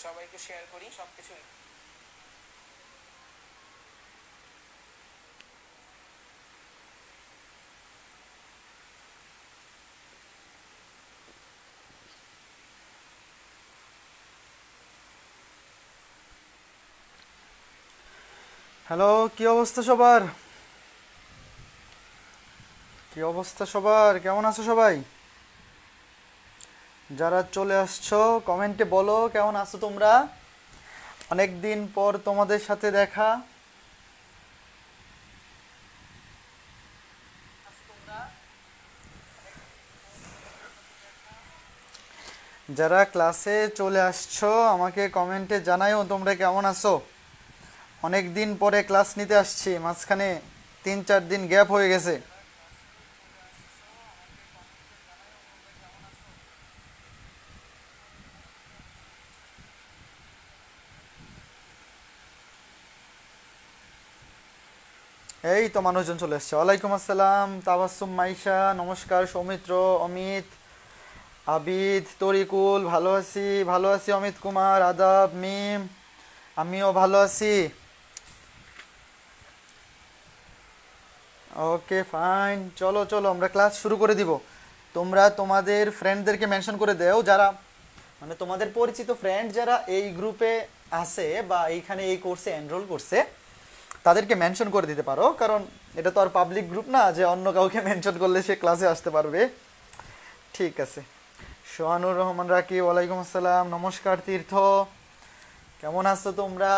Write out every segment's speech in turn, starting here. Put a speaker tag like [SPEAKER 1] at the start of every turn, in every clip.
[SPEAKER 1] সবাইকে শেয়ার করি সবকিছু।
[SPEAKER 2] হ্যালো, কি অবস্থা সবার? কি অবস্থা সবার? কেমন আছো সবাই? যারা চলে আসছো কমেন্টে বলো কেমন আছো তোমরা। অনেক দিন পর তোমাদের সাথে দেখা। যারা ক্লাসে চলে আসছো আমাকে কমেন্টে জানাইও তোমরা কেমন আছো। অনেক দিন পরে ক্লাস নিতে আসছি, মাঝখানে 3-4 দিন গ্যাপ হয়ে গেছে। এই তো মানুষজন চলে এসছে। ওয়ালাইকুম আসসালাম, তাবাসসুম, মাইশা, নমস্কার, সৌমিত্র, অমিত, আবিদ, তরিকুল, ভালো আছি ভালো আছি, অমিত কুমার, আদাব, মিম, আমিও ভালো আছি। ওকে ফাইন, চলো চলো আমরা ক্লাস শুরু করে দিব। তোমরা তোমাদের ফ্রেন্ডদেরকে মেনশন করে দাও, যারা মানে তোমাদের পরিচিত ফ্রেন্ড যারা এই গ্রুপে আছে বা এইখানে এই কোর্সে এনরোল করছে তাদেরকে মেনশন করে দিতে পারো, কারণ এটা তো আর পাবলিক গ্রুপ না যে অন্য কাউকে মেনশন করলে সে ক্লাসে আসতে পারবে। ঠিক আছে। সোহানুর রহমান রাকি, ওয়ালাইকুম আসসালাম, নমস্কার তীর্থ, কেমন আছো তোমরা?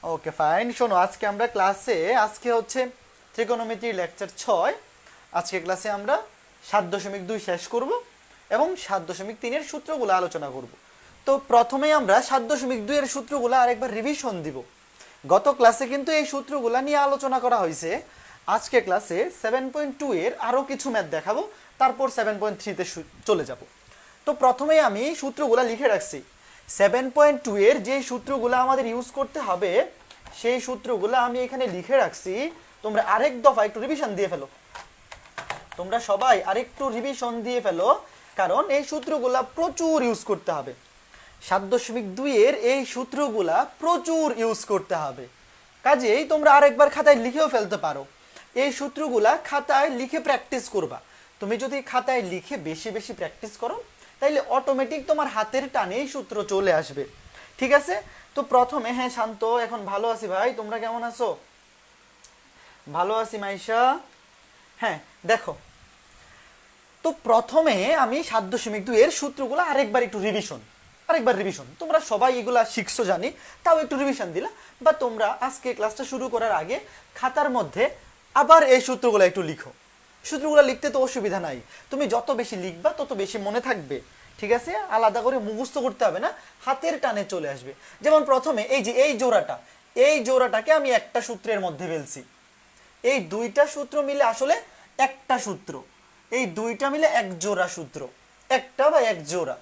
[SPEAKER 2] Okay fine. শোনো, আজকে আমরা ক্লাসে আজকে হচ্ছে ত্রিকোণমিতি লেকচার 6। আজকে ক্লাসে আমরা 7.2 শেষ করব এবং 7.3 এর সূত্রগুলো আলোচনা করব। তো প্রথমেই আমরা 7.2 এর সূত্রগুলো আরেকবার রিভিশন দিব। গত ক্লাসে কিন্তু এই সূত্রগুলো নিয়ে আলোচনা করা হয়েছে। আজকে ক্লাসে 7.2 এর আরও কিছু ম্যাথ দেখাবো, তারপর 7.3-তে চলে যাব। তো প্রথমেই আমি সূত্রগুলো লিখে রাখছি। 7.2 এর যে সূত্রগুলো আমাদের ইউজ করতে হবে সেই সূত্রগুলো আমি এখানে লিখে রাখছি। তোমরা আরেক দফা একটু রিভিশন দিয়ে ফেলো। তোমরা সবাই আরেকটু রিভিশন দিয়ে ফেলো, কারণ এই সূত্রগুলা প্রচুর ইউজ করতে হবে। 7.2 এর এই সূত্রগুলা প্রচুর ইউজ করতে হবে, কাজেই তোমরা আরেকবার খাতায় লিখেও ফেলতে পারো। এই সূত্রগুলা খাতায় লিখে প্র্যাকটিস করবা। তুমি যদি খাতায় লিখে বেশি বেশি প্র্যাকটিস করো তাইলে অটোমেটিক তোমার হাতের টানে এই সূত্র চলে আসবে। ঠিক আছে? তো প্রথমে, হ্যাঁ শান্ত, এখন ভালো আছি ভাই, তোমরা কেমন আছো? ভালো আছি মাইশা। হ্যাঁ দেখো, তো প্রথমে আমি 7.2 এর সূত্রগুলো আরেকবার রিভিশন। তোমরা সবাই এগুলা শিখছো জানি, তাও একটু রিভিশন দিলা। বা তোমরা আজকে ক্লাসটা শুরু করার আগে খাতার মধ্যে আবার এই সূত্রগুলো একটু লিখো। সূত্রগুলো লিখতে তো অসুবিধা নাই, তুমি যত বেশি লিখবা তত বেশি মনে থাকবে। ঠিক আছে? আলাদা করে মুখস্থ করতে হবে না, হাতের টানে চলে আসবে। যেমন প্রথমে এই যে এই জোড়াটাকে আমি একটা সূত্রের মধ্যে ফেলছি। এই দুইটা সূত্র মিলে আসলে একটা সূত্র, এই দুইটা মিলে এক জোড়া সূত্র, একটা বা এক জোড়া।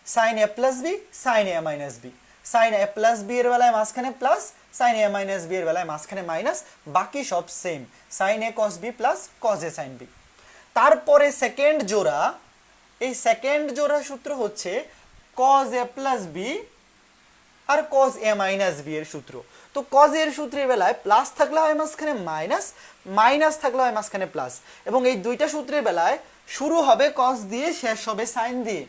[SPEAKER 2] সাইন এ প্লাস বি, সাইন এ মাইনাস বি। সাইন এ প্লাস বি এর বেলায় মাঝখানে প্লাস, সাইন এ মাইনাস বি এর বেলায় মাঝখানে মাইনাস, বাকি সব same. Sine A cos B plus cos A sine B. তারপরে সেকেন্ড জোড়া, এই সেকেন্ড জোড়া সূত্র হচ্ছে কস এ প্লাস বি আর cos a মাইনাস বি এর সূত্র। তো cos এর সূত্রের বেলায় প্লাস থাকলে হয় মাঝখানে মাইনাস, মাইনাস থাকলে হয় মাঝখানে প্লাস। এবং এই দুইটা সূত্রের বেলায় শুরু হবে cos দিয়ে, শেষ হবে sin দিয়ে।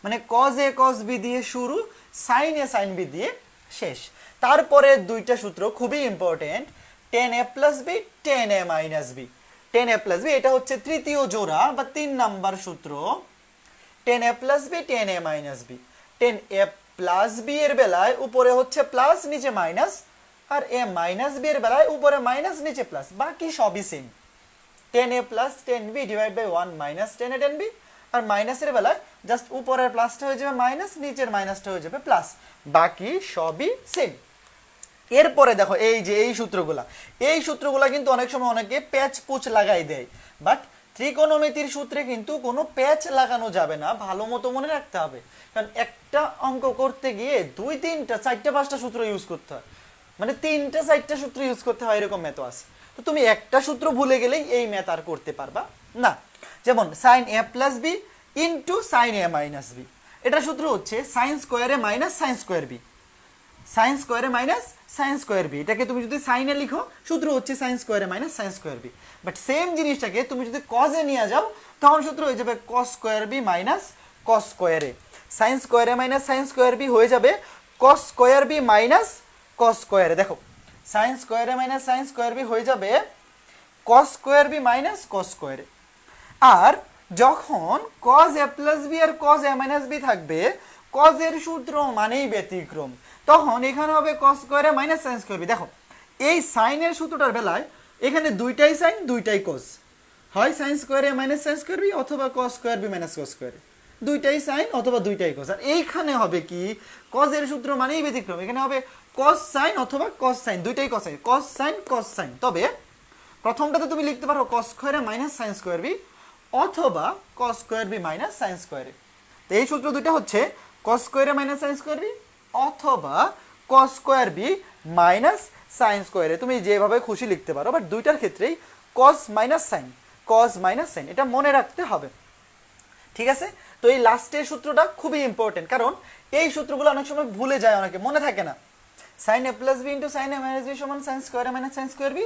[SPEAKER 2] মানে cos a cos b দিয়ে শুরু, sin a sin b দিয়ে শেষ। তারপরে দুইটা সূত্র খুবই important, tan a plus B, tan a minus B. tan a plus B এটা হচ্ছে তৃতীয় জোড়া বা 3 নাম্বার সূত্র। tan a plus B, tan a minus B. tan a plus B এর বেলায় উপরে হচ্ছে প্লাস, নিচে মাইনাস, আর a মাইনাস বি এর বেলায় উপরে মাইনাস, নিচে প্লাস, বাকি সবই same. tan a plus tan b divide by 1 minus tan a tan b। আর মাইনাসের বেলায় জাস্ট উপরের প্লাসটা হয়ে যাবে মাইনাস, নিচের মাইনাসটা হয়ে যাবে প্লাস, বাকি সবই সেম। এরপরে দেখো এই সূত্রগুলা কিন্তু অনেক সময় অনেকে প্যাচ পুচ লাগাই দেয়, বাট ত্রিকোণমিতির সূত্রে কিন্তু কোনো প্যাচ লাগানো যাবে না, ভালো মতো মনে রাখতে হবে। কারণ একটা অঙ্ক করতে গিয়ে 2, 3, 4, 5টা সূত্র ইউজ করতে হয়, মানে 3, 4টা সূত্র ইউজ করতে হয়, এরকম ম্যাথ আছে। তো তুমি একটা সূত্র ভুলে গেলেই এই ম্যাথ আর করতে পারবা না। যেমন সাইন এ প্লাস বি ইন্টু সাইন এ মাইনাস বি, এটা সূত্র হচ্ছে সাইন স্কোয়ারে minus sine square B, sine স্কোয়ারে মাইনাস সাইন স্কোয়ার বি। এটাকে তুমি যদি সাইনে লিখো সূত্র হচ্ছে সাইন স্কোয়ারে minus sine square B. But same জিনিসটাকে তুমি যদি কজে নিয়ে যাও তখন সূত্র হয়ে যাবে cos square B minus cos square a. Sine স্কোয়ারে মাইনাস সাইন স্কোয়ার বি হয়ে যাবে cos square B minus cos square a. দেখো সাইন স্কোয়ারে মাইনাস সাইন স্কোয়ার বি হয়ে যাবে cos square B minus cos স্কোয়ারে। আর যখন কজ এ প্লাস বি আর কজ এ মাইনাস বি থাকবে, কজের সূত্র মানেই ব্যতিক্রম, তখন এখানে হবে কস স্কোয়ারে মাইনাস সাইন স্কোয়ার বি। দেখো এই সাইনের সূত্রটার বেলায় এখানে দুইটাই সাইন দুইটাই কস, হয় সাইন স্কোয়ারে মাইনাস সাইন স্কোয়ার বি অথবা cos square B minus cos square a, দুইটাই সাইন অথবা দুইটাই কস। আর এইখানে হবে কি কজের সূত্র মানেই ব্যতিক্রম, এখানে হবে কস সাইন অথবা কস সাইন, দুইটাই কস সাইন, কস সাইন কস সাইন। তবে প্রথমটাতে তুমি লিখতে পারো কস স্কোয়ারে মাইনাস সাইন স্কোয়ার বি অথবা cos square B minus sine square a. তো এই সূত্র দুইটা হচ্ছে কস স্কোয়ারে মাইনাস সাইন স্কোয়ার বি অথবা cos square B minus sine square a, তুমি যেভাবে খুশি লিখতে পারো, বাট দুইটার ক্ষেত্রেই cos minus sine, cos minus sine, এটা মনে রাখতে হবে। ঠিক আছে, তো এই লাস্টের সূত্রটা খুবই ইম্পর্টেন্ট, কারণ এই সূত্রগুলো অনেক সময় ভুলে যায়, অনেকে মনে থাকে না। সাইন এ প্লাস বি ইন্টু সাইন এ মাইনাস বি সমান সাইন স্কোয়ারে minus sine square B,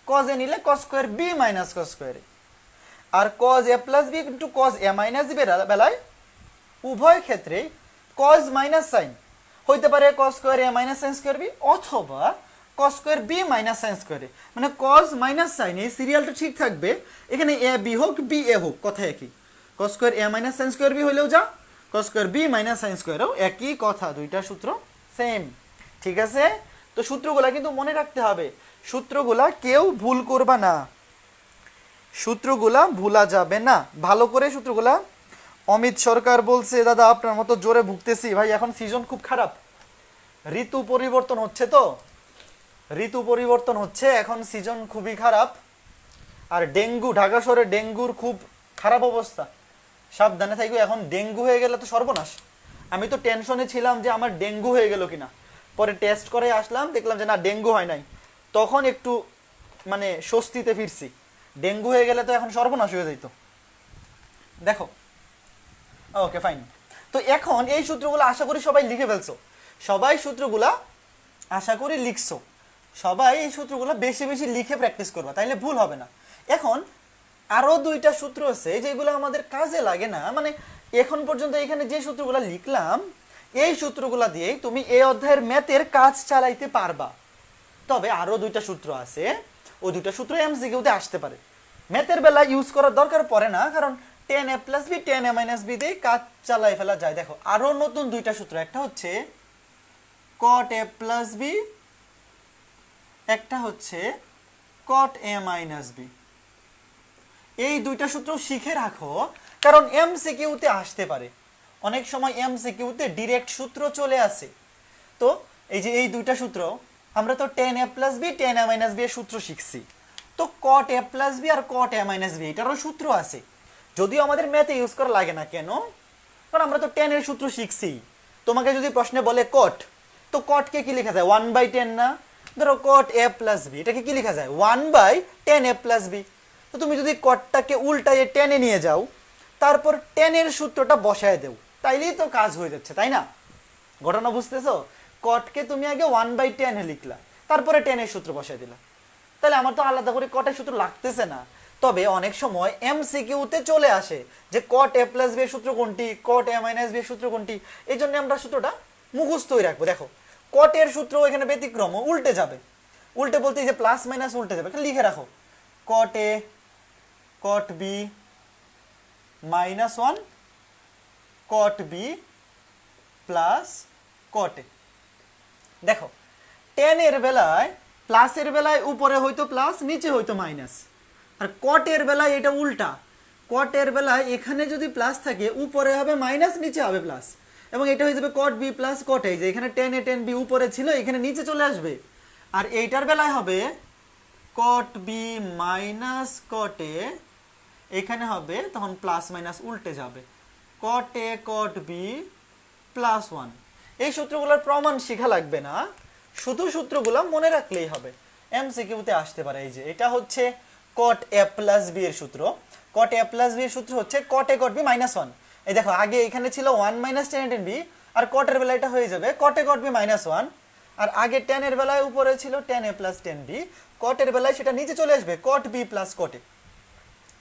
[SPEAKER 2] cos A নিলে cos square B minus cos স্কোয়ারে। আর কজ এ প্লাস বি ইন্টু কজ এ মাইনাস বি বেলায় উভয় ক্ষেত্রে কজ মাইনাস সাইন হইতে পারে cos square A minus sine square B অথবা cos square B minus sine square A. মানে কজ মাইনাস সাইন এই সিরিয়ালটা ঠিক থাকবে, এখানে এ বি হোক বি এ হোক কথা একই, cos square A minus sine square B হইলেও যা, cos square B minus sine স্কোয়ারেও একই কথা, দুইটা সূত্র সেম। ঠিক আছে, তো সূত্রগুলা কিন্তু মনে রাখতে হবে, সূত্রগুলা কেউ ভুল করবা না, সূত্রগুলা ভুলা যাবে না, ভালো করে সূত্রগুলা। অমিত সরকার বলছে দাদা আপনার মতো জোরে ভুগতেছি ভাই, এখন সিজন খুব খারাপ, ঋতু পরিবর্তন হচ্ছে, তো ঋতু পরিবর্তন হচ্ছে এখন সিজন খুবই খারাপ। আর ডেঙ্গু, ঢাকা শহরে ডেঙ্গুর খুব খারাপ অবস্থা, সাবধানে থাকবে, এখন ডেঙ্গু হয়ে গেলে তো সর্বনাশ। আমি তো টেনশনে ছিলাম যে আমার ডেঙ্গু হয়ে গেল কিনা, পরে টেস্ট করে আসলাম দেখলাম যে না ডেঙ্গু হয় নাই, তখন একটু মানে স্বস্তিতে ফিরছি। ডেঙ্গু হয়ে গেলে তো এখন সর্বনাশ হয়ে যেত। দেখো ওকে ফাইন, তো এখন এই সূত্রগুলো আশা করি সবাই লিখে ফেলছো, সবাই সূত্রগুলা আশা করি লিখছো, সবাই এই সূত্রগুলো বেশি বেশি লিখে প্র্যাকটিস করবা, তাইলে ভুল হবে না। এখন আরো দুইটা সূত্র আছে যেগুলো আমাদের কাজে লাগে না, মানে এখন পর্যন্ত এখানে যে সূত্রগুলো লিখলাম এই সূত্রগুলা দিয়েই তুমি এই অধ্যায়ের ম্যাথের কাজ চালাইতে পারবা। তবে আরো দুইটা সূত্র আছে, ওই দুইটা সূত্র এমসিকিউতে আসতে পারে, ম্যাথের বেলা ইউজ করার দরকার পড়ে না, কারণ 10a plus B 10a minus B দিয়ে কাজ চালাই ফেলা যায়। দেখো আরো নতুন দুইটা সূত্র, একটা হচ্ছে cot a প্লাস বি, একটা হচ্ছে cot a মাইনাস বি। এই দুইটা সূত্র শিখে রাখো, কারণ এমসিকিউতে আসতে পারে, অনেক সময় এমসিকিউতে ডাইরেক্ট সূত্র চলে আসে। তো এই যে এই দুইটা সূত্র, আমরা তো 10a plus B 10a minus B এর সূত্র শিখছি, তো cot a প্লাস বি আর cot a মাইনাস বি এটারও সূত্র আছে, যদিও আমাদের ম্যাথে ইউজ করা লাগে না। কেন? কারণ আমরা তো 10 এর সূত্র শিখছি। তোমাকে যদি প্রশ্নে বলে cot, তো cot কে কি লেখা যায় 1/10 না? ধরো cot a প্লাস বি, এটাকে কি লেখা যায় 1/10a প্লাস বি। তো তুমি যদি cotটাকে উল্টায়ে 10 এ নিয়ে যাও, তারপর 10 এর সূত্রটা বসায় দেও, তাইলেই তো কাজ হয়ে যাচ্ছে, তাই না? ঘটনা বুঝতেছো? cot কে তুমি আগে 1/10 এ লিখলা, তারপরে 10 এর সূত্র বসায় দিলা, তাহলে আমার তো আলাদা করে cot এর সূত্র লাগতেছে না। তবে অনেক সময় এমসিকিউতে চলে আসে যে cot a প্লাস বি এর সূত্র কোনটি, cot a মাইনাস বি এর সূত্র কোনটি, এই জন্য আমরা সূত্রটা মুখস্থই রাখবো। দেখো cot এর সূত্র এখানে ব্যতিক্রম, উল্টে যাবে, উল্টে বলতে যে প্লাস মাইনাস উল্টে যাবে, লিখে রাখো cot a cot b -1 cot b plus cot a। দেখো 10 এর বেলায় প্লাসের বেলায় উপরে হয়তো প্লাস নিচে হয়তো মাইনাস, আর cot এর বেলায় এটা উল্টা, cot এর বেলায় এখানে যদি প্লাস থাকে উপরে হবে মাইনাস নিচে হবে প্লাস, এবং এটা হয়ে যাবে cot b plus cot a, যে এখানে 10 a 10 b উপরে ছিল এখানে নিচে চলে আসবে। আর এইটার বেলায় হবে cot b minus cot a, এখানে হবে তখন প্লাস মাইনাস উল্টে যাবে cot a cot b plus 1। এই সূত্রগুলোর প্রমাণ শেখা লাগবে না, শুধু সূত্রগুলো মনে রাখলেই হবে, এমসিকিউতে আসতে পারে। এই যে এটা হচ্ছে cot a প্লাস b এর সূত্র, cot a প্লাস b এর সূত্র হচ্ছে cot a cot b -1, এই দেখো আগে এখানে ছিল 1 মাইনাস টেন টেন বি, আর কটের বেলায় এটা হয়ে যাবে কটে কট বি মাইনাস 1, আর আগে টেনের বেলায় উপরে ছিল টেন এ প্লাস টেন বি, কটের বেলায় সেটা নিচে চলে আসবে কট বি প্লাস কটে।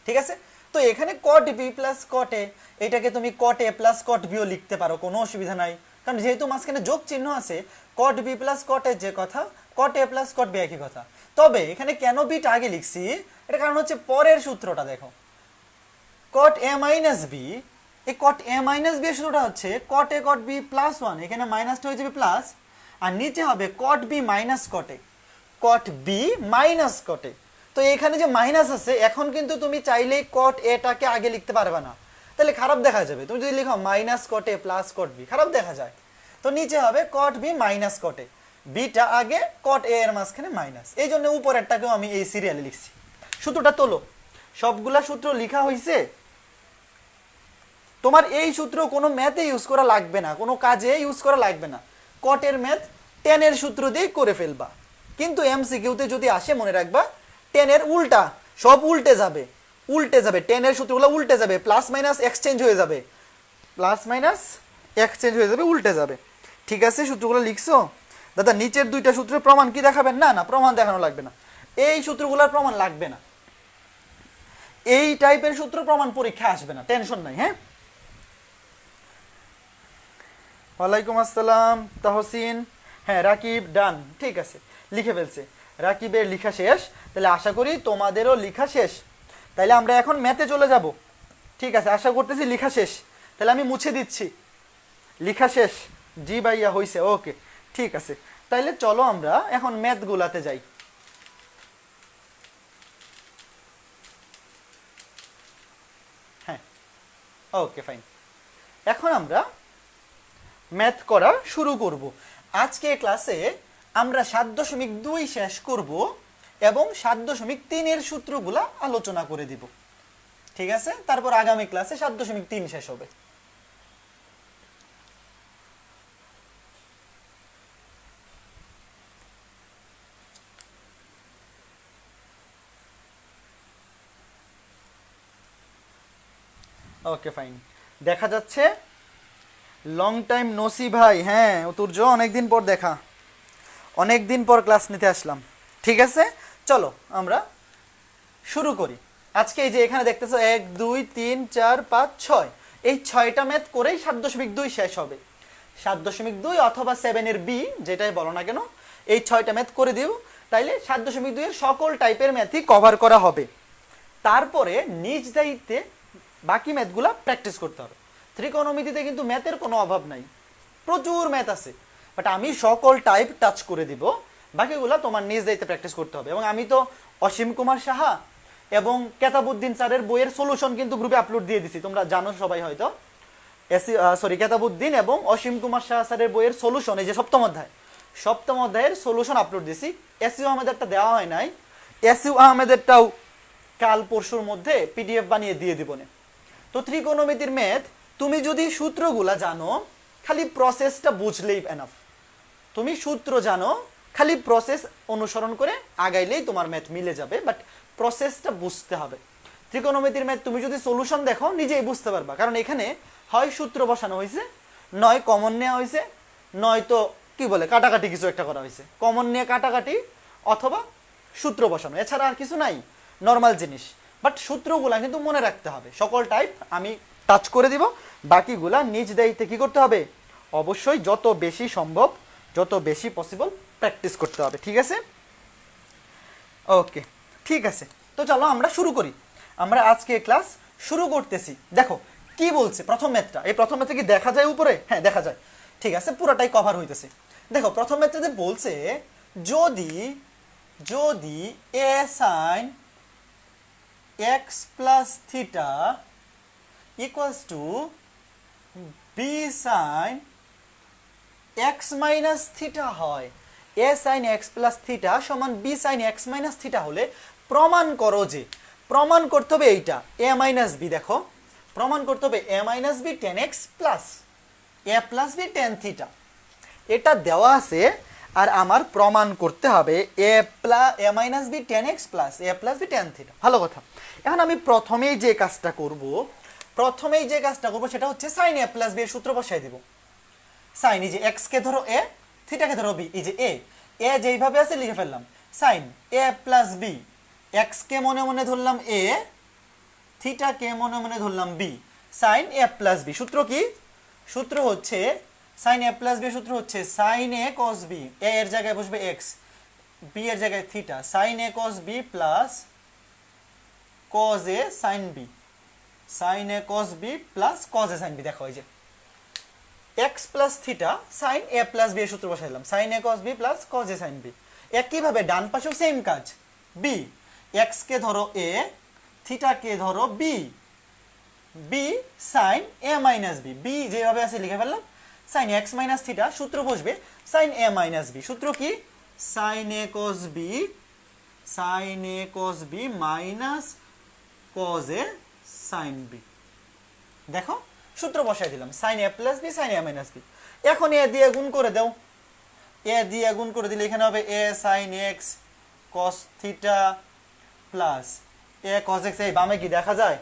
[SPEAKER 2] ঠিক আছে, তো এখানে কট বি প্লাস কটে, এটাকে তুমি কট এ প্লাস কট বিও লিখতে পারো, কোনো অসুবিধা নাই, কারণ যেহেতু মাঝখানে যোগ চিহ্ন আছে, কট বি প্লাস কটের যে কথা কট এ প্লাস কট বি একই কথা। তবে এখানে কেন বিটা আগে লিখছি, এটা কারণ হচ্ছে পরের সূত্রটা দেখো, কট এ মাইনাস বি, এই কট এ মাইনাস বি এর সূত্রটা হচ্ছে কট এ কট বি প্লাস 1, এখানে মাইনাসটা হয়ে যাবে প্লাস, আর নিচে হবে cot B minus cot A, cot B minus cot A. তো এখানে যে মাইনাস আছে, এখন কিন্তু তুমি চাইলেই কট এটাকে আগে লিখতে পারবে না, তাহলে খারাপ দেখা যাবে। তুমি যদি লিখো মাইনাস কট এ প্লাস কট বি, খারাপ দেখা যায়। তো নিচে হবে কট বি মাইনাস কটে, বিটা আগে কট এ এর মাঝখানে মাইনাস, এই জন্য উপরেরটাকেও আমি এই সিরিয়ালে লিখছি। সূত্রটা তোলো, সবগুলা সূত্র লেখা হয়েছে। তোমার এই সূত্র কোনো ম্যাথে ইউজ করা লাগবে না, কোনো কাজে ইউজ করা লাগবে না, কটের ম্যাথ 10 এর সূত্র দিয়ে করে ফেলবা। কিন্তু এমসিকিউতে যদি আসে মনে রাখবা 10 এর উল্টা, সব উল্টে যাবে, উল্টে যাবে, 10 এর সূত্রগুলো উল্টে যাবে, প্লাস মাইনাস এক্সচেঞ্জ হয়ে যাবে, প্লাস মাইনাস এক্সচেঞ্জ হয়ে যাবে, উল্টে যাবে। ঠিক আছে, সূত্রগুলো লিখছো? দাদা নিচের দুইটা সূত্রের প্রমাণ কি দেখাবেন? না না, প্রমাণ দেখানো লাগবে না, এই সূত্রগুলোর প্রমাণ লাগবে না, এই টাইপের সূত্র প্রমাণ পরীক্ষা আসবে না, টেনশন নাই। হ্যাঁ, ওয়ালাইকুম আসসালাম তাহসিন। হ্যাঁ রাকিব ডান, ঠিক আছে, লিখে ফেলছে, রাকিবের লেখা শেষ, তাহলে আশা করি তোমাদেরও লেখা শেষ। তাহলে আমরা এখন ম্যাথে চলে যাব। ঠিক আছে, আশা করতেছি লেখা শেষ, তাহলে আমি মুছে দিচ্ছি, লেখা শেষ। জি ভাইয়া হইছে, ওকে ঠিক আছে। তাইলে চলো আমরা এখন ম্যাথগুলাতে যাই। হ্যাঁ ওকে ফাইন, এখন আমরা ম্যাথ করা শুরু করব। আজকে ক্লাসে আমরা 7.2 শেষ করব এবং 7.3 এর সূত্রগুলা আলোচনা করে দিব। ঠিক আছে, তারপর আগামী ক্লাসে 7.3 শেষ হবে। ওকে ফাইন, দেখা যাচ্ছে লং টাইম নসি ভাই। হ্যাঁ অতুর্য, অনেকদিন পর দেখা, অনেকদিন পর ক্লাস নিতে আসলাম। ঠিক আছে, চলো আমরা শুরু করি। আজকে এই যে এখানে দেখতেছো 1 2 3 4 5 6, এই 6টা ম্যাথ করেই 7.2 শেষ হবে। 7.2 অথবা 7 এর বি যেটাই বলো না কেন, এই 6টা ম্যাথ করে দিব, তাইলে 7.2 এর সকল টাইপের ম্যাথই কভার করা হবে। তারপরে নিজ দায়িত্বে বাকি ম্যাথগুলা প্র্যাকটিস করতে হবে। ত্রিকোণমিতিতে কিন্তু ম্যাথের কোনো অভাব নাই, প্রচুর ম্যাথ আছে, বাট আমি সকল টাইপ টাচ করে দিব, বাকিগুলা তোমার নিজ দায়িত্বে প্র্যাকটিস করতে হবে। এবং আমি তো অসীম কুমার সাহা এবং কেতাবুদ্দিন স্যারের বইয়ের সলিউশন কিন্তু গ্রুপে আপলোড দিয়ে দিছি, তোমরা জানো সবাই হয়তো। কেতাবুদ্দিন এবং অসীম কুমার সাহা স্যারের বইয়ের সলিউশন, এই যে সপ্তম অধ্যায়ের সলিউশন আপলোড দিছি। এসইউ আহমেদেরটা দেওয়া হয় নাই, এসইউ আহমেদেরটাও কাল পরশুর মধ্যে পিডিএফ বানিয়ে দিয়ে দিব না। তো ত্রিকোণমিতির ম্যাথ তুমি যদি সূত্রগুলা জানো, খালি প্রসেসটা বুঝলেই এনাফ। তুমি সূত্র জানো, খালি প্রসেস অনুসরণ করে আগাইলেই তোমার ম্যাথ মিলে যাবে, বাট প্রসেসটা বুঝতে হবে। ত্রিকোণমিতির ম্যাথ তুমি যদি সলিউশন দেখো নিজেই বুঝতে পারবা, কারণ এখানে হয় সূত্র বসানো হয়েছে, নয় কমন নেওয়া হয়েছে, নয় তো কি বলে কাটাকাটি কিছু একটা করা হয়েছে, কমন নিয়ে কাটাকাটি অথবা সূত্র বসানো, এছাড়া আর কিছু নাই, নর্মাল জিনিস। বাট সূত্রগুলা কিন্তু মনে রাখতে হবে, সকল টাইপ আমি টাচ করে দিব, বাকিগুলা নিজ দায়িত্বে কি করতে হবে, অবশ্যই যত বেশি সম্ভব, যত বেশি পসিবল প্র্যাকটিস করতে হবে। ঠিক আছে, ওকে ঠিক আছে। তো চলো আমরা শুরু করি। আমরা আজকে ক্লাস শুরু করতেছি। দেখো কি বলছে প্রথম ম্যাথটা, এই প্রথম ম্যাথে কি দেখা যায় উপরে? হ্যাঁ দেখা যায়। ঠিক আছে, পুরোটাই কভার হইতেছে। দেখো প্রথম ম্যাথটাতে বলছে যদি যদি A sine X plus theta equals to B sine X minus theta হয়, A sine X plus theta সমান B sine X minus theta হলে প্রমাণ করো যে, প্রমাণ করতে হবে এইটা এ মাইনাস বি। দেখো প্রমাণ করতে হবে A minus B tan X plus A plus B tan theta, এটা দেওয়া আছে। আর আমার প্রমাণ করতে হবে A minus B tan X plus A plus B tan theta. ভালো কথা। এখন আমি প্রথমেই যে কাজটা করব, প্রথমেই যে কাজটা করবো সেটা হচ্ছে সাইন এ প্লাস বি এর সূত্র বসাই দিব। সাইন এই যে এক্স কে ধরো এ, থিটাকে ধরো বি, এই যে এ যেইভাবে আছে লিখে ফেললাম সাইন এ প্লাস বি, এক্স কে মনে মনে ধরলাম এ, থিটা কে মনে মনে ধরলাম বি, সাইন এ প্লাস বি। সূত্র কি? সূত্র হচ্ছে সাইন এ প্লাস বি, সূত্র হচ্ছে সাইন এ কস বি, এ এর জায়গায় বসবে এক্স, বি এর জায়গায় থিটা, সাইন এ কস বি প্লাস কজ এ সাইন বি, সাইন এ কস বি প্লাস কজ এ সাইন বি। দেখো এই যে এক্স প্লাস থিটা সাইন এ প্লাস বি এর সূত্র বসাই দিলাম, সাইন এ কস বি প্লাস কজ এ সাইন বি। একইভাবে ডান পাশেও সেম কাজ, বি এক্স কে ধরো এ, থিটা কে ধরো বি, বি সাইন এ মাইনাস বি, বি যেভাবে আছে লিখে ফেললাম সাইন এক্স মাইনাস থিটা, সূত্র বসবে সাইন এ মাইনাস বি। সূত্র কি? সাইন এ কস বি, সাইন এ কস বি মাইনাস কজ এ সাইন বি। দেখো সূত্র বসাই দিলাম সাইন এ প্লাস বি সাইন এ মাইনাস বি। এখন এ দিয়ে গুণ করে দাও, এ দিয়ে গুণ করে দিলে এখানে হবে A sine x cos theta plus A cos X. এই বামে কি দেখা যায়?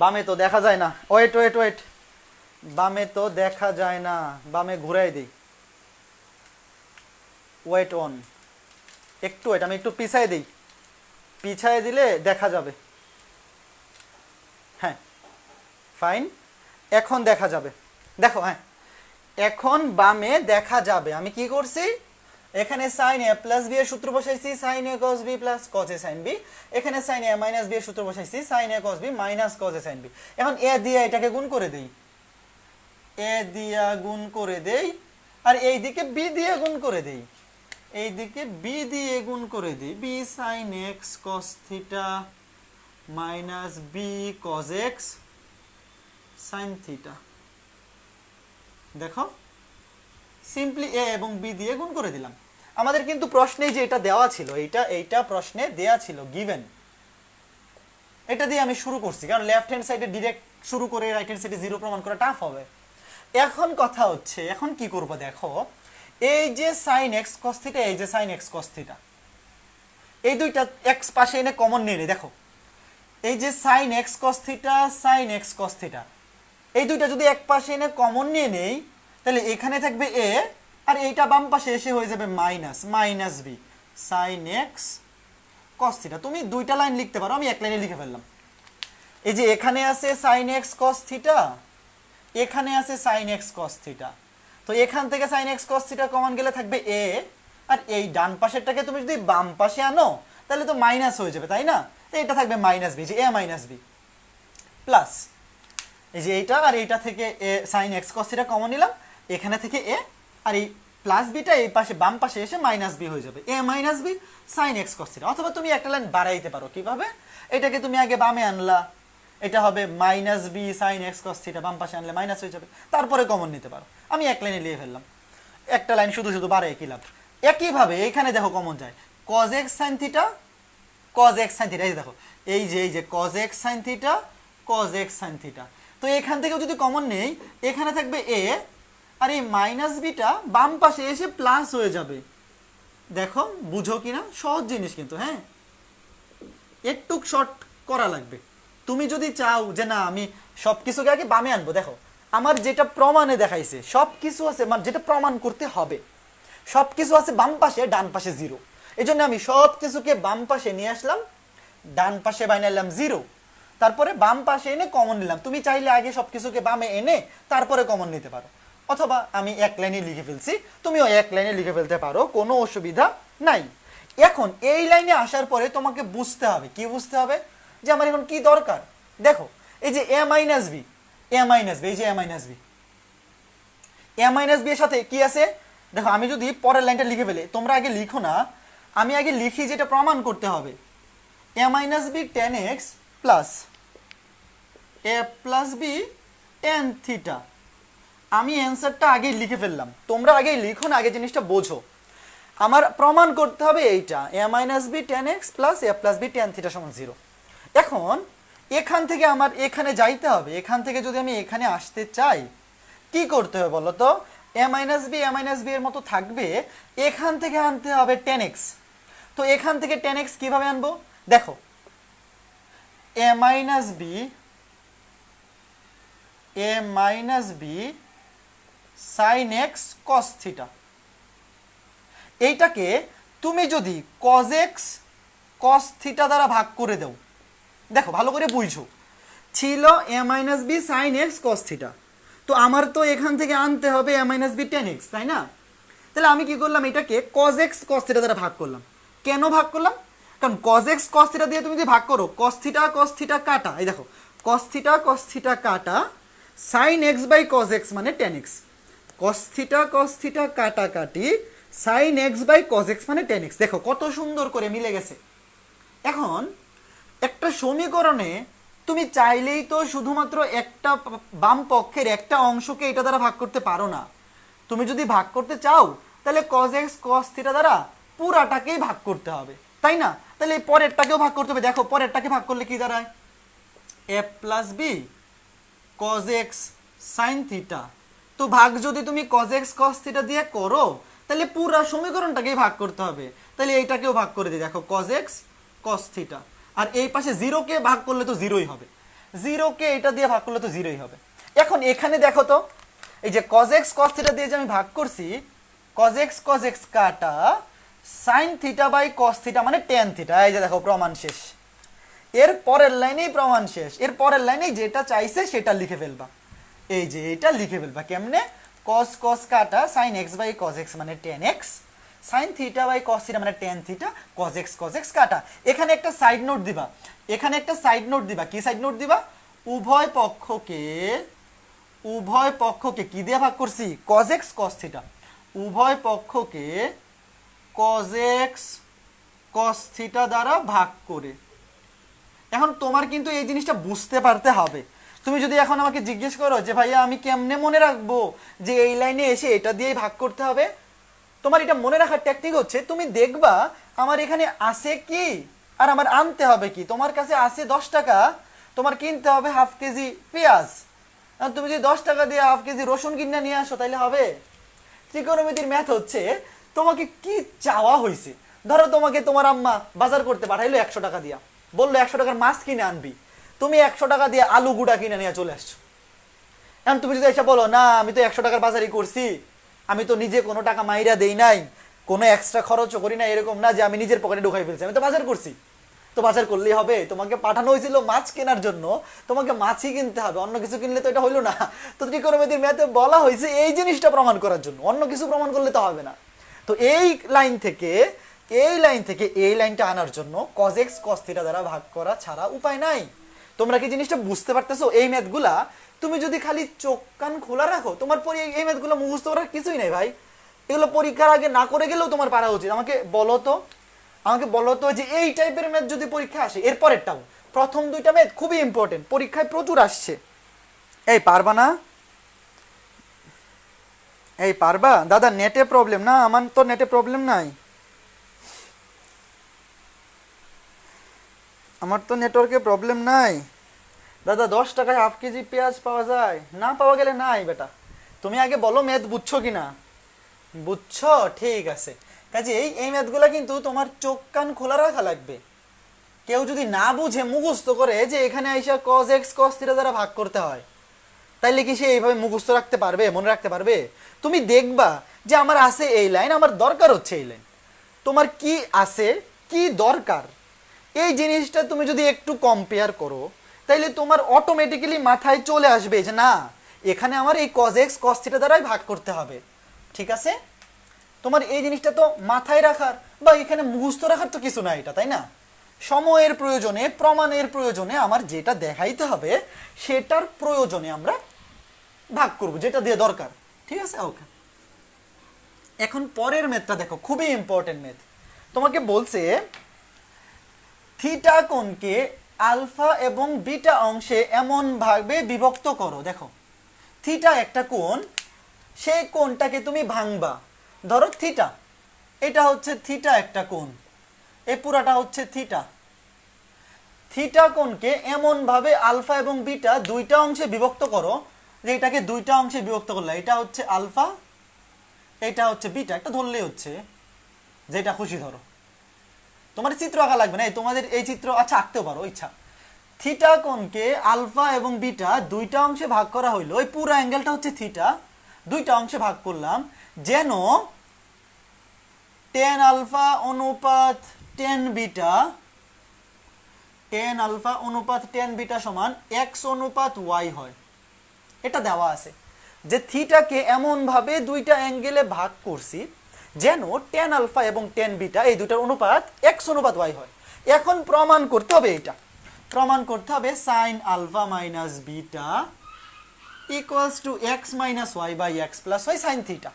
[SPEAKER 2] বামে তো দেখা যায় না, ওয়েট ওয়েট ওয়েট, বামে তো দেখা যায় না, বামে ঘুরাই দিই, ওয়েট অন, একটু ওয়েট, আমি একটু পিছাই দিই, পিছাই দিলে দেখা যাবে। হ্যাঁ ফাইন, এখন দেখা যাবে। দেখো হ্যাঁ এখন বামে দেখা যাবে। আমি কি করছি? এখানে সাইন এ প্লাস বি এর সূত্র বসাইছি সাইন এ কস বি প্লাস কজ এ সাইন বি, এখানে সাইন এ মাইনাস বি এর সূত্র বসাইছি সাইন এ কস বি মাইনাস কজ এ সাইন বি। এখন এ দিয়ে এটাকে গুণ করে দেই, এ দিয়া গুণ করে দেই, আর এই দিকে বি দিয়ে গুণ করে দেই, এই দিকে বি দিয়ে গুণ করে দিই, b sine x cos theta minus b cos x sine theta. দেখো সিম্পলি এ এবং বি দিয়ে গুণ করে দিলাম। আমাদের কিন্তু প্রশ্নে যে এটা দেওয়া ছিল, এইটা প্রশ্নে দেয়া ছিল গিভেন, এটা দিয়ে আমি শুরু করছি কারণ লেফট হ্যান্ড সাইডে ডিরেক্ট শুরু করে রাইট হ্যান্ড সাইডে জিরো প্রমাণ করা টাফ হবে। এখন কথা হচ্ছে এখন কি করব? দেখো এই যে সাইন এক্স কস থিটা, এই যে সাইন এক্স কস থিটা, এই দুইটা এক্স পাশে এনে কমন নিয়ে নেই। দেখো এই যে sine x cos theta, sine x cos theta, এই দুইটা যদি এক পাশে এনে কমন নিয়ে নেই তাহলে এখানে থাকবে এ, আর এইটা বাম পাশে এসে হয়ে যাবে minus minus B sine x cos theta. তুমি দুইটা লাইন লিখতে পারো, আমি এক লাইনে লিখে ফেললাম। এই যে এখানে আছে সাইন এক্স কস থিটা, এখানে আছে সাইন এক্স কস থিটা, তো এখান থেকে sine x cos theta common গেলে থাকবে এ, আর এই ডান পাশেরটাকে তুমি যদি বাম পাশে আনো তাহলে তো মাইনাস হয়ে যাবে, তাই না? তো এটা থাকবে মাইনাস বি, যে এ মাইনাস বি প্লাস এই যে এইটা, আর এইটা থেকে A sine x cos theta common নিলাম, এখানে থেকে এ, আর এই প্লাস বিটা এই পাশে বাম পাশে এসে মাইনাস বি হয়ে যাবে, A minus B sine x cos theta. অথবা তুমি একটা লাইন বাড়াইতে পারো, কিভাবে? এটাকে তুমি আগে বামে আনলা, এটা হবে minus B sine x cos theta, বাম পাশে আনলে মাইনাস হয়ে যাবে, তারপরে কমন নিতে পারো। আমি এক লাইনে লিখে ফেললাম, একটা লাইন শুধু শুধু বাড়াই কি লাভ? একইভাবে এইখানে দেখো কমন যায় cos x sine theta, cos x sine theta, এই দেখো এই যে cos x sine theta, cos x sine theta. তো এখান থেকেও যদি কমন নেই, এখানে থাকবে এ, আর এই মাইনাস বিটা বাম পাশে এসে প্লাস হয়ে যাবে। দেখো বুঝো কিনা, সহজ জিনিস কিন্তু, হ্যাঁ একটু শর্ট করা লাগবে। তুমি যদি চাও যে না আমি সবকিছুকে আগে বামে আনবো, দেখো আমার যেটা প্রমাণে দেখাইছে সবকিছু আছে, মানে যেটা প্রমাণ করতে হবে সবকিছু আছে বাম পাশে, ডান পাশে জিরো। এই জন্য আমি সবকিছুকে বাম পাশে নিয়ে আসলাম, ডান পাশে বানাইলাম জিরো, তারপরে বাম পাশে এনে কমন নিলাম। তুমি চাইলে আগে সবকিছুকে বামে এনে তারপরে কমন নিতে পারো, অথবা আমি এক লাইনে লিখে ফেলছি, তুমিও এক লাইনে লিখে ফেলতে পারো, কোনো অসুবিধা নাই। এখন এই লাইনে আসার পরে তোমাকে বুঝতে হবে, কি বুঝতে হবে? যে আমার এখন কি দরকার। দেখো এই যে এ minus B, A minus B, এই যে এ minus B, A minus B এর সাথে কি আছে? দেখো আমি যদি পরের লাইনটা লিখে ফেলি, তোমরা আগে লিখো না, আমি আগে লিখি, যেটা প্রমাণ করতে হবে। A minus B tan X plus A plus B tan theta. আমি অ্যান্সারটা আগেই লিখে ফেললাম, তোমরা আগেই লিখো না, আগে জিনিসটা বোঝো। আমার প্রমাণ করতে হবে এইটা, A minus B tan X plus A plus B tan theta সমান জিরো। এখন এখান থেকে আমার এখানে যাইতে হবে, এখান থেকে যদি আমি এখানে আসতে চাই কি করতে হবে বলো তো? এ মাইনাস বি এর মতো থাকবে, এখান থেকে আনতে হবে টেন এক্স। তো এখান থেকে টেন এক্স কিভাবে আনবো? দেখো A minus B A minus B sine x cos theta. এইটাকে তুমি যদি কজ এক্স কস থিটা দ্বারা ভাগ করে দাও, দেখো ভালো করে বুঝো, ছিল A minus B sine x cos theta, তো আমার তো এখান থেকে আনতে হবে A minus B tan X, তাই না? তাহলে আমি কি করলাম, এটাকে কজ এক্স কস থিটা দ্বারা ভাগ করলাম। কেন ভাগ করলাম? কারণ কজ এক্স কস থিটা দিয়ে তুমি যদি ভাগ করো, কস থিটা কাটা, এই দেখো কস থিটা কাটা sine x by cos x মানে টেন এক্স, কস থিটা কাটাকাটি sine x by cos x মানে টেন এক্স। দেখো কত সুন্দর করে মিলে গেছে। এখন একটা সমীকরণে তুমি চাইলেই তো শুধুমাত্র একটা বাম পক্ষের একটা অংশকে এটা দ্বারা ভাগ করতে পারো না। তুমি যদি ভাগ করতে চাও তাহলে cos x cos থিটা দ্বারা পুরাটাকেই ভাগ করতে হবে, তাই না? তাহলে এই পরেরটাকেও ভাগ করতে হবে। দেখো পরেরটাকে ভাগ করলে কি দাঁড়ায়, a plus b cos x sin theta. তো ভাগ যদি তুমি cos x cos থিটা দিয়ে করো তাহলে পুরা সমীকরণটাকেই ভাগ করতে হবে। তাহলে এইটাকেও ভাগ করে দিই, দেখো cos x cos থিটা, আর এই পাশে 0 কে ভাগ করলে তো 0ই হবে, 0 কে এটা দিয়ে ভাগ করলে তো 0ই হবে। এখন এখানে দেখো তো, এই যে cos x cos থিটা দিয়ে যে আমি ভাগ করছি, cos x কাটা sin theta by cos theta মানে tan থিটা। এই যে দেখো প্রমাণ শেষ, এর পরের লাইনেই প্রমাণ শেষ, এর পরের লাইনেই যেটা চাইছে সেটা লিখে ফেলবা। এই যে এটা লিখে ফেলবা কেমনে, cos কাটা sin x by cos x মানে tan x, sin theta by cos theta মানে tan থিটা, cos x কাটা। এখানে একটা সাইড নোট দিবা, এখানে একটা সাইড নোট দিবা। কি সাইড নোট দিবা? উভয় পক্ষকে কি দিয়ে ভাগ করছি, cos x cos থিটা, উভয় পক্ষকে cos x cos থিটা দ্বারা ভাগ করে। এখন তোমার কিন্তু এই জিনিসটা বুঝতে পারতে হবে। তুমি যদি এখন আমাকে জিজ্ঞেস করো যে ভাইয়া আমি কেমনে মনে রাখবো যে এই লাইনে এসে এটা দিয়েই ভাগ করতে হবে, তোমার এটা মনে রাখার টেকনিক হচ্ছে তুমি দেখবা আমার এখানে আছে কি আর আমার আনতে হবে কি। তোমার কাছে আছে 10 টাকা, তোমার কিনতে হবে হাফ কেজি পেঁয়াজ, আর তুমি যদি 10 টাকা দিয়ে হাফ কেজি রসুন কিনে নিয়ে আসো তাহলে হবে? ত্রিকোণমিতির ম্যাথ হচ্ছে তোমাকে কি চাওয়া হয়েছে। ধরো তোমাকে তোমার আম্মা বাজার করতে পাঠাইলো 100 টাকা দিয়া, বললো 100 টাকার মাছ কিনে আনবি, তুমি 100 টাকা দিয়ে আলু গুঁড়া কিনে নিয়ে চলে আসছো। এখন তুমি যদি এসে বলো না আমি তো 100 টাকার বাজারই করছি, আমি তো নিজে কোনো টাকা মাইরা দেই নাই, কোনো এক্সট্রা খরচও করি না, এরকম না যে আমি নিজের পকেটে ঢুকাই ফেলছি, আমি তো বাজার করছি। তো বাজার করলেই হবে? তোমাকে পাঠানো হয়েছিল মাছ কেনার জন্য, তোমাকে মাছই কিনতে হবে, অন্য কিছু কিনলে তো এটা হইলো না। তো ত্রিকোণমিতির ম্যাথে বলা হয়েছে এই জিনিসটা প্রমাণ করার জন্য, অন্য কিছু প্রমাণ করলে তো হবে না। তো এই লাইন থেকে এই লাইনটা আনার জন্য cos x cos থিটা দ্বারা ভাগ করা ছাড়া উপায় নাই। তোমরা কি জিনিসটা বুঝতে পারতেছো? এই ম্যাথগুলা তুমি যদি খালি চোখ কান খোলা রাখো, তোমার এই ম্যাথগুলো মুখস্থ করার কিছুই নাই ভাই। এগুলো পরীক্ষার আগে না করে গেলেও তোমার পারা উচিত। আমাকে বলো তো যে এই টাইপের ম্যাথ যদি পরীক্ষা আসে, এরপরেরটাও, প্রথম দুইটা ম্যাথ খুবই ইম্পর্টেন্ট, পরীক্ষায় প্রচুর আসছে। এই পারবা না? এই পারবা? দাদা নেটে প্রবলেম না? আমার তো নেটে প্রবলেম নাই, আমার তো নেটওয়ার্কে প্রবলেম নাই। দাদা 10 টাকায় হাফ কেজি পেঁয়াজ পাওয়া যায়? না পাওয়া গেলে নাই বেটা। তুমি আগে বলো ম্যাথ বুঝছো কিনা। বুঝছো? ঠিক আছে। কাজে এই ম্যাথগুলা কিন্তু তোমার চোখ কান খোলা রাখা লাগবে। কেউ যদি না বুঝে মুখস্থ করে যে এখানে আইসা cos x cos থিটা দ্বারা ভাগ করতে হয়, তাইলে কি সে এইভাবে মুখস্থ রাখতে পারবে, মনে রাখতে পারবে? তুমি দেখবা যে আমার আছে এই লাইন, আমার দরকার হচ্ছে এই লাইন। তোমার কি আছে, কি দরকার, এই জিনিসটা তুমি যদি একটু কম্পেয়ার করো তাইলে তোমার অটোমেটিক্যালি মাথায় চলে আসবে যে না এখানে আমার এই cos x cos থিটা দ্বারাই ভাগ করতে হবে। ঠিক আছে? তোমার এই জিনিসটা তো মাথায় রাখার বা এখানে মুখস্থ রাখার তো কিছু না এটা, তাই না? সময়ের প্রয়োজনে, প্রমাণের প্রয়োজনে আমার যেটা দেখাইতে হবে সেটার প্রয়োজনে আমরা ভাগ করব, যেটা দিয়ে দরকার। ঠিক আছে? ওকে, এখন পরের ম্যাথটা দেখো, খুবই ইম্পর্টেন্ট ম্যাথ। তোমাকে বলছে থিটা কোণকে আলফা এবং বিটা অংশে এমন ভাবে বিভক্ত করো। দেখো থিটা একটা কোণ, সেই কোণটাকে তুমি ভাঙবা। ধরো থিটা, এটা হচ্ছে থিটা একটা কোণ, এই পুরাটা হচ্ছে থিটা। থিটা কোণকে এমন ভাবে আলফা এবং বিটা দুইটা অংশে বিভক্ত করো যে এটাকে দুইটা অংশে বিভক্ত করলে এটা হচ্ছে আলফা, এটা হচ্ছে বিটা, একটা ধরলেই হচ্ছে, যেটা খুশি ধরো। তোমার চিত্র আঁকা লাগবে না, তোমাদের এই চিত্র আচ্ছা আঁকতেও পারো ইচ্ছা। থিটা কোণকে আলফা এবং বিটা দুইটা অংশে ভাগ করা হইলো, ওই পুরো অ্যাঙ্গেলটা হচ্ছে থিটা, দুইটা অংশে ভাগ করলাম যেন টেন আলফা অনুপাত টেন বিটা, টেন আলফা অনুপাত টেন বিটা সমান এক্স অনুপাত ওয়াই হয়। এটা দেওয়া আছে যে থিটাকে এমন ভাবে দুইটা অ্যাঙ্গেলে ভাগ করছি যেন টেন আলফা এবং টেন বিটা এই দুইটার অনুপাত এক্স অনুপাত ওয়াই হয়। এখন প্রমাণ করতে হবে, এটা প্রমাণ করতে হবে sine alpha minus beta equals to x minus y by x plus y sine theta.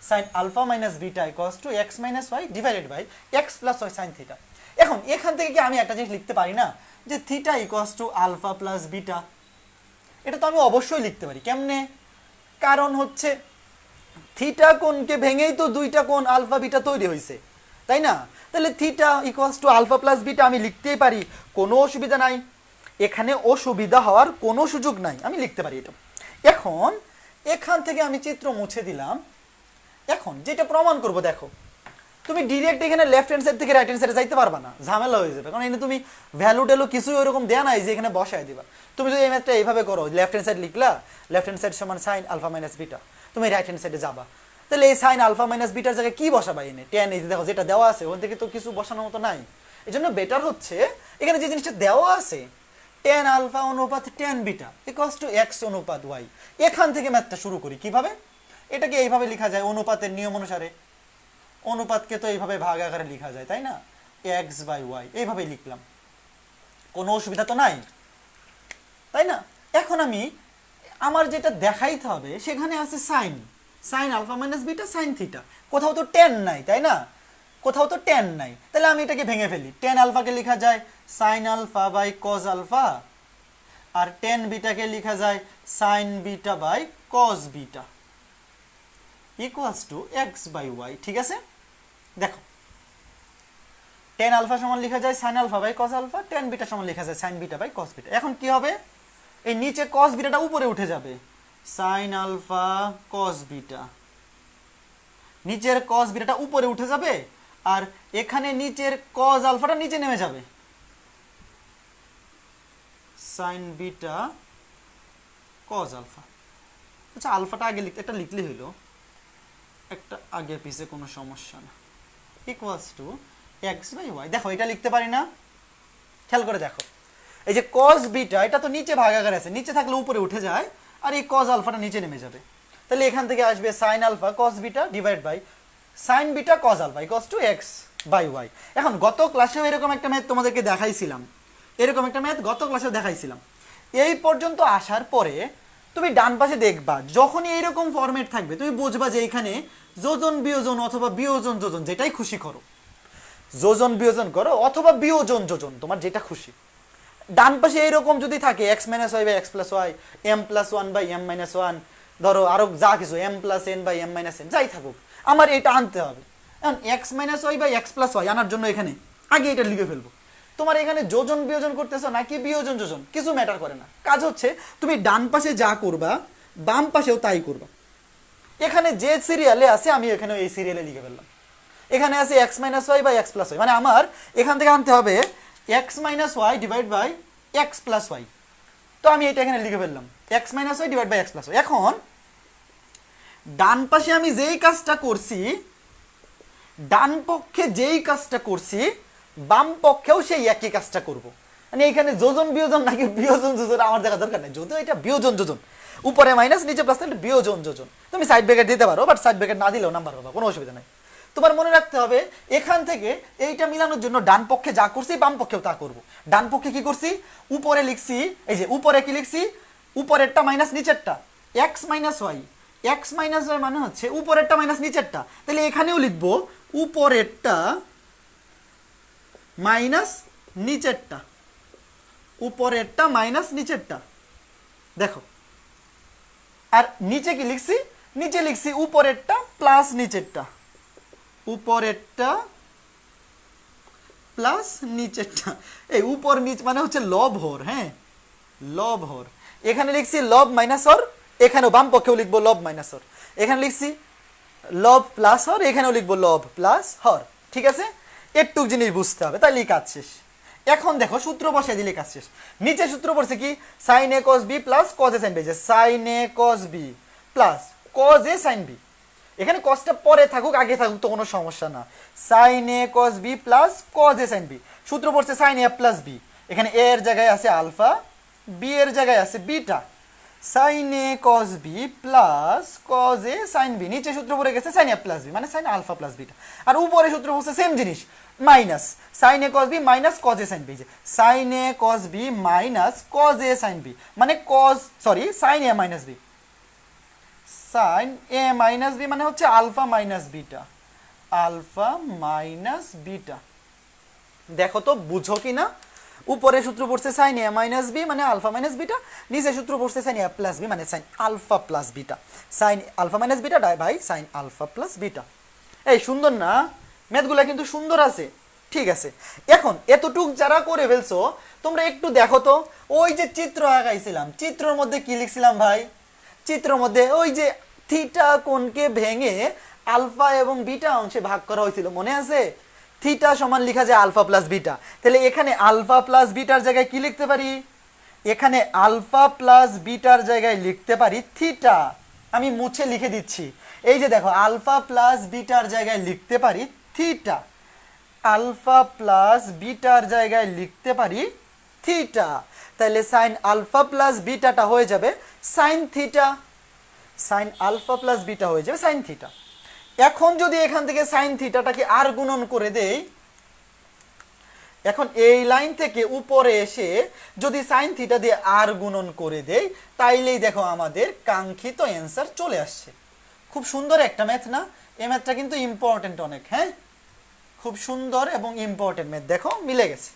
[SPEAKER 2] Sine alpha minus beta equals to x minus y divided by x plus y sine theta. এখন এখান থেকে কি আমি একটা জিনিস লিখতে পারি না যে theta equals to alpha plus beta? এটা তো আমি অবশ্যই লিখতে পারি। কেমনে? কারণ হচ্ছে থিটা কোণকে ভেঙেই তো দুইটা কোণ আলফা বিটা তৈরি হয়েছে, তাই না? তাহলে theta equals to alpha plus beta আমি লিখতেই পারি, কোনো অসুবিধা নাই, এখানে অসুবিধা হওয়ার কোনো সুযোগ নাই, আমি লিখতে পারি এটা। এখন এখান থেকে আমি চিত্র মুছে দিলাম। এখন যেটা প্রমাণ করব, দেখো তুমি ডিরেক্ট এখানে লেফট হ্যান্ড সাইড থেকে রাইট হ্যান্ড সাইডে যাইতে পারবা না, ঝামেলা হয়ে যাবে, কারণ এখানে তুমি ভ্যালু ট্যালু কিছুই ওইরকম দেয়া নাই যে এখানে বসায় দিবা। তুমি যদি এই ম্যাথটা এইভাবে করো, লেফট হ্যান্ড সাইড লিখলা, লেফট হ্যান্ড সাইড সমান সাইন আলফা মাইনাস বিটা, তুমি রাইট হ্যান্ড সাইডে যাবা, তাহলে এই সাইন আলফা মাইনাস বিটার জায়গায় কি বসাবা? এনে টেন, এই দেখো যেটা দেওয়া আছে ওখান থেকে তো কিছু বসানোর মতো নাই। এই জন্য বেটার হচ্ছে এখানে যে জিনিসটা দেওয়া আছে টেন আলফা অনুপাত ten beta equals to x অনুপাত ওয়াই, এখান থেকে ম্যাথটা শুরু করি। কিভাবে? এটাকে এইভাবে লেখা যায় অনুপাতের নিয়ম অনুসারে। অনুপাতকে তো এইভাবে ভাগ আকারে লেখা যায়, তাই না? এক্স বাই ওয়াই, এইভাবে লিখলাম, কোনো অসুবিধা তো নাই, তাই না? এখন আমি আমার যেটা দেখাইতে হবে সেখানে আছে sine, sine alpha minus beta sine theta, কোথাও তো টেন নাই, তাই না? কোথাও তো টেন নাই, তাহলে আমি এটাকে ভেঙে ফেলি। টেন আলফাকে লেখা যায় sine alpha by cos alpha, আর টেন বিটাকে লেখা যায় sine beta by cos beta equals to x by Y. ঠিক আছে, দেখো টেন আলফা সমান লেখা যায় sine alpha by cos alpha, tan beta সমান লেখা যায় sine beta by cos beta. এখন কি হবে? এই নিচে কজ বিটাটা উপরে উঠে যাবে, সাইন আলফা কজ বিটা, নিচের কজ বিটাটা উপরে উঠে যাবে, আর এখানে নিচের কজ আলফাটা নিচে নেমে যাবে, সাইন বিটা কজ আলফা। আচ্ছা আলফাটা আগে লিখতে, একটা লিখলে হইলো, একটা আগে পিছে কোনো সমস্যা না, equals to x by y. দেখো এটা লিখতে পারি না? খেয়াল করে দেখো, এই যে কজ বিটা এটা তো নিচে ভাগাকার আছে, নিচে থাকলে উপরে উঠে যায়, আর এই কজ আলফাটা নিচে নেমে যাবে, তাহলে এখান থেকে আসবে sine alpha cos beta divide by sine beta cos alpha equals to x by y. এখন গত ক্লাসেও এরকম একটা ম্যাথ তোমাদেরকে দেখাইছিলাম, এরকম একটা ম্যাথ গত ক্লাসেও দেখাইছিলাম। এই পর্যন্ত আসার পরে তুমি ডান পাশে দেখবা যখনই এইরকম ফরম্যাট থাকবে তুমি বুঝবা যে এখানে যোজন বিয়োজন অথবা বিয়োজন যোজন যেটাই খুশি করো, যোজন বিয়োজন করো অথবা বিয়োজন যোজন, তোমার যেটা খুশি। ডান পাশে এইরকম যদি থাকে x minus y by x plus y, m plus one by m minus one, ধরো আরো যা কিছু m plus n by m minus n, যাই থাকুক আমার এটা আনতে হবে। এখন x minus y by x plus y আনার জন্য এখানে আগে এটা লিখে ফেলবো। তোমার এখানে যোজন বিয়োজন করতেছো নাকি বিয়োজন যোজন কিছু ম্যাটার করে না, কাজ হচ্ছে তুমি ডান পাশে যা করবা বাম পাশেও তাই করবা। এখানে যে সিরিয়ালে আছে আমি এখানে এই সিরিয়ালে লিখে ফেললাম। এখানে আছে x minus y by x plus y, মানে আমার এখান থেকে আনতে হবে x minus y divide by x plus y, তো আমি এটা এখানে লিখে ফেললাম x minus y divide by x plus y. এখন ডান পাশে আমি যেই কাজটা করছি, ডান পক্ষে যেই কাজটা করছি বাম পক্ষেও সেই একই কাজটা করব। মানে এখানে যোজন বিয়োজন নাকি বিয়োজন যোজন আমার দেখা দরকার নেই, যদিও এটা বিয়োজন যোজন, উপরে মাইনাস নিচে প্লাস, তাহলে বিয়োজন যোজন। তুমি সাইড ব্র্যাকেট দিতে পারো, বাট সাইড ব্র্যাকেট না দিলেও নাম্বার পাবা, কোনো অসুবিধা নাই। তোমার মনে রাখতে হবে এখান থেকে এইটা মিলানোর জন্য ডান পক্ষে যা করছি বাম পক্ষেও তা করব। ডান পক্ষে কি করছি? উপরে লিখছি, এই যে উপরে কি লিখছি, উপরেরটা মাইনাস নিচেরটা, x minus y, x minus y মানে হচ্ছে উপরেরটা মাইনাস নিচেরটা, তাহলে এখানেও লিখবো উপরেরটা মাইনাস নিচেরটা, উপরেরটা মাইনাস নিচেরটা। দেখো আর নিচে কি লিখছি? নিচে লিখছি উপরেরটা প্লাস নিচেরটা, উপরেরটা প্লাস নিচেরটা। এই উপর নিচ মানে হচ্ছে লব হর, হ্যাঁ লব হর। এখানে লিখছি লব মাইনাস হর, এখানেও বাম পক্ষেও লিখবো লব মাইনাস হর। এখানে লিখছি লব প্লাস হর, এখানেও লিখবো লব প্লাস হর। ঠিক আছে, একটু জিনিস বুঝতে হবে, তাহলে কাজ শেষ। এখন দেখো সূত্র বসাই দিলে কাজ শেষ। নিচে সূত্র পড়ছে কি sin a cos b plus cos a sin b, যে sin a cos b plus cos a sin b। এখানে cosটা পরে থাকুক আগে থাকুক তো কোনো সমস্যা না। sin a cos b plus cos a sin b, সূত্র পড়ছে sin a প্লাস b, এখানে a এর জায়গায় আছে আলফা, b এর জায়গায় আছে beta. sin a cos b plus cos a sin b, নিচে সূত্র পড়ে গেছে sin a প্লাস b মানে sin আলফা প্লাস বিটা, আর উপরে সূত্র পড়ছে সেম জিনিস minus sin a cos b minus cos a sin b, যে sin a cos b minus cos a sin b মানে sin a minus b, sin a minus b মানে হচ্ছে alpha minus beta, alpha minus beta. দেখো তো বুঝো কি না? উপরে সূত্র পড়ছে sin a মাইনাস b মানে আলফা মাইনাস বিটা, নিচে সূত্র পড়ছে sin a প্লাস b মানে sin alpha plus beta, sin alpha minus beta by sin alpha plus beta. এই সুন্দর না? ম্যাথগুলা কিন্তু সুন্দর আছে। ঠিক আছে, এখন এতটুক যারা করে ফেলছো তোমরা একটু দেখো তো, ওই যে চিত্র আঁকাইছিলাম, চিত্রের মধ্যে কি লিখছিলাম ভাই? চিত্রের মধ্যে ওই যে থিটা কোণকে ভেঙে আলফা এবং বিটা অংশে ভাগ করা হয়েছিল, মনে আছে? থিটা সমান লেখা যায় আলফা প্লাস বিটা, তাহলে এখানে আলফা প্লাস বিটার জায়গায় কি লিখতে পারি? এখানে আলফা প্লাস বিটার জায়গায় লিখতে পারি থিটা। আমি মুছে লিখে দিচ্ছি, এই যে দেখো আলফা প্লাস বিটার জায়গায় লিখতে পারি থিটা, আলফা প্লাস বিটার জায়গায় লিখতে পারি থিটা, তাহলে সাইন আলফা প্লাস বিটাটা হয়ে যাবে sine theta, sine alpha plus beta হয়ে যাবে সাইন থিটা। এখন যদি এখান থেকে সাইন থিটাটাকে আর গুণন করে দেই, এখন এই লাইন থেকে উপরে এসে যদি সাইন থিটা দিয়ে আর গুণন করে দেই, তাইলেই দেখো আমাদের কাঙ্ক্ষিত অ্যান্সার চলে আসছে। খুব সুন্দর একটা ম্যাথ না? এই ম্যাথটা কিন্তু ইম্পর্টেন্ট অনেক, হ্যাঁ খুব সুন্দর এবং ইম্পর্টেন্ট ম্যাথ। দেখো মিলে গেছে,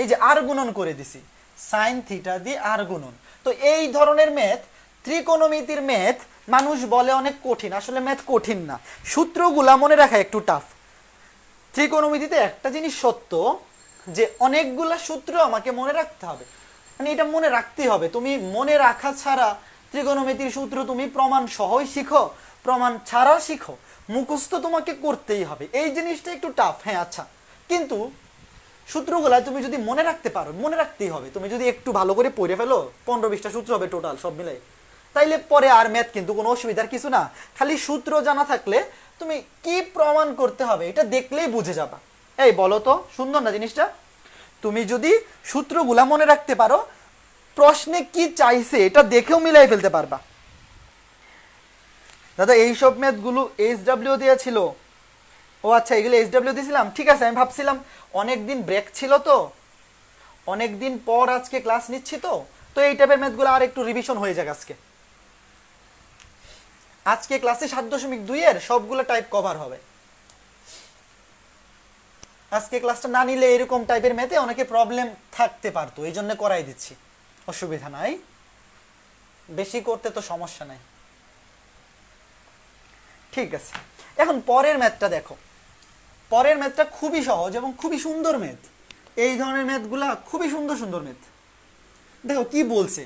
[SPEAKER 2] এই যে আর গুণন করে দিছি সাইন থিটা দিয়ে আর গুণন। তো এই ধরনের ম্যাথ, ত্রিকোণমিতির ম্যাথ মানুষ বলে অনেক কঠিন, আসলে ম্যাথ কঠিন না, সূত্রগুলা মনে রাখা একটু টাফ। ত্রিকোণমিতিতে একটা জিনিস সত্য যে অনেকগুলা সূত্র আমাকে মনে রাখতে হবে, মানে এটা মনে রাখতেই হবে। তুমি মনে রাখা ছাড়া ত্রিকোণমিতির সূত্র তুমি প্রমাণ সহই শিখো, প্রমাণ ছাড়া শিখো, মুখস্থ তোমাকে করতেই হবে। এই জিনিসটা একটু টাফ, হ্যাঁ আচ্ছা, কিন্তু সূত্রগুলা তুমি যদি মনে রাখতে পারো, মনে রাখতেই হবে। তুমি যদি একটু ভালো করে পড়ে ফেলো, 15-20টা সূত্র হবে টোটাল সব মিলাই, তাইলে পরে আর ম্যাথ কিন্তু কোনো অসুবিধার কিছু না। খালি সূত্র জানা থাকলে তুমি কি প্রমাণ করতে হবে এটা দেখলেই বুঝে যাবা। এই বলো তো, সুন্দর না জিনিসটা? তুমি যদি সূত্রগুলা মনে রাখতে পারো, প্রশ্নে কি চাইছে এটা দেখেও মিলাই ফেলতে পারবা। দাদা এইসব ম্যাথগুলো এইচডব্লিউ দেওয়া ছিল? ও আচ্ছা, এগুলো এইচডব্লিউ দিয়েছিলাম, ঠিক আছে। আমি ভাবছিলাম অনেকদিন ব্রেক ছিল, তো অনেকদিন পর আজকে ক্লাস নিচ্ছি, তো এই টাইপের ম্যাথগুলো আর একটু রিভিশন হয়ে যাক আজকে। আজকে ক্লাসে 7.2 এর সবগুলো টাইপ কভার হবে। আজকে ক্লাসটা না নিলে এরকম টাইপের ম্যাথে অনেকে প্রবলেম থাকতে পারতো, এই জন্য করাই দিচ্ছি, অসুবিধা নাই, বেশি করতে তো সমস্যা নাই। ঠিক আছে, এখন পরের ম্যাথটা দেখো। পরের ম্যাথটা খুবই সহজ এবং খুবই সুন্দর ম্যাথ। এই ধরনের ম্যাথগুলা খুবই সুন্দর সুন্দর ম্যাথ। দেখো কি বলছে,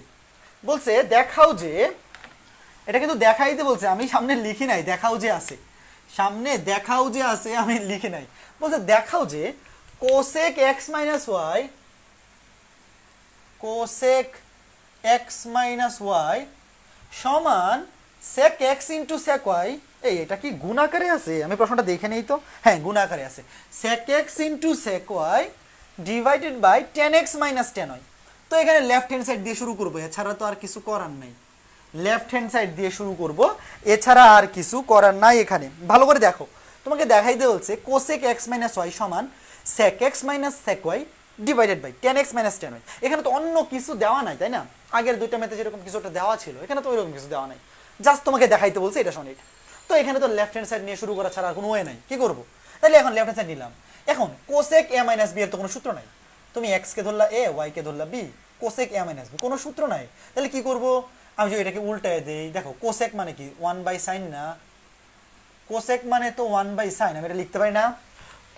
[SPEAKER 2] বলছে দেখাও যে, এটা কিন্তু দেখাইতে বলছে, আমি সামনে লিখি নাই, দেখাও যে আছে সামনে, দেখাও যে আছে আমি লিখি নাই। বলছে দেখাও যে cosec X minus Y, cosec X minus Y সমান sec x into sec Y. এই এটা কি গুণ আকারে আছে? আমি প্রশ্নটা দেখে নেই তো, হ্যাঁ গুণ আকারে আছে। Sec x into sec y divided by tan x minus tan y. তো এখানে লেফট হ্যান্ড সাইড দিয়ে শুরু করবো, এছাড়া তো আর কিছু করার নাই। লেফট হ্যান্ড সাইড দিয়ে শুরু করব, এছাড়া আর কিছু করার নাই। এখানে ভালো করে দেখো, তোমাকে দেখাইতে বলছে কোসেক এক্স মাইনাস ওয়াই সমান sec x minus sec y divided by tan x minus tan y. এখানে তো অন্য কিছু দেওয়া নাই, তাই না? আগের দুইটা ম্যাথে যেরকম কিছুটা দেওয়া ছিল, এখানে তো ওইরকম কিছু দেওয়া নাই, জাস্ট তোমাকে দেখাইতে বলছে এটা শোন। তো এখানে তো লেফট হ্যান্ড সাইড নিয়ে শুরু করা ছাড়া আর কোনো ওয়ে নাই, কি করবো? তাহলে এখন লেফট হ্যান্ড সাইড নিলাম। এখন কোসেক এ মাইনাস বি এর তো কোনো সূত্র নাই, তুমি এক্স কে ধরলা এ, ওয়াই কে ধরলা b, cosec a minus b কোনো সূত্র নাই। তাহলে কি করবো? আমি যদি এটাকে উল্টায় দেই, দেখো কোসেক মানে কি 1/sin না, কোসেক মানে তো 1/sin, আমি এটা লিখতে পারি না?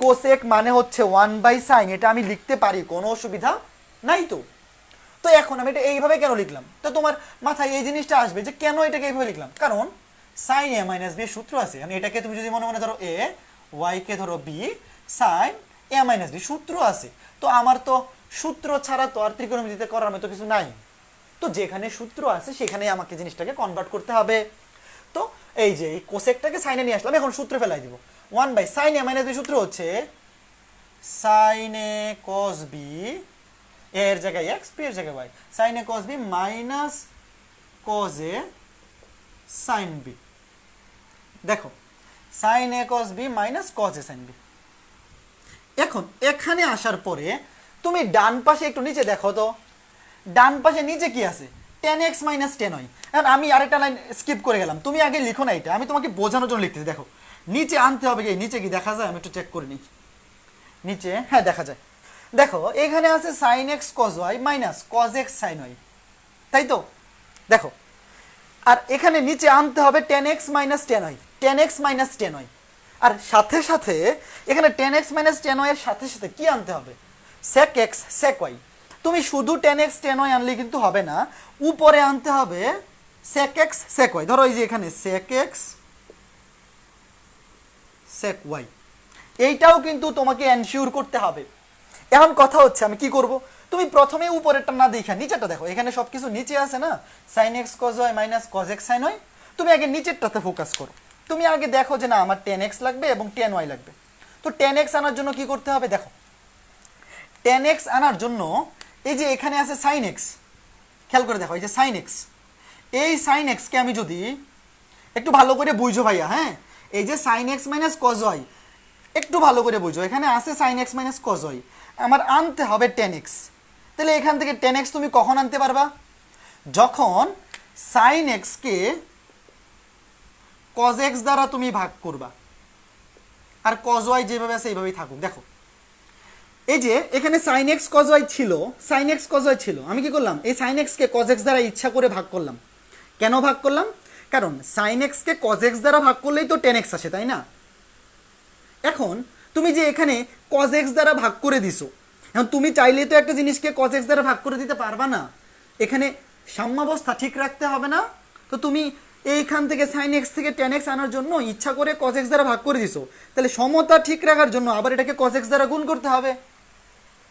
[SPEAKER 2] কোসেক মানে হচ্ছে 1/sin, এটা আমি লিখতে পারি, কোনো অসুবিধা নাই তো। তো এখন আমি এটা এইভাবে কেন লিখলাম? তো তোমার মাথায় এই জিনিসটা আসবে যে কেন এটাকে এইভাবে লিখলাম, কারণ sin a মাইনাস বি এর সূত্র আছে। মানে এটাকে তুমি যদি মনে মনে ধরো a, y কে ধরো b, sin a minus B সূত্র আছে। তো আমার তো সূত্র ছাড়া তো আর ত্রিকোণমিতিতে করার মতো কিছু নাই। তো যেখানে সূত্র আছে সেখানে আমাকে জিনিসটাকে কনভার্ট করতে হবে। তো এই যে এই কোসেকটাকে সাইনে নিয়ে আসলাম, এখন সূত্রে ফেলাই দিব। 1/sin a মাইনাস বি সূত্র হচ্ছে sin a cos b, এর জায়গায় x, p এর জায়গায় y, sin a cos b minus cos a sin b। দেখো sin a cos b minus cos a sin b। এখন এখানে আসার পরে তুমি ডান পাশে একটু নিচে দেখো তো, ডান পাশে নিচে কি আছে, tan x minus tan y। এখন আমি আরেকটা লাইন স্কিপ করে গেলাম, তুমি আগে লিখো না, এটা আমি তোমাকে বোঝানোর জন্য লিখতেছি। দেখো নিচে আনতে হবে, কি নিচে কি দেখা যায়, আমি একটু চেক করে নিই। নিচে হ্যাঁ দেখা যায়। দেখো এখানে আছে sin x cos y minus cos x sin y, তাই তো? দেখো আর এখানে নিচে আনতে হবে tan x minus tan y, tan x minus tan y। আর সাথে সাথে এখানে tan x minus tan y এর সাথে সাথে কি আনতে হবে, sec x sec y। তুমি শুধু tan x tan y আনলে কিন্তু হবে না, উপরে আনতে হবে sec x sec y। ধরো এই যে এখানে sec x sec y, এইটাও কিন্তু তোমাকে এনশিওর করতে হবে। এখন কথা হচ্ছে আমি কি করব, তুমি প্রথমে উপরেরটা না দেখা নিচেরটা দেখো, এখানে সবকিছু নিচে আছে না, sin x cos y minus cos x sin y। তুমি আগে নিচেরটাতে ফোকাস করো, তুমি আগে দেখো যে না আমার tan x লাগবে এবং tan y লাগবে। তো tan x আনার জন্য কি করতে হবে, দেখো tan x আনার জন্য এই যে এখানে আছে sin x, খেয়াল করে দেখো এই যে sin x, এই sin x কে আমি যদি একটু ভালো করে বুঝো ভাইয়া, হ্যাঁ এই যে sin x minus cos y একটু ভালো করে বুঝো, এখানে আছে sin x minus cos y, আমার আনতে হবে tan x। তাহলে এখান থেকে tan x তুমি কখন আনতে পারবা, যখন sin x কে cos x দ্বারা তুমি ভাগ করবা, আর cos y যেভাবে আছে এইভাবেই থাকুক। দেখো এই যে এখানে sin x cos y ছিল, sin x cos y ছিল, আমি কি করলাম এই sin x কে cos x দ্বারা ইচ্ছা করে ভাগ করলাম। কেন ভাগ করলাম, কারণ sin x কে cos x দ্বারা ভাগ করলেই তো tan x আসে, তাই না? এখন তুমি যে এখানে cos x দ্বারা ভাগ করে দিছো, এখন তুমি চাইলে তো একটা জিনিসকে cos x দ্বারা ভাগ করে দিতে পারবা না, এখানে সাম্যাবস্থা ঠিক রাখতে হবে না? তো তুমি এইখান থেকে sin x থেকে tan x আনার জন্য ইচ্ছা করে cos x দ্বারা ভাগ করে দিছো, তাহলে সমতা ঠিক রাখার জন্য আবার এটাকে cos x দ্বারা গুণ করতে হবে,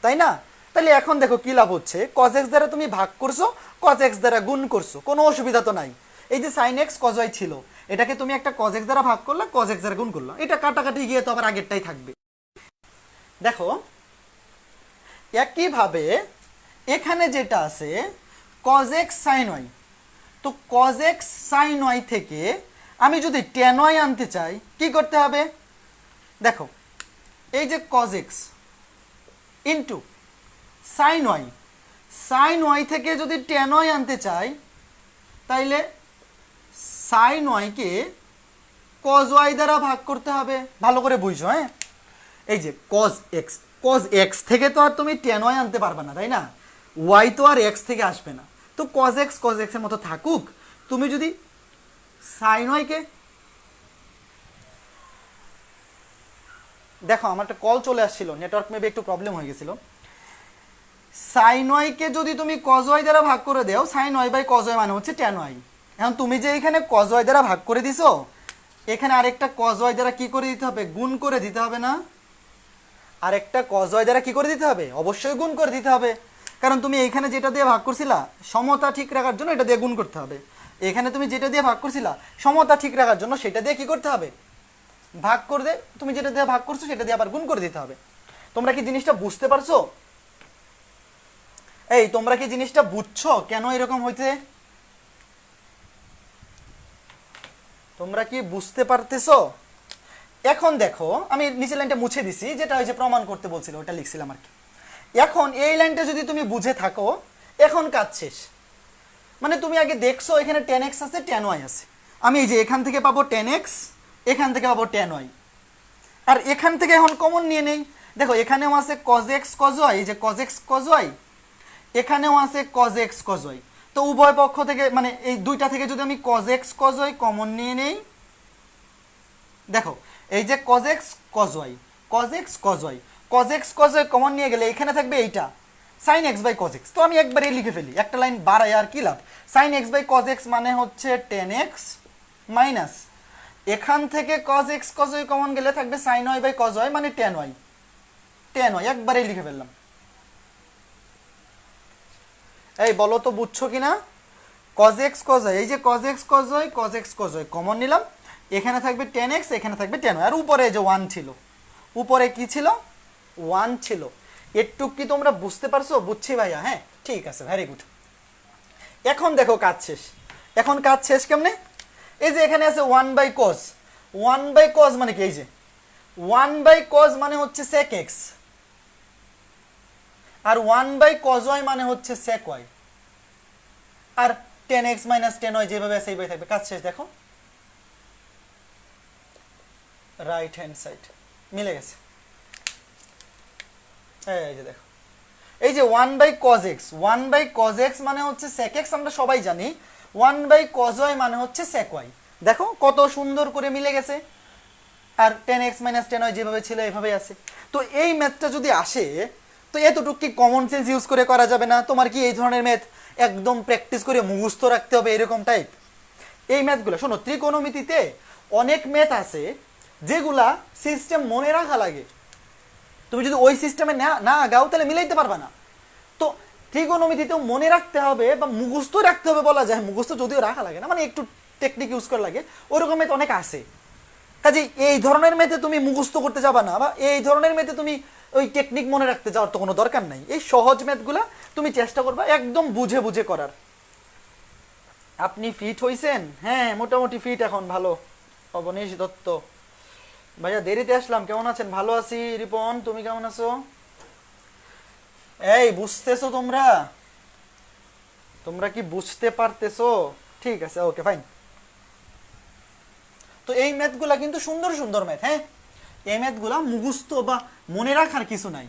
[SPEAKER 2] তাই না? তাহলে এখন দেখো কি লাভ হচ্ছে, cos x দ্বারা তুমি ভাগ করছো, cos x দ্বারা গুণ করছো, কোনো অসুবিধা তো নাই। এই যে sin x cos y ছিল, এটাকে তুমি একটা cos x দ্বারা ভাগ করলা, cos x দ্বারা গুণ করলা, এটা কাটাকাটি গিয়ে তো আবার আগেরটাই থাকবে। দেখো একইভাবে এখানে যেটা আছে cos x sin y, তো cos x sin y থেকে আমি যদি tan y আনতে চাই কি করতে হবে, দেখো এই যে cos x into sin y, sin y থেকে যদি tan y আনতে চাই তাইলে sin y কে cos y দ্বারা ভাগ করতে হবে। ভালো করে বুঝো, হ্যাঁ এই যে cos x থেকে তো আর তুমি tan y আনতে পারবে না, তাই না? y তো আর x থেকে আসবে না, তো cos x এর মতো থাকুক। তুমি যদি sin y কে, দেখো আমার একটা কল চলে আসছিল, নেটওয়ার্ক মেবি একটু প্রবলেম হয়ে গেছিল। sin y কে যদি তুমি cos y দ্বারা ভাগ করে দাও, sin y by cos y মানে হচ্ছে tan y। এখন তুমি যে এখানে cos y দ্বারা ভাগ করে দিছো, এখানে আরেকটা cos y দ্বারা কি করে দিতে হবে, গুণ করে দিতে হবে না? আরেকটা cos y দ্বারা কি করে দিতে হবে, অবশ্যই গুণ করে দিতে হবে, কারণ তুমি এখানে যেটা দিয়ে ভাগ করছিলা সমতা ঠিক রাখার জন্য এটা দিয়ে গুণ করতে হবে, এখানে তুমি যেটা দিয়ে ভাগ করছিলা সমতা ঠিক রাখার জন্য সেটা দিয়ে কি করতে হবে, ভাগ করে দে, তুমি যেটা দিয়ে ভাগ করছো সেটা দিয়ে আবার গুণ করে দিতে হবে। তোমরা কি জিনিসটা বুঝতে পারছো? এই তোমরা কি জিনিসটা বুঝছো কেন এরকম হইছে? তোমরা কি বুঝতে পারতেছো? এখন দেখো আমি নিচের লাইনটা মুছে দিছি, যেটা হয়েছে প্রমাণ করতে বলছিল ওটা লিখছিলাম আর কি। এখন এই লাইনটা যদি তুমি বুঝে থাকো, এখন কাজ শেষ। মানে তুমি আগে দেখছো এখানে tan x আছে tan y আছে, আমি এই যে এখান থেকে পাবো tan x, এখান থেকে পাবো tan y, আর এখান থেকে এখন কমন নিয়ে নেই। দেখো এখানেও আছে cos x cos y, এই যে cos x cos y, এখানেও আছে cos x cos y, তো উভয় পক্ষ থেকে মানে এই দুইটা থেকে যদি আমি cos x cos y common নিয়ে নেই, দেখো এই যে cos x cos y, cos x cos y, cos x cos y common নিয়ে গেলে এখানে থাকবে এইটা sin x by cos x। তো আমি একবারই লিখে ফেলি, একটা লাইন বাড়াই আর কি লাভ, sin x by cos x মানে হচ্ছে tan x মাইনাস এখান থেকে cos x cos y common গেলে থাকবে sin y by cos y মানে tan y, tan y একবারই লিখে ফেললাম। এই বলো তো বুঝছো কিনা? cos x cos y, এই যে cos x cos y cos x cos y common নিলাম, এখানে থাকবে tan x, এখানে থাকবে tan y, আর উপরে যে 1 ছিল, উপরে কি ছিল 1 ছিল। এটুক কি তোমরা বুঝতে পারছো? বুঝছি ভাইয়া, হ্যাঁ ঠিক আছে, ভেরি গুড। এখন দেখো কাজ শেষ। এখন কাজ শেষ কেমনে? এই যে এখানে আছে 1/cos, 1/cos মানে কি? এই যে 1/cos মানে হচ্ছে sec x, আর 1/cos y মানে হচ্ছে sec y, আর tan x minus tan y যেভাবে আছে এইভাবে থাকবে। কাজ শেষ। দেখো রাইট হ্যান্ড সাইড মিলে গেছে। এই যে দেখো, এই যে 1/cos x, 1/cos x মানে হচ্ছে sec x, আমরা সবাই জানি। 1/cos y মানে হচ্ছে sec y। দেখো কত সুন্দর করে মিলে গেছে। আর tan x minus tan y যেভাবে ছিল এভাবেই আছে। তো এই ম্যাথটা যদি আসে, তো এতটুকু কি কমন সেন্স ইউজ করে করা যাবে না? তোমার কি এই ধরনের ম্যাথ একদম প্র্যাকটিস করে মুখস্থ রাখতে হবে এরকম টাইপ? এই ম্যাথগুলো শোনো, ত্রিকোণমিতিতে অনেক ম্যাথ আছে যেগুলা সিস্টেম মনে রাখা লাগে। তুমি যদি ওই সিস্টেমে না আগাও তাহলে মিলাইতে পারবে না। তো ত্রিকোণমিতিতেও মনে রাখতে হবে বা মুখস্থ রাখতে হবে বলা যায়। মুখস্থ যদিও রাখা লাগে না, মানে একটু টেকনিক ইউজ করা লাগে, ওরকম ম্যাথ অনেক আছে। কাজে এই ধরনের ম্যাথে তুমি মুখস্থ করতে যাবা না, বা এই ধরনের ম্যাথে তুমি ওই টেকনিক মনে রাখতে যাওয়ার তো কোনো দরকার নাই। এই সহজ ম্যাথগুলা তুমি চেষ্টা করবা একদম বুঝে বুঝে করার। আপনি ফিট হইছেন? হ্যাঁ মোটামুটি ফিট এখন, ভালো। অবনীশ দত্ত ভাইয়া দেরিতে আসলাম, কেমন আছেন? ভালো আছি। রিপন তুমি কেমন আছো? এই বুঝতেছো তোমরা? তোমরা কি বুঝতে পারতেছো? ঠিক আছে, ওকে ফাইন। তো এই ম্যাথগুলা কিন্তু সুন্দর সুন্দর ম্যাথ, হ্যাঁ। এই ম্যাথগুলা মুখস্থ বা মনে রাখার কিছু নাই।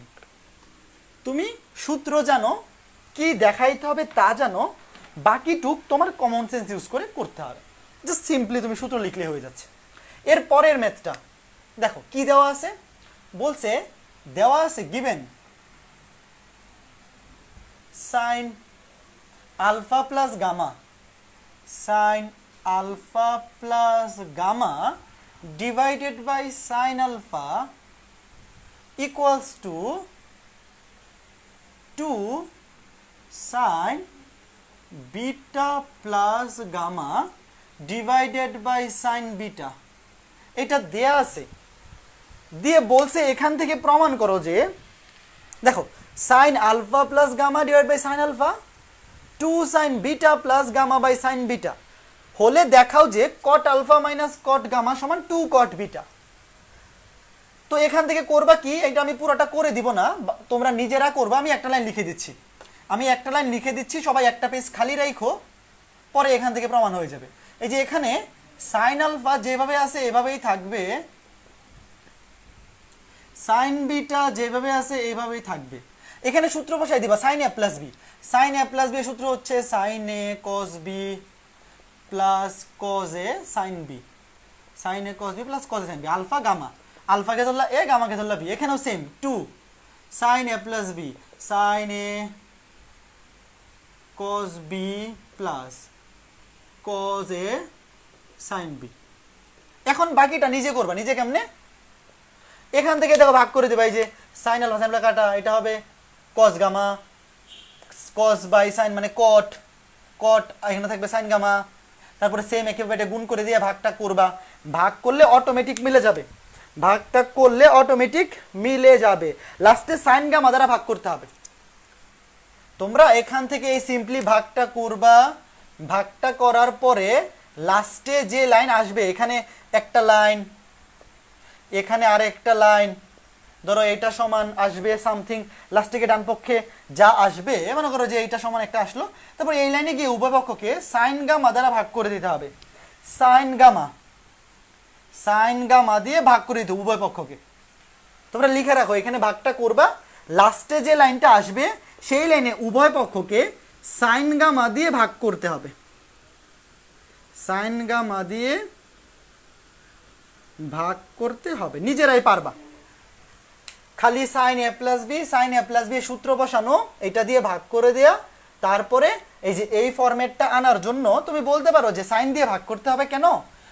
[SPEAKER 2] তুমি সূত্র জানো, কি দেখাইতে হবে তা জানো, বাকিটুক তোমার কমন সেন্স ইউজ করে করতে হবে। জাস্ট সিম্পলি তুমি সূত্র লিখলে হয়ে যাচ্ছে। এর পরের ম্যাথটা দেখো কি দেওয়া আছে। বলছে দেওয়া আছে given sine alpha plus gamma, sine alpha plus gamma divided by sine alpha equals to 2 sine beta plus gamma divided by sine beta. এটা দেয়া আছে, দিয়ে বলছে এখান থেকে প্রমাণ করো যে, দেখো sine alpha plus gamma divide by sine alpha 2 sine beta plus gamma by sine beta হলে দেখাও যে cot alpha minus cot gamma সমান 2 কট বিটা। তো এখান থেকে করবা কি, এটা আমি পুরোটা করে দিব না, তোমরা নিজেরা করবা। আমি একটা লাইন লিখে দিচ্ছি, সবাই একটা পেজ খালি রাখো, পরে এখান থেকে প্রমাণ হয়ে যাবে। এই যে এখানে সাইন আলফা যেভাবে আছে এভাবেই থাকবে, সাইন বিটা যেভাবে আছে এইভাবেই থাকবে। এখানে সূত্র বসাই দিবা সাইন এ প্লাস বি। সাইন এ প্লাস বি সূত্র হচ্ছে sine A cos B plus cos A sine B, sine A cos B plus cos A sine B. Alpha gamma, আলফাকে ধরলা এ, গামাকে ধরলা বি। এখানেও same 2 sine A plus B, sine A cos B plus cos A sine B. এখন বাকিটা নিজে করবা। নিজে কেমনে? এখান থেকে দেখো ভাগ করে দেবা। এই যে সাইন আলফা সাইন কাটা, এটা হবে cos gamma, cos by sine মানে কট, কট এখানে থাকবে সাইন গামা। তারপরে সেম একেবারে গুণ করে দিয়ে ভাগটা করবা। ভাগ করলে অটোমেটিক মিলে যাবে, ভাগটা করলে অটোমেটিক মিলে যাবে। লাস্টে সাইন গামা দ্বারা ভাগ করতে হবে। তোমরা এখান থেকে এই সিম্পলি ভাগটা করবা। ভাগটা করার পরে লাস্টে যে লাইন আসবে, এখানে একটা লাইন, এখানে আর একটা লাইন, ধরো এটা সমান আসবে সামথিং, লাস্টে গিয়ে ডান পক্ষে যা আসবে, মনে করো যে এইটা সমান একটা আসলো, তারপর এই লাইনে গিয়ে উভয় পক্ষকে সাইন গামা দ্বারা ভাগ করে দিতে হবে। সাইন গামা দিয়ে ভাগ করে দিতে উভয় পক্ষকে। তোমরা লিখে রাখো, এখানে ভাগটা করবা, লাস্টে যে লাইনটা আসবে সেই লাইনে উভয় পক্ষকে সাইন গামা দিয়ে ভাগ করতে হবে। সাইন গামা দিয়ে ভাগ করতে হবে, নিজেরাই পারবা। খালি সাইন এ প্লাস বি সূত্র বসানো, এটা দিয়ে ভাগ করে দেয়া। তারপরে এই যে এই ফরম্যাটটা আনার জন্য তুমি বলতে পারো যে সাইন দিয়ে ভাগ করতে হবে কেন,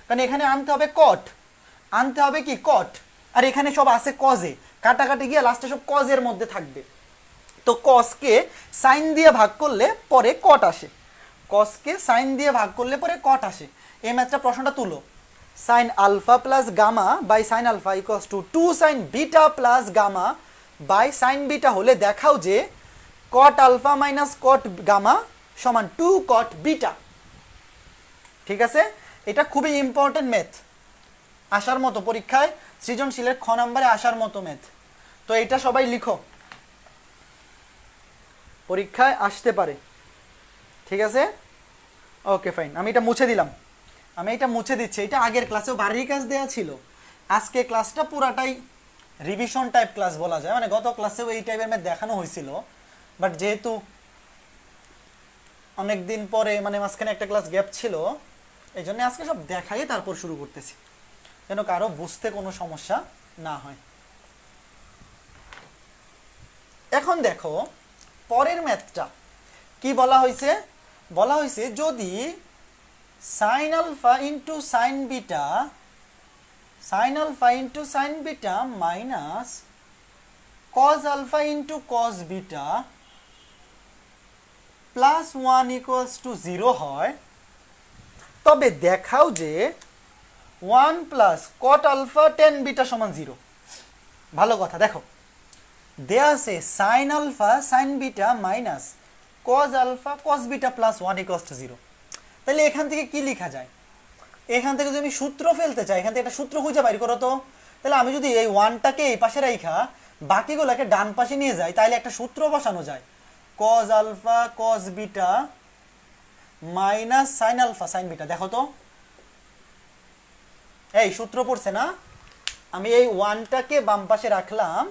[SPEAKER 2] কারণ এখানে আনতে হবে কট, আনতে হবে কি কট, আর এখানে সব আছে কজে, কাটাকাটি গিয়ে লাস্টে সব কজের মধ্যে থাকবে। তো কসকে সাইন দিয়ে ভাগ করলে পরে কট আসে, কসকে সাইন দিয়ে ভাগ করলে পরে কট আসে। এই ম্যাথটা প্রশ্নটা তুলো, sine alpha plus gamma by sine alpha equals to 2 sine beta plus gamma by sine beta হলে দেখাও যে cot alpha minus cot gamma সমান 2 কট বিটা। ঠিক আছে, এটা খুবই ইম্পর্টেন্ট ম্যাথ, আসার মতো পরীক্ষায় সৃজনশীলের খ নম্বরে আসার মতো ম্যাথ। তো এটা সবাই লিখো, পরীক্ষায় আসতে পারে। ঠিক আছে, ওকে ফাইন, আমি এটা মুছে দিলাম, আমি এটা মুছে দিচ্ছি। এটা আগের ক্লাসেও বাড়ির কাজ দেওয়া ছিল, আজকে ক্লাসটা পুরাটাই রিভিশন টাইপ ক্লাস বলা যায়, মানে গত ক্লাসেও এই টাইপের ম্যাথ দেখানো হয়েছিল, বাট যেহেতু অনেকদিন পরে মানে মাঝখানে একটা ক্লাস গ্যাপ ছিল, এই জন্য আজকে সব দেখাই তারপর শুরু করতেছি, যেন কারো বুঝতে কোনো সমস্যা না হয়। এখন দেখো পরের ম্যাথটা কি বলা হয়েছে, বলা হয়েছে যদি sine alpha into sine beta, sine alpha into sine beta minus cos alpha into cos beta plus 1 equals to 0 হয়, তবে দেখাও যে 1 plus cot alpha tan beta সমান 0। ভালো কথা, দেখো দেয়া আছে sine alpha sine beta minus cos alpha cos beta plus 1 equals to 0। তাহলে এখান থেকে কি লেখা যায়, এখান থেকে যদি আমি সূত্র ফেলতে চাই, এখান থেকে একটা সূত্র খুঁজে বাইর করো তো। তাহলে আমি যদি এই 1টাকে এই পাশে রাখা বাকিগুলোকে ডান পাশে নিয়ে যাই, তাহলে একটা সূত্র বসানো যায়, cos alpha cos beta minus sine alpha sine beta. দেখো তো এই সূত্র পড়ছে না, আমি এই 1টাকে বাম পাশে রাখলাম,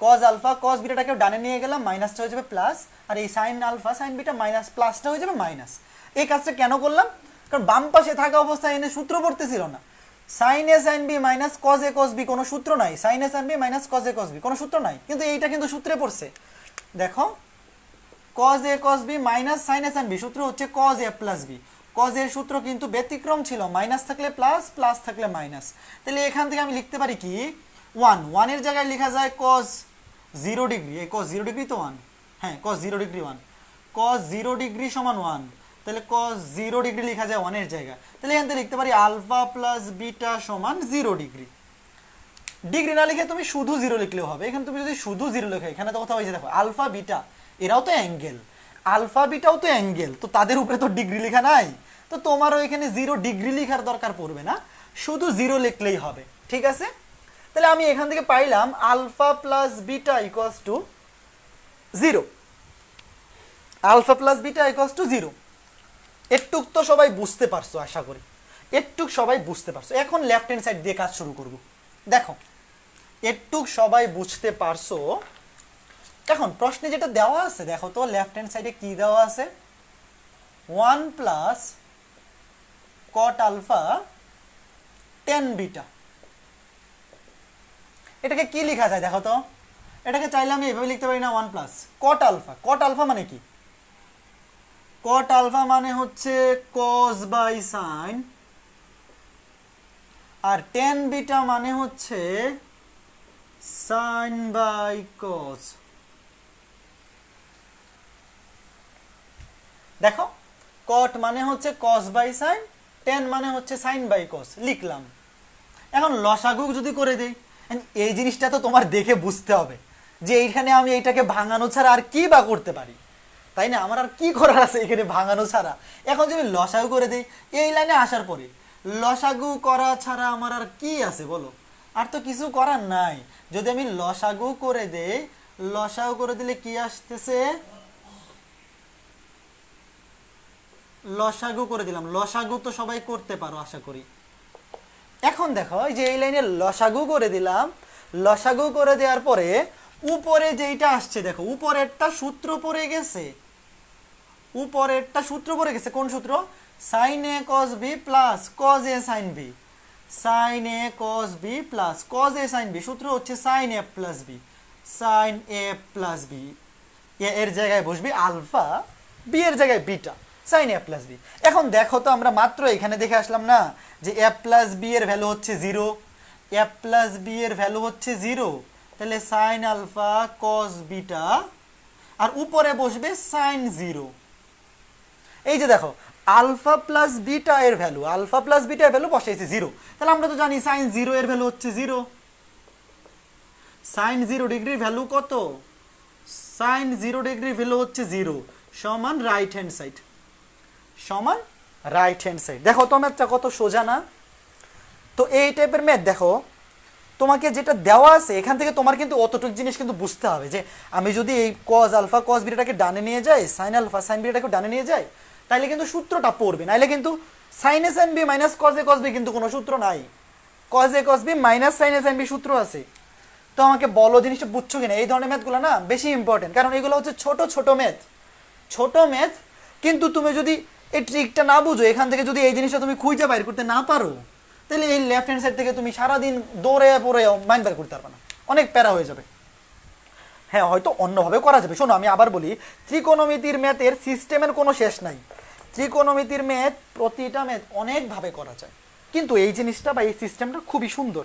[SPEAKER 2] কজ আলফা কজ বিটাটাকে ডানে নিয়ে গেলাম, মাইনাসটা হয়ে যাবে প্লাস, আর এই sine alpha sine beta minus প্লাসটা হয়ে যাবে মাইনাস। এই কাজটা কেন করলাম, কারণ বাম পাশে থাকা অবস্থায় এনে সূত্র পড়তেছিল না। সাইন এ সাইন বি মাইনাস কজ এ কজ বি কোনো সূত্র নাই, সাইন এ সাইন বি মাইনাস কজ এ কজ বি কোনো সূত্র নাই, কিন্তু এইটা কিন্তু সূত্রে পড়ছে। দেখো কজ এ কজ বি মাইনাস সাইন এ সাইন বি, সূত্র হচ্ছে কজ এ প্লাস বি। কজ এর সূত্র কিন্তু ব্যতিক্রম ছিল, মাইনাস থাকলে প্লাস, প্লাস থাকলে মাইনাস। তাহলে এখান থেকে আমি লিখতে পারি কি 1 এর জায়গায় লেখা যায় কজ 0 ডিগ্রি, এই কজ 0 ডিগ্রি তো 1, হ্যাঁ কজ 0 ডিগ্রি 1, কজ 0 ডিগ্রি সমান 1, তাহলে কজ 0 ডিগ্রি লেখা যায় 1 এর জায়গায়। তাহলে এখান থেকে লিখতে পারি আলফা প্লাস বিটা সমান 0 ডিগ্রি। ডিগ্রি না লিখে তুমি শুধু 0 লিখলেও হবে, এখানে তুমি যদি শুধু 0 লেখো, এখানে তো কথা হয়েছে দেখো আলফা বিটা এরাও তো অ্যাঙ্গেল, আলফা বিটাও তো অ্যাঙ্গেল, তো তাদের উপরে তো ডিগ্রি লেখা নাই, তো তোমারও এখানে 0 ডিগ্রি লেখার দরকার পড়বে না, শুধু 0 লিখলেই হবে। ঠিক আছে, তাহলে আমি এখান থেকে পাইলাম alpha plus beta equals to 0, alpha plus beta equals to 0। এটুক তো সবাই বুঝতে পারছো, আশা করি এটুক সবাই বুঝতে পারছো। এখন লেফট হ্যান্ড সাইড দিয়ে কাজ শুরু করব। দেখো এটুক সবাই বুঝতে পারছো, এখন প্রশ্নে যেটা দেওয়া আছে দেখো তো লেফট হ্যান্ড সাইডে কি দেওয়া আছে, 1 plus cot alpha tan beta. এটাকে কি লেখা যায় দেখো তো, এটাকে চাইলে আমি এভাবে লিখতে পারি না, 1 plus cot alpha, cot alpha মানে কি, কট আলফা মানে হচ্ছে কজ বাই সাইন, আর টেন বিটা মানে হচ্ছে সাইন বাই কজ। দেখো কট মানে হচ্ছে কজ বাই সাইন, টেন মানে হচ্ছে সাইন বাই কজ, লিখলাম। এখন লসাগু যদি করে দেই, এই জিনিসটা তো তোমার দেখে বুঝতে হবে যে এইখানে আমি এইটাকে ভাঙানো ছাড়া আর কি বা করতে পারি, তাই না, আমার আর কি করার আছে এখানে ভাঙানো ছাড়া। এখন যদি লসাগু করে দেই, এই লাইনে আসার পরে লসাগু করা ছাড়া আমার আর কি আছে বলো, আর তো কিছু করার নাই। যদি আমি লসাগু করে দেই, লসাগু করে দিলে কি আসতেছে, লসাগু করে দিলাম, লসাগু তো সবাই করতে পারো আশা করি। এখন দেখো এই যে এই লাইনে লসাগু করে দিলাম, লসাগু করে দেওয়ার পরে উপরে যেইটা আসছে দেখো উপরেরটা সূত্র পড়ে গেছে, উপরেরটা সূত্র পড়ে গেছে, কোন সূত্র, sine a cos B plus cos A sine B, sine a cos B plus cos A sine B, সূত্র হচ্ছে সাইন এ প্লাস বি, সাইন এ প্লাস বি, এর জায়গায় বসবি আলফা, বি এর জায়গায় বিটা, সাইন এ প্লাস বি। এখন দেখো তো আমরা মাত্র এখানে দেখে আসলাম না যে এ প্লাস বি এর ভ্যালু হচ্ছে 0, এ প্লাস বি এর ভ্যালু হচ্ছে 0, তাহলে সাইন আলফা কজ বিটা আর উপরে বসবে সাইন 0। এই যে দেখো আলফা প্লাস বিটা এর ভ্যালু, আলফা প্লাস বিটা এর ভ্যালু বসাইছি 0, তাহলে আমরা তো জানি সাইন 0 এর ভ্যালু হচ্ছে 0। সাইন 0 ডিগ্রির ভ্যালু কত? সাইন 0 ডিগ্রির ভ্যালু হচ্ছে 0 সমান রাইট হ্যান্ড সাইড, সমান রাইট হ্যান্ড সাইড। দেখো তো ম্যাথটা কত সোজা না? তো এই টাইপের ম্যাথ দেখো তোমাকে যেটা দেওয়া আছে এখান থেকে তোমার কিন্তু অতটুকু জিনিস কিন্তু বুঝতে হবে যে আমি যদি এই কজ আলফা কজ বিটাটাকে ডানে নিয়ে যাই, সাইন আলফা সাইন বিটাটাকে ডানে নিয়ে যাই, তাইলে কিন্তু সূত্রটা পড়বে, নাইলে কিন্তু সাইন এ সাইন বি মাইনাস কজ এ কজ বি কিন্তু কোনো সূত্র নাই, কজ এ কজ বি মাইনাস সাইন এ সাইন বি সূত্র আছে। তো আমাকে বলো জিনিসটা বুঝছো কিনা? এই ধরনের ম্যাথগুলো না বেশি ইম্পর্টেন্ট, কারণ এগুলো হচ্ছে ছোট ছোট ম্যাথ, ছোট ম্যাথ। কিন্তু তুমি যদি এই ট্রিকটা না বুঝো, এখান থেকে যদি এই জিনিসটা তুমি খুঁজে বাইর করতে না পারো, তাহলে এই লেফট হ্যান্ড সাইড থেকে তুমি সারাদিন দৌড়ে পড়ে মাইন্ড বের করতে পারবে না, অনেক প্যারা হয়ে যাবে। হ্যাঁ হয়তো অন্যভাবে করা যাবে। শোনো আমি আবার বলি, ত্রিকোণমিতির ম্যাথের সিস্টেমের কোনো শেষ নাই। ত্রিকোণমিতির ম্যাথ প্রতিটা ম্যাথ অনেকভাবে করা যায়, কিন্তু এই জিনিসটা বা এই সিস্টেমটা খুবই সুন্দর।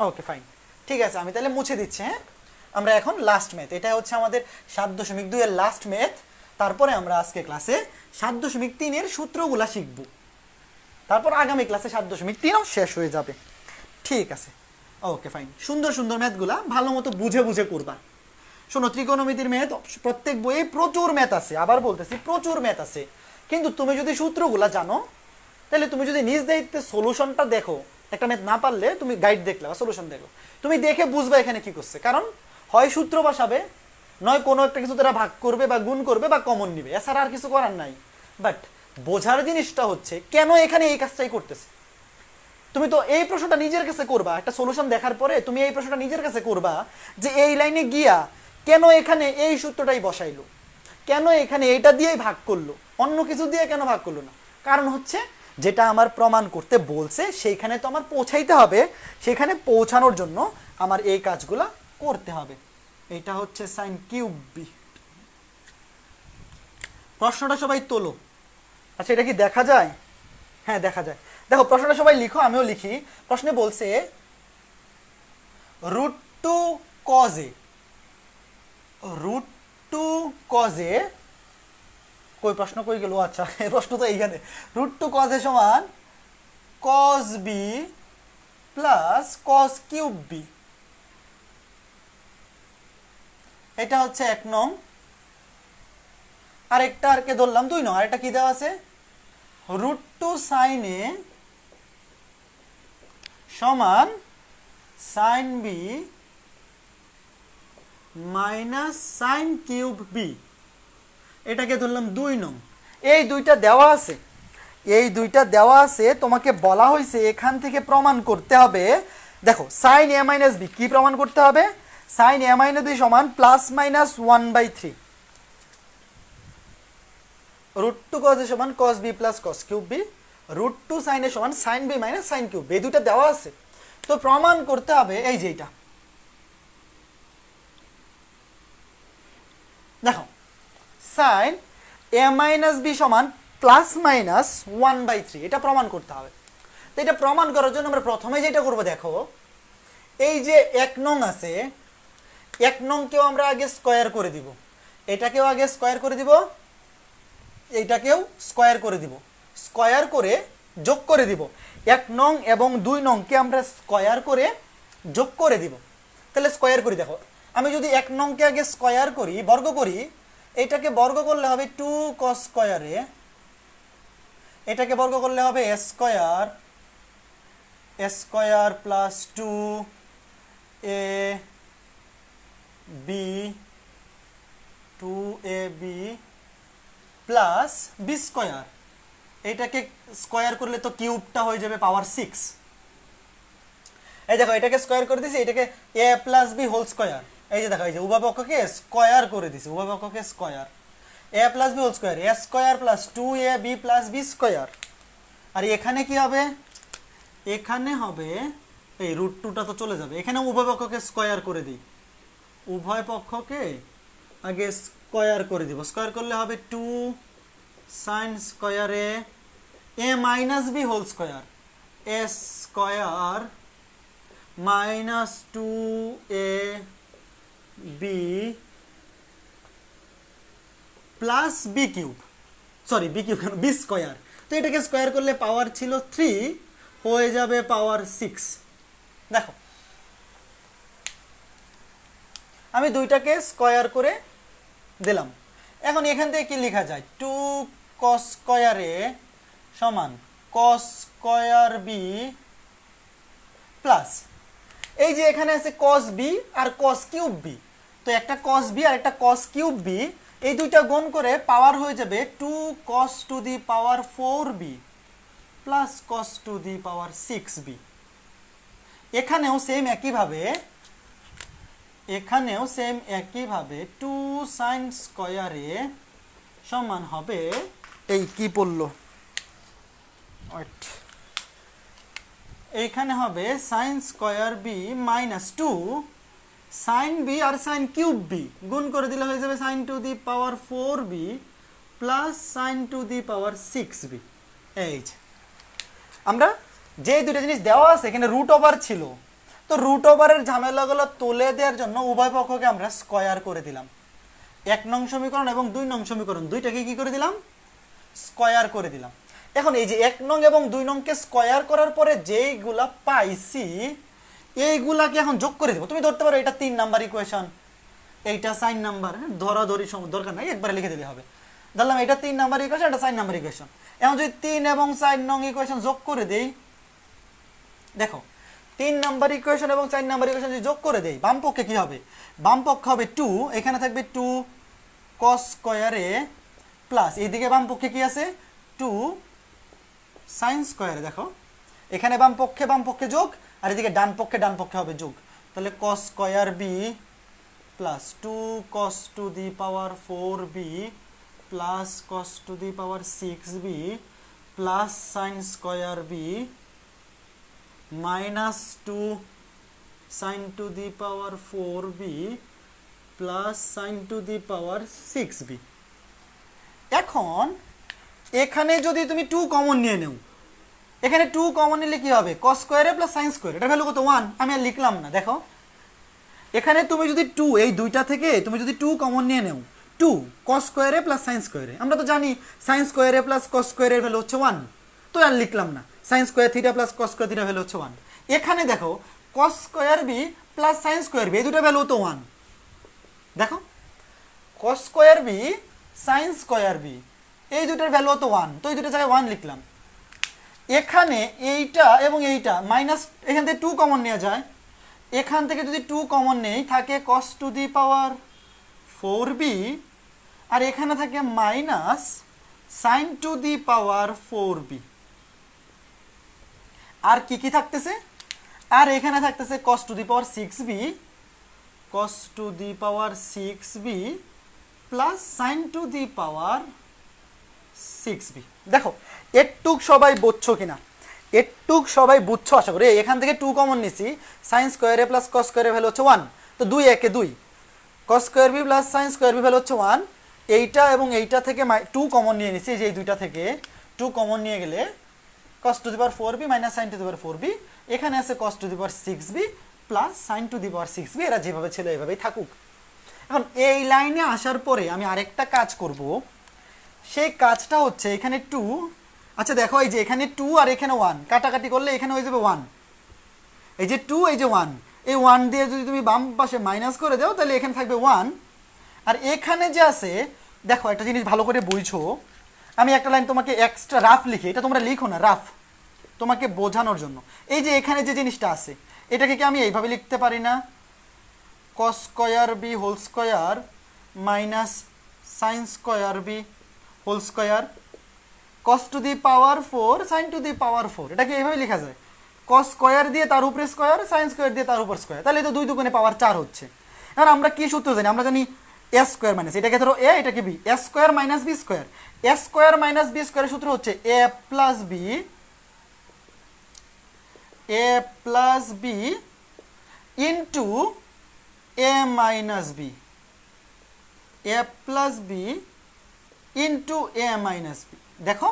[SPEAKER 2] ওকে ফাইন, ঠিক আছে, আমি তাহলে মুছে দিচ্ছি। হ্যাঁ, আমরা এখন লাস্ট ম্যাথ, এটা হচ্ছে আমাদের 7.2 এর লাস্ট ম্যাথ। তারপরে আমরা আজকে ক্লাসে 7.3 এর সূত্রগুলা শিখব, তারপর আগামী ক্লাসে 7.3ও শেষ হয়ে যাবে। ঠিক আছে, ওকে ফাইন। সুন্দর সুন্দর ম্যাথগুলা ভালো মতো বুঝে বুঝে করবা। শোনো, ত্রিকোণমিতির ম্যাথ প্রত্যেক বইয়ে প্রচুর ম্যাথ আছে, আবার বলতেছি প্রচুর ম্যাথ আছে, কিন্তু তুমি যদি সূত্রগুলা জানো, তাহলে তুমি যদি নিজ দায়িত্বে সলিউশনটা দেখো, একটা ম্যাথ না পারলে তুমি গাইড দেখলে বা সলিউশন দেখো, তুমি দেখে বুঝবা এখানে কি করছে। কারণ হয় সূত্র বসাবে, নয় কোনো একটা কিছু তারা ভাগ করবে বা গুণ করবে বা কমন নিবে, এছাড়া আর কিছু করার নাই। বাট বোঝার জিনিসটা হচ্ছে কেন এখানে এই কাজটাই করতেছে। তুমি তো এই প্রশ্নটা নিজের কাছে করবা, একটা সলিউশন দেখার পরে তুমি এই প্রশ্নটা নিজের কাছে করবা যে এই লাইনে গিয়া কেন এখানে এই সূত্রটাই বসাইলো, কেন এখানে এটা দিয়েই ভাগ করলো, অন্য কিছু দিয়ে কেন ভাগ করলো না। কারণ হচ্ছে যেটা আমার প্রমাণ করতে বলছে সেইখানে তো আমার পৌঁছাইতে হবে, সেখানে পৌঁছানোর জন্য আমার এই কাজগুলা করতে হবে। এটা হচ্ছে সাইন কিউব বি। প্রশ্নটা সবাই তোলো। আচ্ছা, এটা কি দেখা যায়? হ্যাঁ দেখা যায়। দেখো প্রশ্নটা সবাই লিখো, আমিও লিখি। প্রশ্নে বলছে রুট টু কজে, রুট টু কজে, কই প্রশ্ন কই গেল? আচ্ছা এই প্রশ্ন তো এইখানে। রুট টু কজে সমান cos B plus cos cube B, এটা হচ্ছে 1 নং। আরেকটা আর কে ধরলাম 2 নং, আরেকটা কি দেওয়া আছে? রুট টু সাইন এ সমান sine B minus sine cube B, এটাকে ধরলাম 2 নং। এই দুইটা দেওয়া আছে, এই দুইটা দেওয়া আছে, তোমাকে বলা হয়েছে এখান থেকে প্রমাণ করতে হবে। দেখো সাইন এ মাইনাস বি কি প্রমাণ করতে হবে? সাইন এ মাইনাস বি সমান plus minus 1/3, root two cos A সমান cos B plus cos cube B, root two sine A সমান sine B minus sine cube B. এই দুইটা দেওয়া আছে, তো প্রমাণ করতে হবে এই যে এটা। দেখো সাইন এ মাইনাস বি সমান প্লাস মাইনাস 1/3, এটা প্রমাণ করতে হবে। তো এটা প্রমাণ করার জন্য আমরা প্রথমে যেটা করব, দেখো এই যে 1 নং আছে, 1 নংকেও আমরা আগে স্কয়ার করে দিব, এটাকেও আগে স্কয়ার করে দিব, এইটাকেও স্কয়ার করে দিব, স্কয়ার করে যোগ করে দিব। 1 নং এবং 2 নংকে আমরা স্কয়ার করে যোগ করে দিব। তাহলে স্কয়ার করি, দেখো আমি যদি 1 নংকে আগে স্কয়ার করি, বর্গ করি, এটাকে বর্গ করলে হবে 2 cos স্কয়ারে, এটাকে বর্গ করলে হবে a square, a square plus 2ab plus B square. এটাকে স্কয়ার করলে তো কিউবটা হয়ে যাবে পাওয়ার 6। এই দেখো এটাকে স্কয়ার করে দিছি, এটাকে a plus B whole square. এই যে দেখো এই যে উভয় পক্ষকে স্কয়ার করে দিছি, উভয় পক্ষকে square, a plus B whole square, a square plus 2ab plus B square. আর এখানে কি হবে? এখানে হবে এই রুট 2টা তো চলে যাবে, এখানে উভয় পক্ষকে স্কয়ার করে দিই, উভয় পক্ষকে আগে স্কয়ার করে দিব। স্কয়ার করলে হবে 2 sin স্কয়ারে a minus B whole square, a square minus 2ab plus B cube, sorry B cube কেন, বি স্কোয়ার। তো এটাকে স্কোয়ার করলে পাওয়ার ছিল 3, হয়ে যাবে পাওয়ার 6। দেখো আমি দুইটাকে স্কোয়ার করে দিলাম। এখন এখান থেকে কি লেখা যায়, 2 cos স্কোয়ার এ সমান cos স্কোয়ার বি প্লাস এই যে এখানে আছে cos বি আর cos কিউব বি, তো একটা cos বি আর একটা cos কিউব বি, এই দুইটা গুণ করে পাওয়ার হয়ে যাবে 2 cos to the power 4b plus cos to the power 6b। এখানেও সেম একইভাবে 2 sin স্কয়ারে সমান হবে এই কি পড়লো, এইখানে হবে sin square B minus 2 sin B আর sin কিউব বি গুণ করে দিলে হয়ে যাবে sin to the power 4b plus sin to the power 6b। এই যে আমরা যে দুটো জিনিস দেওয়া আছে এখানে রুট ওভার ছিল, তো রুট ওভারের ঝামেলাগুলো তুলে দেওয়ার জন্য উভয় পক্ষকে আমরা স্কয়ার করে দিলাম। 1 নং সমীকরণ এবং 2 নং সমীকরণ দুইটাকে কি করে দিলাম, স্কয়ার করে দিলাম। এখন এই যে 1 নং এবং 2 নংকে স্কয়ার করার পরে যেইগুলা পাইছি এইগুলাকে এখন যোগ করে দেব। তুমি ধরতে পারো এটা 3 নাম্বার ইকুয়েশন, এইটা 4 নাম্বার, ধরাধরি দরকার নাই, একবারে লিখে দিলে হবে। ধরলাম এটা 3 নাম্বার ইকুয়েশন, এটা 4 নাম্বার ইকুয়েশন। এখন যদি 3 এবং 4 নং ইকুয়েশন যোগ করে দেই, দেখো 3 নাম্বার ইকুয়েশন এবং 4 নাম্বার ইকুয়েশন যদি যোগ করে দেই বাম পক্ষে কি হবে, বাম পক্ষে হবে 2, এখানে থাকবে 2 cos স্কয়ারে প্লাস এইদিকে বাম পক্ষে কি আছে 2 sin স্কয়ারে। দেখো এখানে বাম পক্ষে যোগ আর এদিকে ডান পক্ষে হবে যোগ, তাহলে cos square b plus 2 cos to the power 4b plus cos to the power 6b plus sin square b minus 2 sin to the power 4b plus sin to the power 6b। এখন এখানে যদি তুমি 2 common নিয়ে নাও, এখানে 2 common নিলে কি হবে, cos স্কয়ারে প্লাস sin স্কয়ার, এটা ভ্যালু কত 1, আমি আর লিখলাম না। দেখো এখানে তুমি যদি 2 এই দুইটা থেকে তুমি যদি 2 কমন নিয়ে নাও, 2 cos স্কয়ারে প্লাস sin স্কয়ারে, আমরা তো জানি sin স্কয়ারে প্লাস cos স্কয়ারের ভ্যালু হচ্ছে 1, তো আর লিখলাম না, sin square theta plus cos square theta value হচ্ছে 1। এখানে দেখো cos square B plus sin square B এই দুটো ভ্যালু তো 1। দেখো cos square B sin square B এই দুটোর ভ্যালু তো 1, তো এই দুটো জায়গায় 1 লিখলাম। এখানে এইটা এবং এইটা মাইনাস, এখান থেকে 2 কমন নেওয়া যায়, এখান থেকে যদি 2 কমন নেই থাকে cos to the power 4b আর এখানে থাকে minus sin to the power 4b। আর কি থাকতেছে, আর এখানে থাকতেছে cos to the power 6b, cos to the power 6b plus sin to the power 6b। দেখো এটুক সবাই বুঝছো কিনা, এটুক সবাই বুঝছো আশা করি। এখান থেকে 2 কমন নিছি, sin স্কয়ারে প্লাস cos স্কয়ারে ভ্যালু হচ্ছে 1, তো 2 একে 2, cos square B plus sin square B value হচ্ছে 1। এইটা এবং এইটা থেকে 2 কমন নিয়ে নিছি, যে এই দুইটা থেকে 2 কমন নিয়ে গেলে cos to the power 4b minus sin to the power 4b, এখানে আছে cos to the power 6b plus sin to the power 6b, এরা যেভাবে ছিল এইভাবেই থাকুক। এখন এই লাইনে আসার পরে আমি আরেকটা কাজ করব, সেই কাজটা হচ্ছে এখানে 2, আচ্ছা দেখো এই যে এখানে 2 আর এখানে 1 কাটাকাটি করলে এখানে হয়ে যাবে 1, এই যে 2 এই যে 1, এই 1 দিয়ে যদি তুমি বাম পাশে মাইনাস করে দাও তাহলে এখানে থাকবে 1। আর এখানে যে আছে দেখো একটা জিনিস ভালো করে বুঝছো, আমি একটা লাইন তোমাকে এক্সট্রা রাফ লিখি, এটা তোমরা লিখো না, রাফ তোমাকে বোঝানোর জন্য। এই যে এখানে যে জিনিসটা আছে এটাকে কি আমি এইভাবে লিখতে পারি না, cos square B whole square minus sin square B whole square cos to the power 4 sin to the power 4, এটা কি এইভাবে লেখা যায়, cos স্কয়ার দিয়ে তার উপরে স্কয়ার, sin স্কয়ার দিয়ে তার উপর স্কয়ার, তাহলে তো 2 দুগুণে পাওয়ার 4 হচ্ছে। আর আমরা কি সূত্র জানি, আমরা জানি a স্কয়ার মাইনাস, এটাকে ধরো a, এটাকে b, a square minus b square, a square minus b স্কয়ারের সূত্র হচ্ছে a plus b into a minus b, a plus b into a minus b। দেখো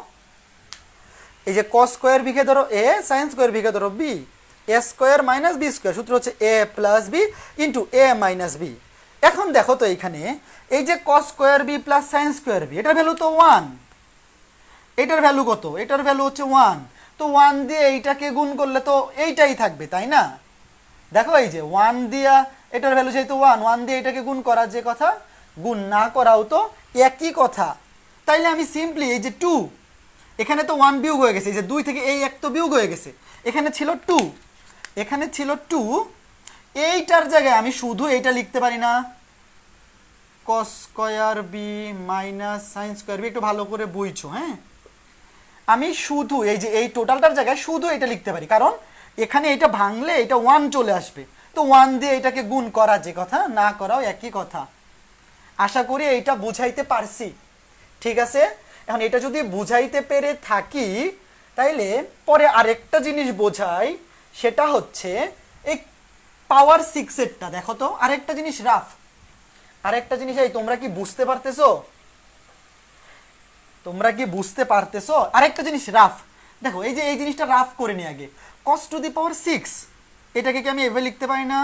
[SPEAKER 2] এই যে cos স্কয়ার b কে ধরো a, sin স্কয়ার b কে ধরো b, a square minus b square সূত্র হচ্ছে a plus b into a minus b। এখন দেখো তো এইখানে এই যে cos square B plus sine square B, এটার ভ্যালু তো 1, এটার ভ্যালু কত, এটার ভ্যালু হচ্ছে 1, তো 1 দিয়ে এইটাকে গুণ করলে তো এইটাই থাকবে, তাই না? দেখো এই যে 1 দিয়া এটার ভ্যালু যেহেতু 1, 1 দিয়ে এটাকে গুণ করার যে কথা, গুণ না করাও তো একই কথা। তাইলে আমি সিম্পলি এই যে 2, এখানে তো 1 বিয়োগ হয়ে গেছে, এই যে 2 থেকে এই 1 তো বিয়োগ হয়ে গেছে, এখানে ছিল 2, এখানে ছিল 2, এইটার জায়গায় আমি শুধু এইটা লিখতে পারি না, cos square B minus sine square B. একটু ভালো করে বুঝছো, হ্যাঁ? আমি শুধু এই যে এই টোটালটার জায়গায় শুধু এটা লিখতে পারি, কারণ এখানে এটা ভাঙলে এটা 1 চলে আসবে, তো 1 দিয়ে এটাকে গুণ করা যে কথা, না করাও একই কথা। আশা করি এইটা বুঝাইতে পারছি, ঠিক আছে? এখন এটা যদি বুঝাইতে পেরে থাকি তাইলে পরে আরেকটা জিনিস বোঝাই, সেটা হচ্ছে এই পাওয়ার 6 এরটা দেখো তো, আরেকটা জিনিস রাফ, আরেকটা জিনিস, এই তোমরা কি বুঝতে পারতেছো? তোমরা কি বুঝতে পারতেছো? আরেকটা জিনিস রাফ দেখো, এই যে এই জিনিসটা রাফ করে নি আগে, cos টু দি পাওয়ার 6, এটাকে কি আমি এভাবে লিখতে পারি না,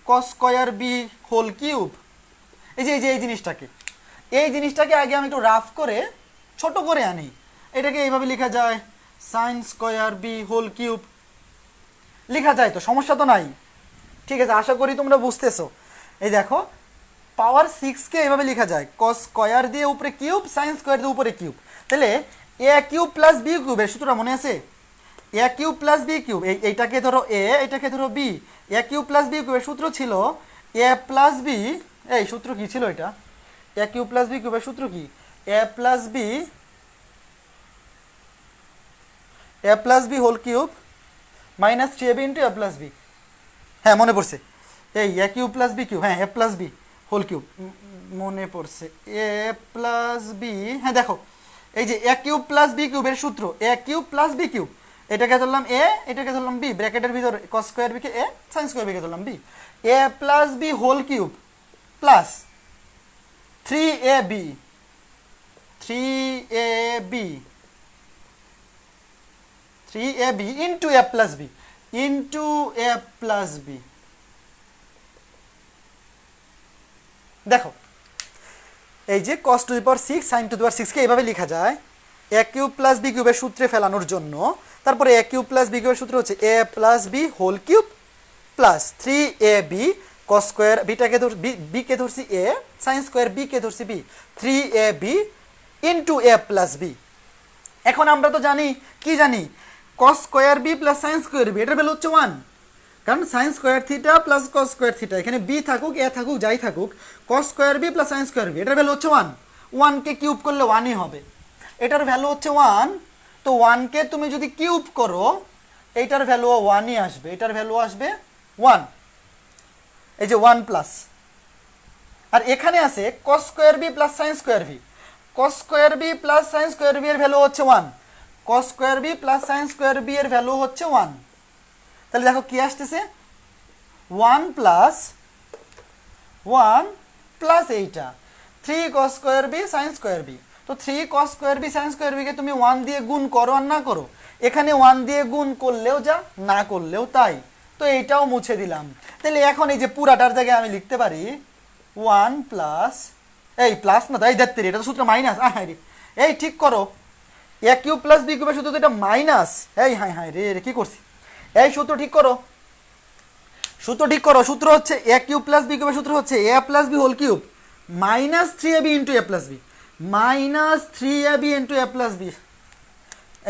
[SPEAKER 2] cos square B whole cube? এই যে এই জিনিসটাকে আগে আমি একটু রাফ করে ছোট করে আনি, এটাকে এইভাবে লেখা যায় sine square B whole cube, লেখা যায় তো, সমস্যা তো নাই, ঠিক আছে? আশা করি তোমরা বুঝতেছো। এই দেখো পাওয়ার 6 কে এইভাবে লেখা যায়, cos স্কয়ার দিয়ে উপরে কিউব, সাইন স্কয়ার দিয়ে উপরে কিউব, তাহলে a কিউব প্লাস b কিউবের সূত্রটা মনে আছে? a cube plus b cube, এইটাকে ধরো a, এটাকে ধরো b, a cube plus b কিউবের সূত্র ছিল a প্লাস b, এই সূত্র কি ছিল এটা? a কিউব প্লাস b কিউবের সূত্র কি? a plus b whole cube minus 3ab into a plus b। হ্যাঁ মনে পড়ছে, এই a cube plus b cube, হ্যাঁ a plus b whole cube মনে পড়ছে, a প্লাস b। হ্যাঁ দেখো এই যে a কিউব প্লাস b কিউবের সূত্র, a cube plus b cube, এটাকে ধরলাম a, এটাকে ধরলাম b, ব্র্যাকেটের ভিতর cos স্কয়ার b কে a, sin স্কয়ার b কে ধরলাম b, a plus b whole cube plus 3ab 3ab into a plus b into a plus b। দেখো এই যে cos to the power 6 sin to the power 6 কে এইভাবে লেখা যায় a কিউব প্লাস b কিউবের সূত্রে ফেলানোর জন্য, তারপরে a কিউব প্লাস b কিউবের সূত্র হচ্ছে a plus b whole cube plus 3ab cos square বিটাকে b কে ধরছি a, sin স্কয়ার b কে ধরছি b, 3ab into a plus b। এখন আমরা তো জানি, কি জানি, cos square b plus sin square b, এটার ভ্যালু হচ্ছে 1, কারণ sin square theta plus cos square theta, এখানে b থাকুক a থাকুক যাই থাকুক, cos square b plus sin square b, এটার ভ্যালু হচ্ছে 1, 1 কে কিউব করলে 1ই হবে, এটার ভ্যালু হচ্ছে 1, তো 1 কে তুমি যদি কিউব করো এইটার ভ্যালু 1ই আসবে, এটার ভ্যালু আসবে 1, এই যে 1 প্লাস, আর এখানে আছে cos square b plus sin square b, cos square b plus sin square b এর ভ্যালু হচ্ছে 1, cos square b plus sin square b এর ভ্যালু হচ্ছে 1, তাহলে দেখো কি আসতেছে 1 প্লাস এইটা 3 cos square b sin square b, তো 3 cos square b sin square b কে তুমি 1 দিয়ে গুণ করো আর না করো, এখানে 1 দিয়ে গুণ করলেও যা, না করলেও তাই, তো এইটাও মুছে দিলাম। তাহলে এখন এই যে পুরাটার জায়গায় আমি লিখতে পারি 1 প্লাস, এই প্লাস না তো, এই দেখতে এটা তো সূত্র মাইনাস, এই ঠিক করো, a কিউব প্লাস b কিউবের সূত্র তো এটা মাইনাস, এই হাই রে কি করছি, এই সূত্র ঠিক করো, সূত্র হচ্ছে a কিউব প্লাস b কিউবের সূত্র হচ্ছে a plus b whole cube minus 3ab into a plus b, minus 3ab into a plus b,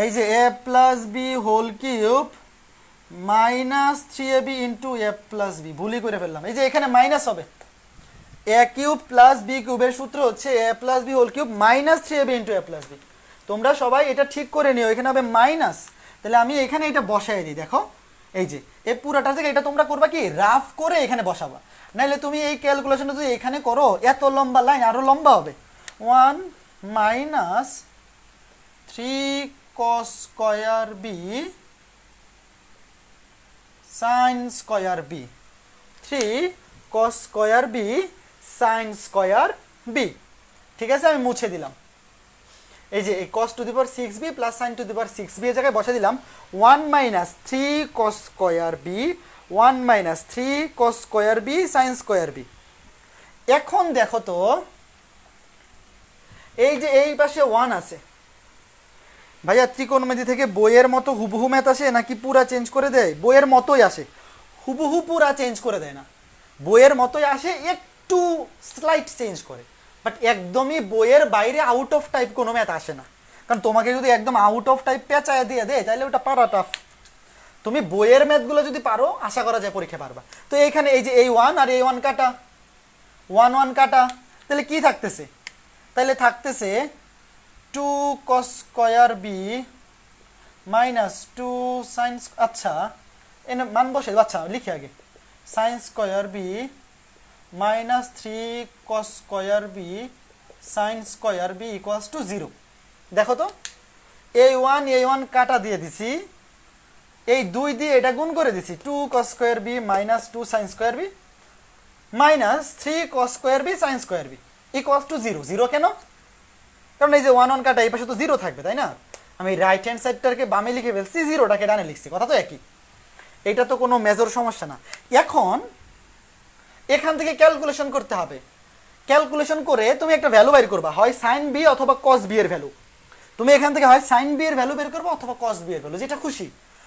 [SPEAKER 2] এই যে a plus b whole cube minus 3ab into a plus b, ভুলই করে ফেললাম, এই যে এখানে মাইনাস হবে, a কিউব প্লাস b কিউবের সূত্র হচ্ছে a plus b whole cube minus 3ab into a plus b, তোমরা সবাই এটা ঠিক করে নিও, এখানে হবে মাইনাস, তাহলে আমি এখানে এটা বসাই দিই, দেখো এই যে এই পুরাটা থেকে এটা তোমরা করবা কি রাফ করে এখানে বসাবা, নাইলে তুমি এই ক্যালকুলেশনটা যদি এখানে করো এত লম্বা লাইন আরো লম্বা হবে, 1 minus 3 cos square b sin square b, 3 cos square b sin square b, ঠিক আছে? আমি মুছে দিলাম, এই যে এই cos to the power 6b plus sin to the power 6b এর জায়গায় বসে দিলাম 1 minus 3 cos square b, 1 minus 3 cos square b sin square b, এখন দেখো তো এই যে এই পাশে 1 আছে, ভাইয়া ত্রিকোণমিতি থেকে বইয়ের মতো হুবহু ম্যাথ আসে নাকি পুরা চেঞ্জ করে দেয়? বইয়ের মতোই আসে, হুবহু পুরা চেঞ্জ করে দেয় না, বইয়ের মতোই আসে, একটু স্লাইট চেঞ্জ করে, বাট একদমই বইয়ের বাইরে আউট অফ টাইপ কোনো ম্যাথ আসে না। কারণ তোমাকে যদি একদম আউট অফ টাইপ পেঁচায় দিয়ে দেয় তাহলে ওটা পারা টাফ। তুমি বইয়ের ম্যাথগুলো যদি পারো আশা করা যায় পরীক্ষা পারবা। তো এইখানে এই যে এই 1 আর এই 1 কাটা, 1 1 কাটা, তাহলে কি থাকতেছে? তাহলে থাকতেছে 2 cos square B minus 2 sine, আচ্ছা এনে মান বসে, আচ্ছা লিখি আগে, sine square B minus 3 cos square B sine square B equals to 0। দেখো তো এই 1 কাটা দিয়ে দিছি, এই 2 দিয়ে এটা গুণ করে দিছি, 2 cos square B minus 2 sine square B minus 3 cos square B sine square B equals to 0। 0 কেন? কারণ এই যে 1 1 কাটা এই পাশে তো 0 থাকবে, তাই না? আমি রাইট হ্যান্ড সাইডটাকে বামে লিখে ফেলছি, 0টাকে ডানে লিখছি, কথা তো একই, এটা তো কোনো মেজর সমস্যা না। এখন এখান থেকে ক্যালকুলেশন করতে হবে, ক্যালকুলেশন করে তুমি একটা ভ্যালু বের করবা, হয় সাইন বি অথবা কস বি এর ভ্যালু। তুমি এখান থেকে হয় সাইন বি এর ভ্যালু বের করবা অথবা কস বি এর ভ্যালু, যেটা খুশি।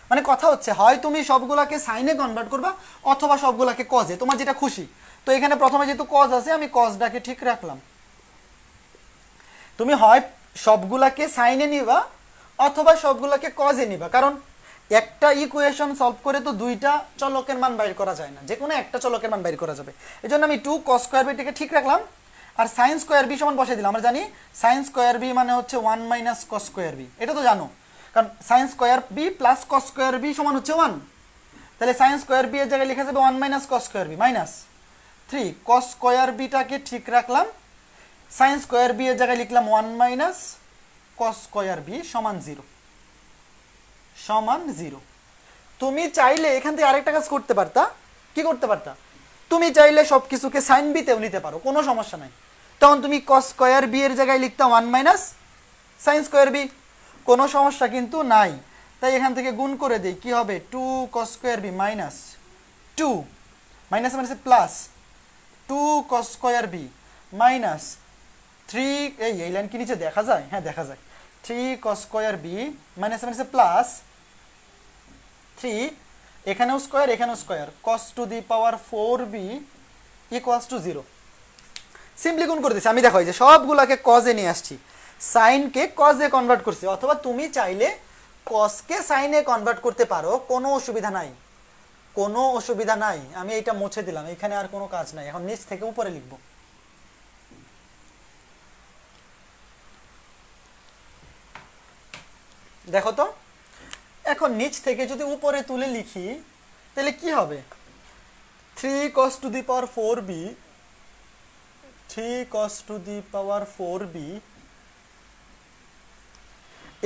[SPEAKER 2] মানে কথা হচ্ছে হয় তুমি সবগুলাকে সাইনে কনভার্ট করবা অথবা সবগুলাকে কজে, তোমার যেটা খুশি। তো এখানে প্রথমে যেহেতু কজ আছে আমি কজটাকে ঠিক রাখলাম। তুমি হয় সবগুলাকে সাইনে নিবা অথবা সবগুলাকে কজে নিবা, কারণ একটা ইকুয়েশন সলভ করে তো দুইটা চলকের মান বাইর করা যায় না, যে কোনো একটা চলকের মান বাইর করা যাবে। এই জন্য আমি 2 cos স্কয়ার বিটাকে ঠিক রাখলাম আর সাইন স্কয়ার বি সমান বসাই দিলাম। আমরা জানি সাইন স্কয়ার বি মানে হচ্ছে 1 মাইনাস cos স্কয়ার বি, এটা তো জানো, কারণ sine square B plus cos square B সমান হচ্ছে 1। তাহলে সাইন স্কয়ার বি এর জায়গায় লেখা যাবে 1 minus cos square B minus 3 cos square বিটাকে ঠিক রাখলাম, সাইন স্কয়ার বি এর জায়গায় লিখলাম 1 মাইনাস cos স্কয়ার বি সমান 0 সমান 0। তুমি চাইলে এখান থেকে আরেকটা কাজ করতে পারতা, কি করতে পারতা? তুমি চাইলে সবকিছুকে সাইন বি তেও নিতে পারো, কোনো সমস্যা নাই। তখন তুমি cos স্কয়ার বি এর জায়গায় লিখতা 1 মাইনাস সাইন স্কয়ার বি, কোনো সমস্যা কিন্তু নাই। তাই এখান থেকে গুণ করে দেই, কি হবে 2 cos square B minus 2 minus মানে plus 2 cos square B minus 3, এই লাইন কি নিচে দেখা যায়? হ্যাঁ দেখা যায়, 3 cos স্কয়ার বি মাইনাস মানে প্লাস 3, এখানেও স্কয়ার এখানেও square, cos to the power 4b equals to 0। Simply গুণ করে দিচ্ছি আমি, দেখো এই যে সবগুলাকে কজে নিয়ে আসছি, সাইনকে কজে কনভার্ট করছি, অথবা তুমি চাইলে কসকে সাইনে কনভার্ট করতে পারো, কোনো অসুবিধা নাই, কোনো অসুবিধা নাই। আমি এইটা মুছে দিলাম, এখানে আর কোনো কাজ নাই, এখন নিচ থেকে উপরে লিখবো। দেখো তো এখন নিচ থেকে যদি উপরে তুলে লিখি তাহলে কি হবে? 3 cos to the power 4b 3 cos to the power 4b,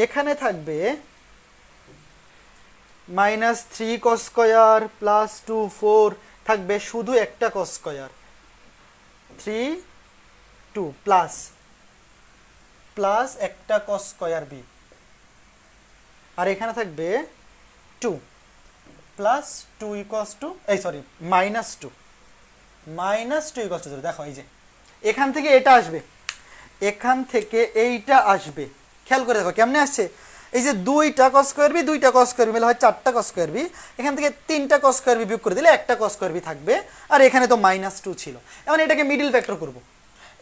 [SPEAKER 2] এখানে থাকবে মাইনাস 3 cos স্কয়ার প্লাস 2 4, থাকবে শুধু একটা cos স্কয়ার 3 2 প্লাস প্লাস একটা cos স্কয়ার b, আর এখানে থাকবে 2 প্লাস 2 ইকুয়ালস টু, এই সরি মাইনাস 2 ইকুয়ালস টু 0। দেখো এই যে এখান থেকে এটা আসবে, এখান থেকে এইটা আসবে, খেয়াল করে দেখো কেমনে আসছে। এই যে 2টা cos স্কয়ার বি 2টা cos স্কয়ার বি মিলে হয় 4টা cos স্কয়ার বি, এখান থেকে 3টা cos স্কয়ার বি বিয়োগ করে দিলে একটা cos স্কয়ার বি থাকবে, আর এখানে তো মাইনাস 2 ছিল। এখন এটাকে মিডল ভেক্টর করব।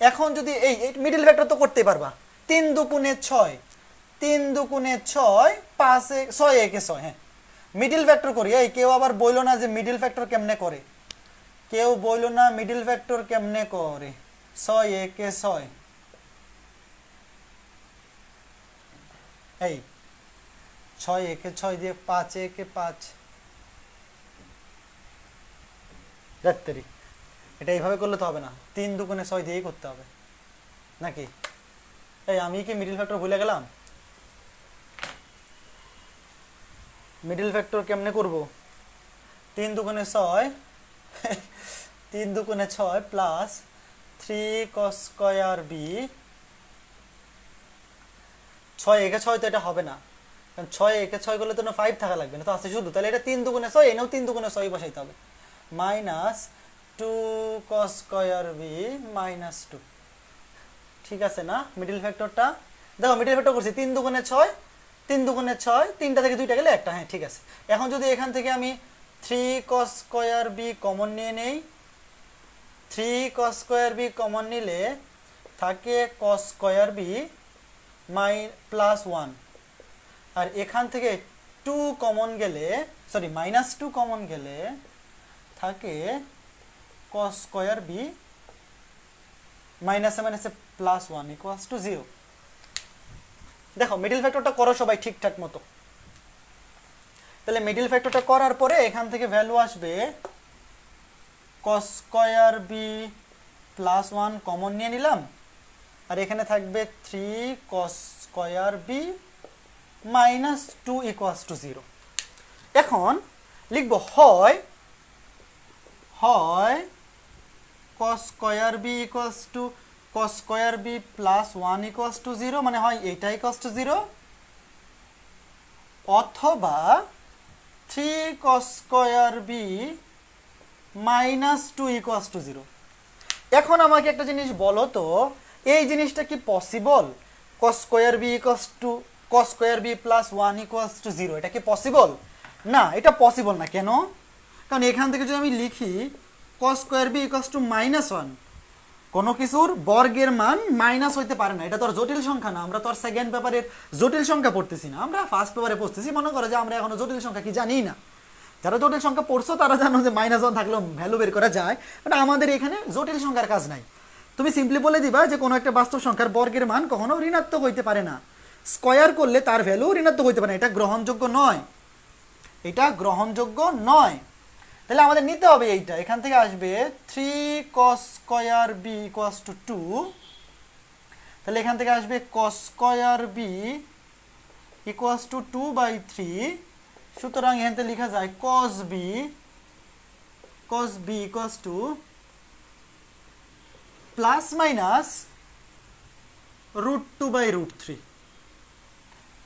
[SPEAKER 2] এখন যদি এই মিডল ভেক্টর তো করতে পারবা, 3 দুগুণে 6, 3 দুগুণে 6, 5 6 একে 6, হ্যাঁ মিডল ভেক্টর করি। এই কেউ আবার বইলো না যে মিডল ভেক্টর কেমনে করে, কেউ বইলো না মিডল ভেক্টর কেমনে করে, 6 একে 6, এই 6 একে 6 দিয়ে 5 একে 5, ডাক্তারি এটা এইভাবে করলে তো হবে না, 3 দুগুণে 6 দিয়েই করতে হবে নাকি? এই আমি কি মিডল ভেক্টর ভুলে গেলাম? মিডল ভেক্টর কেমনে করব? 3 দুগুণে 6 3 দুগুণে 6 প্লাস 3 cos স্কয়ার বি, 6 একে 6 তো এটা হবে না, কারণ 6 একে 6 করলে তো 5 থাকা লাগবে না, তো আছে শুধু, তাহলে এটা 3 দুগুণে 6, এনেও 3 দুগুণে 6 বসাইতে হবে, minus two cos square B minus two. ঠিক আছে না? মিডল ফ্যাক্টরটা দেখো, মিডল ফ্যাক্টর করছি 3 দুগুণে 6, 3 দুগুণে 6, 3টা থেকে 2টা গেলে একটা। হ্যাঁ ঠিক আছে। এখন যদি এখান থেকে আমি 3 cos স্কয়ার বি কমন নিয়ে নেই, 3 cos স্কয়ার বি কমন নিলে থাকে cos স্কয়ার বি প্লাস 1, আর এখান থেকে 2 কমন গেলে, সরি মাইনাস 2 কমন গেলে থাকে cos স্কয়ার বি মাইনাসে মাইনাসে প্লাস 1 ইকুয়ালস টু 0। দেখো মিডল ফ্যাক্টরটা করো সবাই ঠিকঠাক মতো। তাহলে মিডল ফ্যাক্টরটা করার পরে এখান থেকে ভ্যালু আসবে cos square B plus 1 common নিয়ে নিলাম, আর এখানে থাকবে 3 cos square B minus 2 equals to 0। এখন লিখব হয় cos square B equals to cos square B plus 1 equals to 0, মানে হয় এইটা ইকুয়ালস টু 0, অথবা 3 cos square B minus 2 equals to 0। এখন আমাকে একটা জিনিস বলো তো, এই জিনিসটা কি possible? cos square B equals to cos square B plus 1 equals to 0, এটা কি পসিবল? না, এটা পসিবল না। কেন? কারণ এখান থেকে যদি আমি লিখি cos square B equals to minus 1, কোনো কিছুর বর্গের মান মাইনাস হইতে পারে না। এটা তো আর জটিল সংখ্যা না, আমরা তো আর সেকেন্ড পেপারের জটিল সংখ্যা পড়তেছি না, আমরা ফার্স্ট পেপারে পড়তেছি। মনে করো যে আমরা এখনো জটিল সংখ্যা কি জানি না। যারা জটিল সংখ্যা পড়ছো তারা জানো যে মাইনাস 1 থাকলেও ভ্যালু বের করা যায়, বাট আমাদের এখানে জটিল সংখ্যার কাজ নাই। তুমি সিম্পলি বলে দিবা যে কোনো একটা বাস্তব সংখ্যার বর্গের মান কখনো ঋণাত্মক হইতে পারে না, স্কয়ার করলে তার ভ্যালু ঋণাত্মক হইতে পারে না, এটা গ্রহণযোগ্য নয়, এটা গ্রহণযোগ্য নয়। তাহলে আমাদের নিতে হবে এইটা। এখান থেকে আসবে 3 cos square B equals to 2, তাহলে এখান থেকে আসবে cos square B equals to 2/3। সুতরাং এখান থেকে লেখা যায় cos b equals to plus minus √2/√3,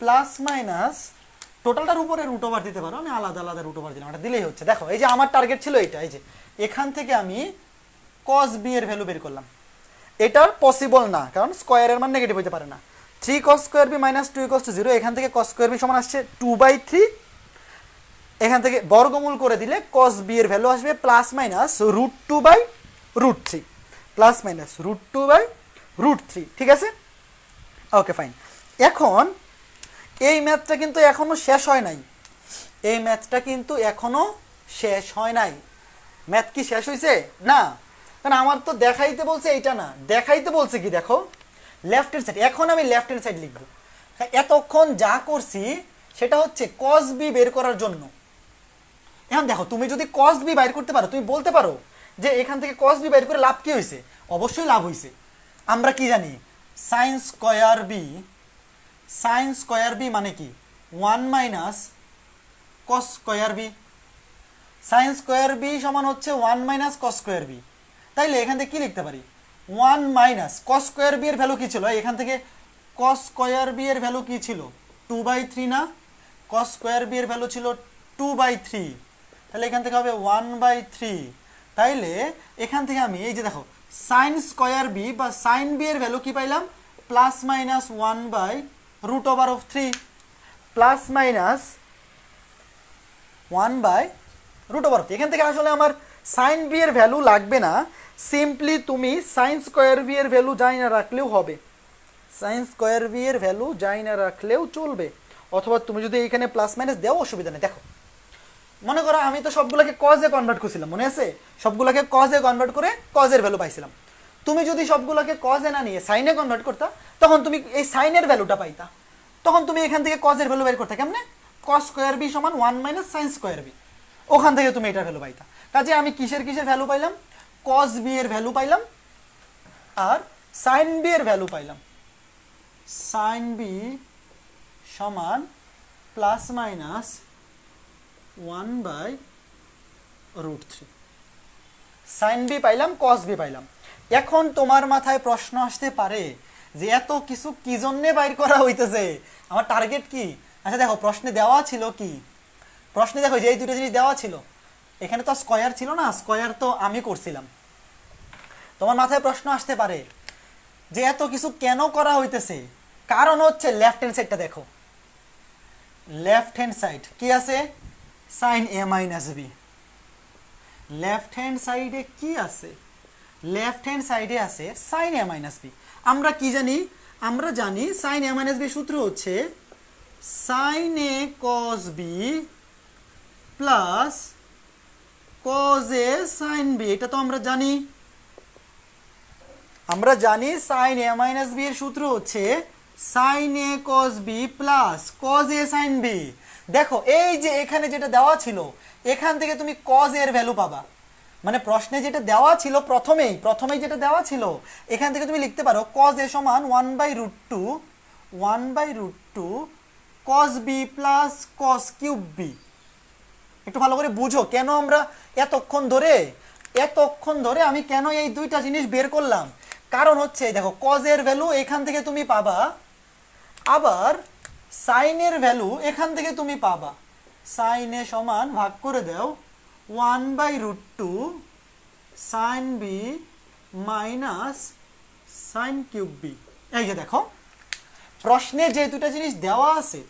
[SPEAKER 2] plus minus টোটালটার উপরে রুট ওভার দিতে পারো, আমি আলাদা আলাদা রুট ওভার দিলাম, এটা দিলেই হচ্ছে। দেখো এই যে আমার টার্গেট ছিল এইটা, এই যে এখান থেকে আমি cos b এর ভ্যালু বের করলাম। এটা পসিবল না, কারণ স্কয়ারের মান নেগেটিভ হইতে পারে না। 3 cos square B minus 2 equals to 0, এখান থেকে cos স্কয়ার বি সমান আসছে 2/3, এখান থেকে বর্গমূল করে দিলে cos b এর ভ্যালু আসবে প্লাস মাইনাস √2/√3, প্লাস মাইনাস √2/√3। ঠিক আছে, ওকে ফাইন। এখন এই ম্যাথটা কিন্তু এখনো শেষ হয় নাই, এই ম্যাথটা কিন্তু এখনো শেষ হয় নাই। ম্যাথ কি শেষ হয়েছে? না, কারণ আমার তো দেখাইতে বলছে এইটা না, দেখাইতে বলছে কি দেখো লেফট হ্যান্ড সাইড। এখন আমি লেফট হ্যান্ড সাইড লিখবো। এতক্ষণ যা করছি সেটা হচ্ছে cos b বের করার জন্য। এখন দেখো তুমি যদি cos b বাইর করতে পারো, তুমি বলতে পারো যে এখান থেকে cos b বাইর করে লাভ কি হয়েছে? অবশ্যই লাভ হয়েছে। আমরা কি জানি sin স্কয়ার বি মানে কি 1 minus cos square B. sin square B সমান হচ্ছে 1 মাইনাস cos স্কয়ার বি। তাইলে এখান থেকে কি লিখতে পারি 1 মাইনাস cos স্কয়ার বি এর ভ্যালু কি ছিল? এখান থেকে cos স্কয়ার বি এর ভ্যালু কি ছিল 2/3 না? cos স্কয়ার বি এর ভ্যালু ছিল 2/3, তাহলে এখান থেকে হবে 1/3। তাইলে এখান থেকে আমি এই যে দেখো sin স্কয়ার বি বা sin বি এর ভ্যালু কি পাইলাম প্লাস মাইনাস 1/√3, প্লাস মাইনাস 1/√3। এখান থেকে আসলে আমার sin বি এর ভ্যালু লাগবে না, সিম্পলি তুমি sin স্কয়ার বি এর ভ্যালু যাই না রাখলেও হবে, sin স্কয়ার বি এর ভ্যালু যাই না রাখলেও চলবে, অথবা তুমি যদি এখানে প্লাস মাইনাস দেও অসুবিধা নেই। দেখো মনে করো আমি তো সবগুলোকে cos এ কনভার্ট করছিলাম, মনে আছে? সবগুলোকে cos এ কনভার্ট করে cos এর ভ্যালু পাইছিলাম। তুমি যদি সবগুলোকে cos এ না নিয়ে sin এ কনভার্ট করতা, তখন তুমি এই sin এর ভ্যালুটা পাইতা। তখন তুমি এখান থেকে cos এর ভ্যালু বের করতে কেমনে? cos স্কয়ার বি সমান 1 মাইনাস sin স্কয়ার বি, ওখান থেকে তুমি এটার ভ্যালু পাইতা। কাজে আমি কিসের ভ্যালু পাইলাম? cos b এর ভ্যালু পাইলাম আর sin b এর ভ্যালু পাইলাম। sin b সমান প্লাস মাইনাস 1/√3, sin b পাইলাম, cos b পাইলাম। এখন তোমার মাথায় প্রশ্ন আসতে পারে যে এত কিছু কি জন্য বাইর করা হইতেছে, আমার টার্গেট কি? আচ্ছা দেখো প্রশ্নে দেওয়া ছিল কি, প্রশ্নে দেখো যে এই দুটো জিনিস দেওয়া ছিল এখানে তো স্কয়ার ছিল না, স্কয়ার তো আমি করছিলাম। তোমার মাথায় প্রশ্ন আসতে পারে যে এত কিছু কেন করা হইতেছে, কারণ হচ্ছে লেফট হ্যান্ড সাইডটা দেখো, লেফট হ্যান্ড সাইড কি আছে, সাইন এ মাইনাস বি। লেফট হ্যান্ড সাইডে কি আছে, লেফট হ্যান্ড সাইডে আছে সাইন এ মাইনাস বি। আমরা কি জানি, আমরা জানি সাইন এ মাইনাস বি সূত্র হচ্ছে সাইন এ কস বি প্লাস কজ এ সাইন বি। এটা তো আমরা জানি, আমরা জানি সাইন এ মাইনাস বি এর সূত্র হচ্ছে সাইন এ কস বি প্লাস কজ এ সাইন বি। দেখো এই যে এখানে যেটা দেওয়া ছিল, এখান থেকে তুমি কজ এর ভ্যালু পাবা, মানে প্রশ্নে যেটা দেওয়া ছিল প্রথমেই যেটা দেওয়া ছিল, এখান থেকে তুমি লিখতে পারো কজ এ সমান 1/√2 cos B plus cos cube B. একটু ভালো করে বুঝো কেন আমরা এতক্ষণ ধরে আমি কেন এই দুইটা জিনিস বের করলাম। কারণ হচ্ছে দেখো কজের ভ্যালু এখান থেকে তুমি পাবা, আবার সাইনের ভ্যালু এখান থেকে তুমি পাবা। সাইনে সমান ভাগ করে দাও 1/√2 sine B minus sine cube B. এই যে দেখো প্রশ্নে যে দুটা জিনিস দেওয়া আছে,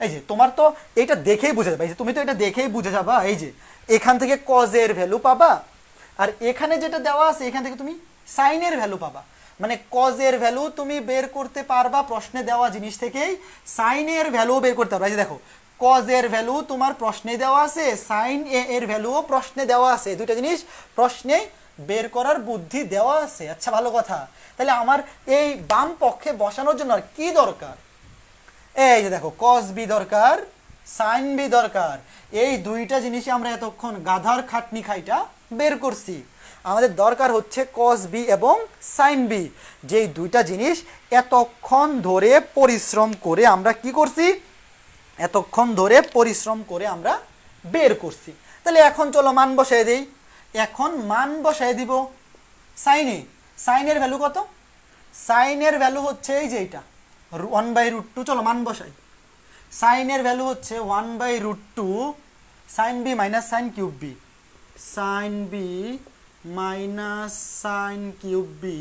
[SPEAKER 2] এই যে তোমার তো এটা দেখেই বুঝে যাবে, এই যে তুমি তো এটা দেখেই বুঝে যাবা, এই যে এখান থেকে কজের ভ্যালু পাবা, আর এখানে যেটা দেওয়া আছে এখান থেকে তুমি সাইনের ভ্যালু পাবা। মানে কজের ভ্যালু তুমি বের করতে পারবা প্রশ্নে দেওয়া জিনিস থেকেই, সাইনের ভ্যালু বের করতে পারবা। এই যে দেখো কজের ভ্যালু তোমার প্রশ্নে দেওয়া আছে, সাইন এ এর ভ্যালুও প্রশ্নে দেওয়া আছে, দুইটা জিনিস প্রশ্নে বের করার বুদ্ধি দেওয়া আছে। আচ্ছা ভালো কথা, তাহলে আমার এই বাম পক্ষে বসানোর জন্য আর কি দরকার, এই যে দেখো কস বি দরকার, সাইন বি দরকার। এই দুইটা জিনিসই আমরা এতক্ষণ গাধার খাটনি খাইটা বের করছি। আমাদের দরকার হচ্ছে কস বি এবং সাইন বি, যেই দুইটা জিনিস এতক্ষণ ধরে পরিশ্রম করে আমরা কি করছি, এতক্ষণ ধরে পরিশ্রম করে আমরা বের করছি। তাহলে এখন চলো মান বসাই দেই। এখন মান বসাই দিব সাইনের ভ্যালু কত, সাইনের ভ্যালু হচ্ছে এই যে এটা 1/√2। চলো মান বসাই। সাইনের ভ্যালু হচ্ছে 1/√2 sine B minus sine cube B, sine B minus sine cube B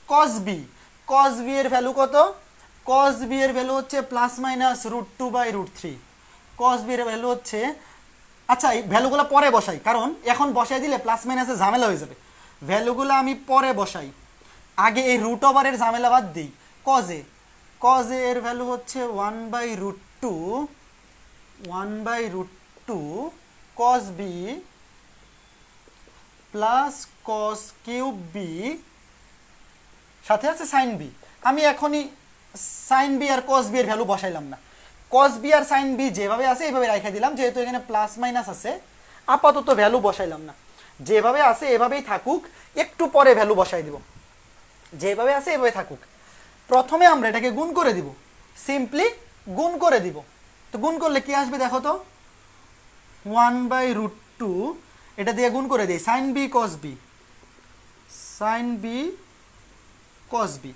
[SPEAKER 2] cos B. Cos B এর ভ্যালু কত, কস বি এর ভ্যালু হচ্ছে প্লাস মাইনাস √2/√3। কস বি এর ভ্যালু হচ্ছে, আচ্ছা এই ভ্যালুগুলো পরে বসাই, কারণ এখন বসাই দিলে প্লাস মাইনাসে ঝামেলা হয়ে যাবে। ভ্যালুগুলো আমি পরে বসাই, আগে এই রুট ওভারের ঝামেলা বাদ দিই। কজে এর ভ্যালু হচ্ছে 1/√2 cos B plus cos cube B, সাথে আছে সাইন বি। আমি এখনই সাইন বি আর কস বি এর ভ্যালু বসাইলাম না, কস বি আর সাইন বি যেভাবে আছে এইভাবে রেখে দিলাম, যেহেতু এখানে প্লাস মাইনাস আছে আপাতত ভ্যালু বসাইলাম না, যেভাবে আছে এভাবেই থাকুক, একটু পরে ভ্যালু বসাই দিব। যেভাবে আছে এভাবে থাকুক। প্রথমে আমরা এটাকে গুণ করে দিব, সিম্পলি গুণ করে দিব। তো গুণ করলে কি আসবে দেখো তো, 1/√2 এটা দিয়ে গুণ করে দিই, sine B cos B, sine B cos B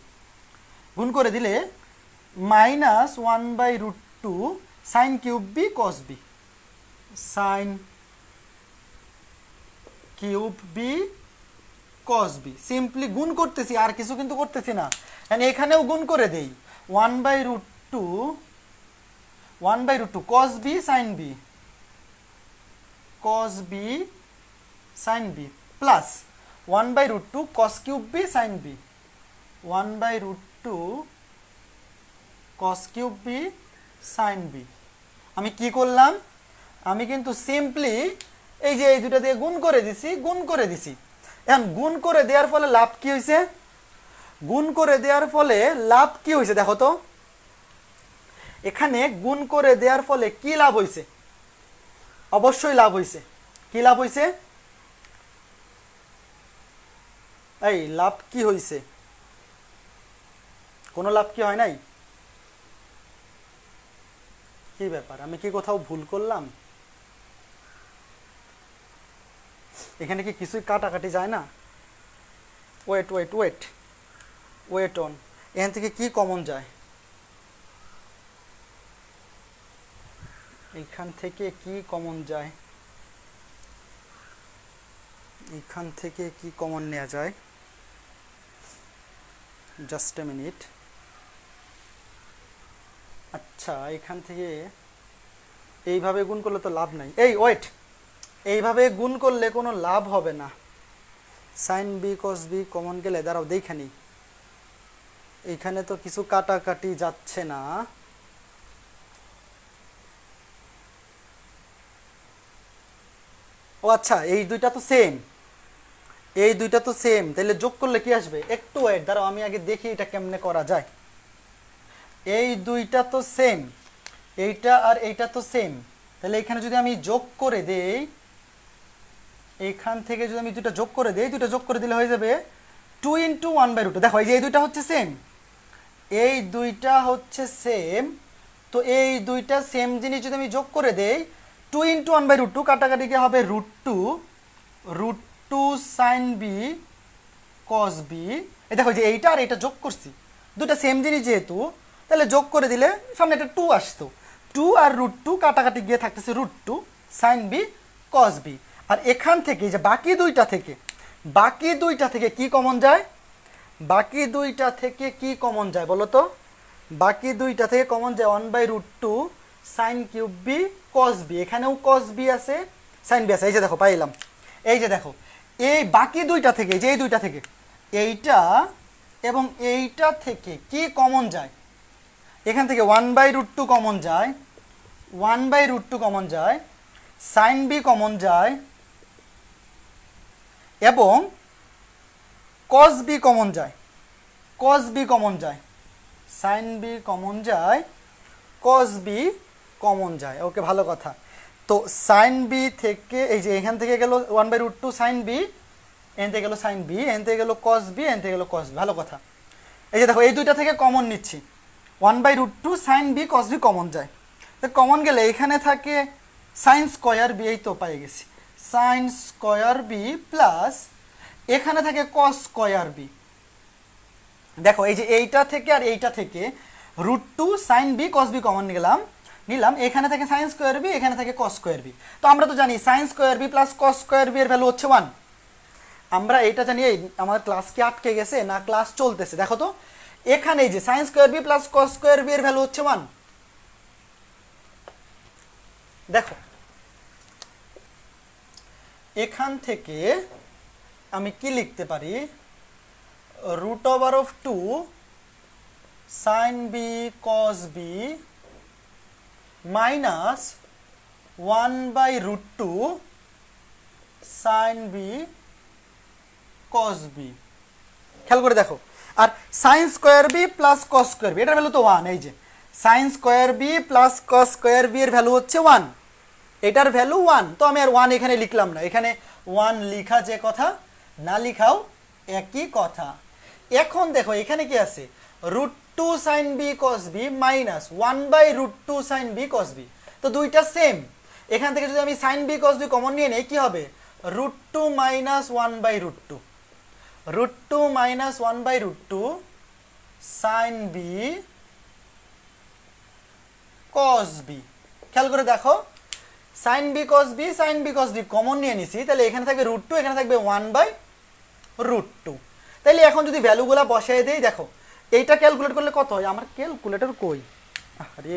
[SPEAKER 2] গুণ করে দিলে minus 1/√2 sine cube B cos B, sine cube B cos B. Simply গুণ করতেছি, আর কিছু কিন্তু করতেছি না। এখানেও গুণ করে দেই 1/√2 cos B sine B, cos B sine B plus 1/√2 cos cube B sine B, 1/√2 cos cube B sine B. আমি কি করলাম, আমি কিন্তু সিম্পলি এই যে এই দুটো দিয়ে গুণ করে দিছি। এখন গুণ করে দেওয়ার ফলে লাভ কি হয়েছে, গুণ করে দেওয়ার ফলে লাভ কি হয়েছে দেখো তো, এখানে গুণ করে দেওয়ার ফলে কি লাভ হয়েছে, অবশ্যই লাভ হয়েছে। কি লাভ হয়েছে, এই লাভ কি হয়েছে, কোনো লাভ কি হয় নাই, কি ব্যাপার, আমি কি কোথাও ভুল করলাম, এখানে কি কিছুই কাটাকাটি যায় না, ওয়েট অন, এখান থেকে কি কমন যায়, এখান থেকে কি কমন যায়, এখান থেকে কি কমন নেওয়া যায়, জাস্ট এ মিনিট। আচ্ছা এখান থেকে এইভাবে গুণ করলে তো লাভ নাই, এই ওয়েট, এইভাবে গুণ করলে কোনো লাভ হবে না। Sine B cos B common গেলে দাঁড়াও দেখে নিই, এইখানে তো কিছু কাটাকাটি যাচ্ছে না। ও আচ্ছা এই দুইটা তো সেম, এই দুইটা তো সেম, তাহলে যোগ করলে কি আসবে, একটু ওয়েট দাঁড়াও আমি আগে দেখি এটা কেমনে করা যায়। এই দুইটা তো সেম, এইটা আর এইটা তো সেম, তাহলে এখানে যদি আমি যোগ করে দেই, এইখান থেকে যদি আমি দুটো যোগ করে দেই, দুটো যোগ করে দিলে হয়ে যাবে 2 × 1/√2। দেখো এই যে এই দুইটা হচ্ছে সেম, এই দুইটা হচ্ছে সেম, তো এই দুইটা সেম জিনিস যদি আমি যোগ করে দেই 2 × 1/√2, কাটাকাটি কি হবে √2 সাইন বি কস বি। এই দেখো যে এইটা আর এটা যোগ করছি, দুটা সেম জিনিস যেহেতু, তাহলে যোগ করে দিলে সামনে একটা 2 আসতো, 2 আর √2 কাটাকাটি গিয়ে থাকতেছে √2 সাইন বি কস বি। আর এখান থেকে যে বাকি দুইটা থেকে কি কমন যায়, বাকি দুইটা থেকে কি কমন যায় বলো তো, বাকি দুইটা থেকে কমন যায় 1/√2 sine cube B cos B, এখানেও কস বি আছে সাইন বি আছে। এই যে দেখো পাইলাম, এই যে দেখো এই বাকি দুইটা থেকে, যে এই দুইটা থেকে এইটা এবং এইটা থেকে কি কমন যায়, এখান থেকে 1/√2 কমন যায়, 1/√2 কমন যায়, সাইন বি কমন যায় এবং কস বি কমন যায়, কস বি কমন যায়, সাইন বি কমন যায়, কস বি কমন যায়। ওকে ভালো কথা। তো সাইন বি থেকে এই যে এখান থেকে গেল 1/√2 সাইন বি, এখান থেকে গেল সাইন বি, এখান থেকে গেল কস বি, এখান থেকে গেল কস বি। ভালো কথা। এই যে দেখো এই দুইটা থেকে কমন নিচ্ছি, 1/√2 sine B cos B common যায়, তো কমন গেলে এখানে থাকে সাইন স্কোয়ার বি, এই তো পাই গেছি, সাইন স্কোয়ার বি প্লাস এখানে থাকে কস স্কোয়ার বি। দেখো এই যে এইটা থেকে আর এইটা থেকে √2 sine B cos B common নিলাম, এখানে থেকে সাইন স্কোয়ার বি, এখানে থেকে কস স্কোয়ার বি। তো আমরা তো জানি sine square B plus cos square B এর ভ্যালু হচ্ছে 1। আমরা এটা জানি, এই আমার ক্লাস কি আটকে গেছে না ক্লাস চলতেছে, দেখো তো এখানে এই যে sine square B plus cos square B এর ভ্যালু হচ্ছে 1। দেখো এখান থেকে আমি কি লিখতে পারি, √2 sine B cos B minus 1/√2 sine B cos B. খেয়াল করে দেখো, আর sine square B plus cos square B এটার ভ্যালু তো 1, এই যে sine square B plus cos square B এর ভ্যালু হচ্ছে 1, এটার ভ্যালু 1। তো আমি আর 1 এখানে লিখলাম না, এখানে 1 লিখা যে কথা না লিখাও একই কথা। এখন দেখো এখানে কি আছে, √2 sine B cos B minus 1/√2 sine B cos B, তো দুইটা সেম। এখান থেকে যদি আমি sine B cos B common নিয়ে নেই কি হবে, √2 minus 1/√2, √2 minus 1/√2 sine B cos B. খেয়াল করে দেখো sine B cos B common নিয়ে নিছি, তাহলে এখানে থাকবে √2, এখানে থাকবে 1/√2। তাহলে এখন যদি ভ্যালুগুলা বসায় দেই, দেখো এইটা ক্যালকুলেট করলে কত হয়, আমার ক্যালকুলেটর কই, আরে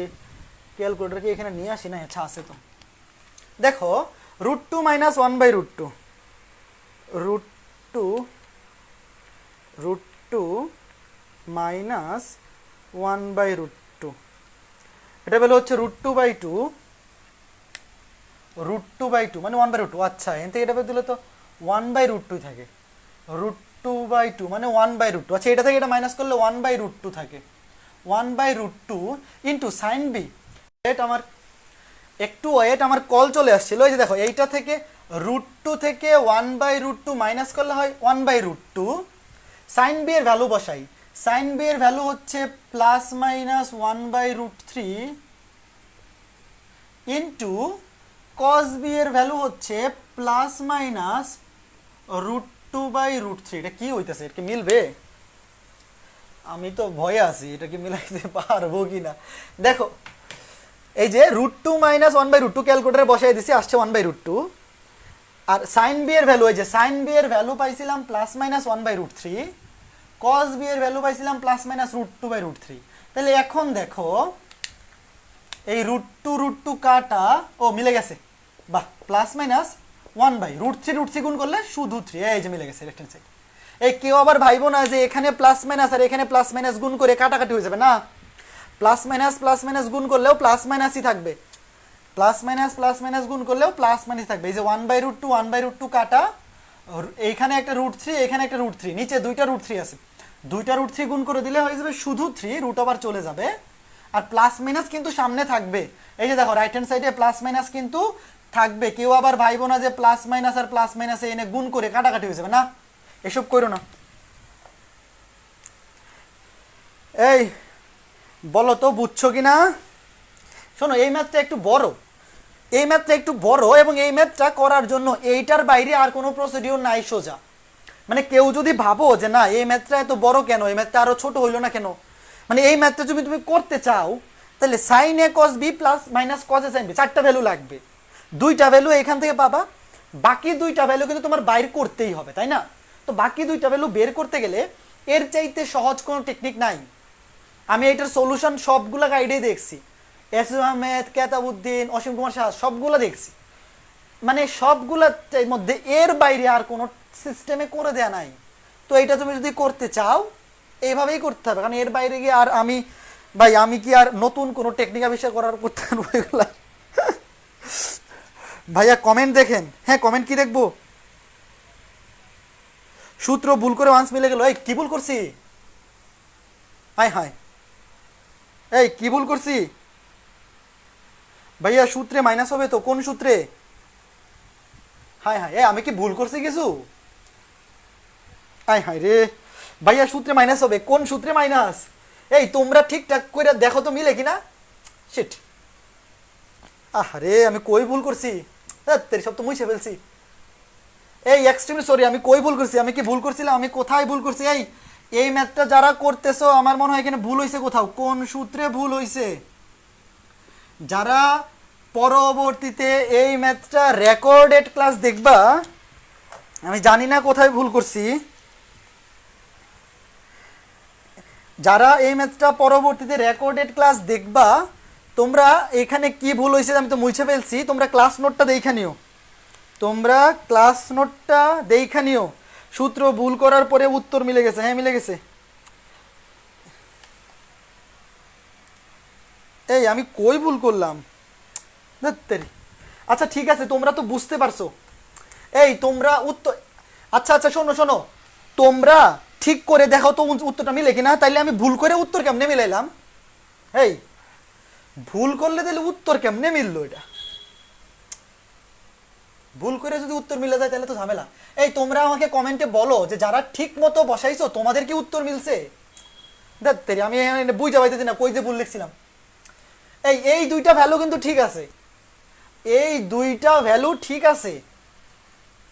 [SPEAKER 2] ক্যালকুলেটর কি এখানে নিয়ে আসি না, আচ্ছা আছে তো। দেখো √2 মাইনাস 1/√2, √2 মাইনাস 1/√2, এটা ভ্যালু হচ্ছে √2/2, √2/2 মানে 1/√2। আচ্ছা এখান থেকে এটা দিলে তো 1/√2 থাকে, √2/2 মানে 1/√2। আচ্ছা এটা থেকে এটা মাইনাস করলে 1/√2 থাকে, 1/√2 ইন্টু সাইন বি। এটা আমার একটু ওয়েট, আমার কল চলে আসছিল। এই যে দেখো এইটা থেকে √2 থেকে 1/√2 মাইনাস করলে হয় 1/√2। সাইন বি এর ভ্যালু বসাই, সাইন বি এর ভ্যালু হচ্ছে plus minus 1/√3 into cos B এর ভ্যালু হচ্ছে প্লাস মাইনাস √2/√3। এটা কি হইতেছে, এটা কি মিলবে, আমি তো ভয়ে আছি এটা কি মিলাইতে পারবো কিনা। দেখো এই যে √2 মাইনাস 1/√2 ক্যালকুলেটরে বসাই দিছি, আসছে 1/√2, আর সাইন বি এর ভ্যালু, এই যে সাইন বি এর ভ্যালু পাইছিলাম প্লাস মাইনাস 1/√3, কস বি এর ভ্যালু পাইছিলাম প্লাস মাইনাস √2/√3। তাহলে এখন দেখো এই √2 কাটা, ও মিলে গেছে, বাহ, প্লাস মাইনাস 1/√3 গুণ করলে শুধু 3, এই যে মিলে গেছে লেফট হ্যান্ড সাইড। এই কেউ আবার ভাইবো না যে এখানে প্লাস মাইনাস আর এখানে প্লাস মাইনাস গুণ করে কাটাকাটি হয়ে যাবে, না, প্লাস মাইনাস গুণ করলেও প্লাস মাইনাসই থাকবে, প্লাস মাইনাস গুণ করলেও প্লাস মাইনাস থাকবে। এই যে 1/√2 কাটা, এইখানে একটা √3, এখানে একটা √3, নিচে দুইটা √3 আছে, দুইটা √3 গুণ করে দিলে হয়ে যাবে শুধু 3, রুট ওভার চলে যাবে, আর প্লাস মাইনাস কিন্তু সামনে থাকবে। এই যে দেখো রাইট হ্যান্ড সাইডে প্লাস মাইনাস কিন্তু থাকবে। কেউ আবার ভাইবো না যে প্লাস মাইনাস আর প্লাস মাইনাসে এনে গুণ করে কাটাকাটি হয়ে যাবে, না, এসব করো না। এই বলো তো বুঝছো কিনা? শোনো, এই ম্যাথটা একটু বড়, এই ম্যাথটা একটু বড়, এবং এই ম্যাথটা করার জন্য এইটার বাইরে আর কোনো প্রসিডিওর নাই সোজা। মানে কেউ যদি ভাবো যে না এই ম্যাথটা এত বড় কেন, এই ম্যাথটা আরো ছোট হইলো না কেন, মানে এই ম্যাথটা যদি তুমি করতে চাও তাহলে sine A cos B plus minus cos A sine B, চারটা ভ্যালু লাগবে, দুইটা ভ্যালু এখান থেকে পাবা, বাকি দুইটা ভ্যালু কিন্তু তোমার বাইর করতেই হবে, তাই না? তো বাকি দুইটা ভ্যালু বের করতে গেলে এর চাইতে সহজ কোনো টেকনিক নাই। আমি এটার সলিউশন সবগুলা গাইডেই দেখছি, এস আহমেদ, কেতাবউদ্দিন, অসীম কুমার শাহ, সবগুলা দেখছি, মানে সবগুলার মধ্যে এর বাইরে আর কোনো সিস্টেমে করে দেয়া নাই। তো এটা তুমি যদি করতে চাও এইভাবেই করতে হবে, কারণ এর বাইরে গিয়ে আর আমি কি আর নতুন কোনো টেকনিক আবিষ্কার করার করতে পারবো এগুলা? ভাইয়া কমেন্ট দেখেন, হ্যাঁ কমেন্ট কি দেখবো? সূত্র ভুল করে ওয়ান্স মিলে গেল, এই কি ভুল করছি? হাই হাই, এই কি ভুল করছি ভাইয়া? সূত্রে মাইনাস হবে তো, কোন সূত্রে? হাই হাই, আমি কি ভুল করছি কিছু? হাই হাই রে ভাইয়া, সূত্রে মাইনাস হবে, কোন সূত্রে মাইনাস? এই তোমরা ঠিকঠাক করে দেখো তো মিলে কিনা। শিট, আরে আমি কই ভুল করছি? সব তো মুছে ফেলছি। এই এক্সট্রিমলি সরি, আমি কই ভুল করছি? আমি কি ভুল করছিলাম? আমি কোথায় ভুল করছি? এই ম্যাথটা যারা করতেছো আমার মনে হয় এখানে ভুল হয়েছে কোথাও, কোন সূত্রে ভুল হয়েছে? যারা পরবর্তীতে এই ম্যাথটা রেকর্ডেড ক্লাস দেখবা, আমি জানি না কোথায় ভুল করছি, যারা এই ম্যাথটা পরবর্তীতে রেকর্ডেড ক্লাস দেখবা, তোমরা এখানে কি ভুল হয়েছে আমি তো মুছে ফেলছি, তোমরা ক্লাস নোটটা দেখে নিও, তোমরা ক্লাস নোটটা দেখে নিও। সূত্র ভুল করার পরে উত্তর মিলে গেছে, হ্যাঁ মিলে গেছে। এই আমি কই ভুল করলাম? আচ্ছা ঠিক আছে, তোমরা তো বুঝতে পারছো। এই তোমরা উত্তর, আচ্ছা আচ্ছা শোনো শোনো, তোমরা ঠিক করে দেখো তো উত্তরটা মিলে কিনা, তাইলে আমি ভুল করে উত্তর কেমনে মিলাইলাম? এই ভুল করলে তাহলে উত্তর কেমনে মিললো? এটা ভুল করে যদি উত্তর মিলে যায় তাহলে তো ঝামেলা। এই তোমরা আমাকে কমেন্টে বলো যে যারা ঠিক মতো বসাইছো তোমাদের কি উত্তর মিলছে? দেখ আমি বুঝতে পাইতেছি না কই যে ভুল লিখছিলাম। এই দুইটা ভ্যালু কিন্তু ঠিক আছে, এই দুইটা ভ্যালু ঠিক আছে।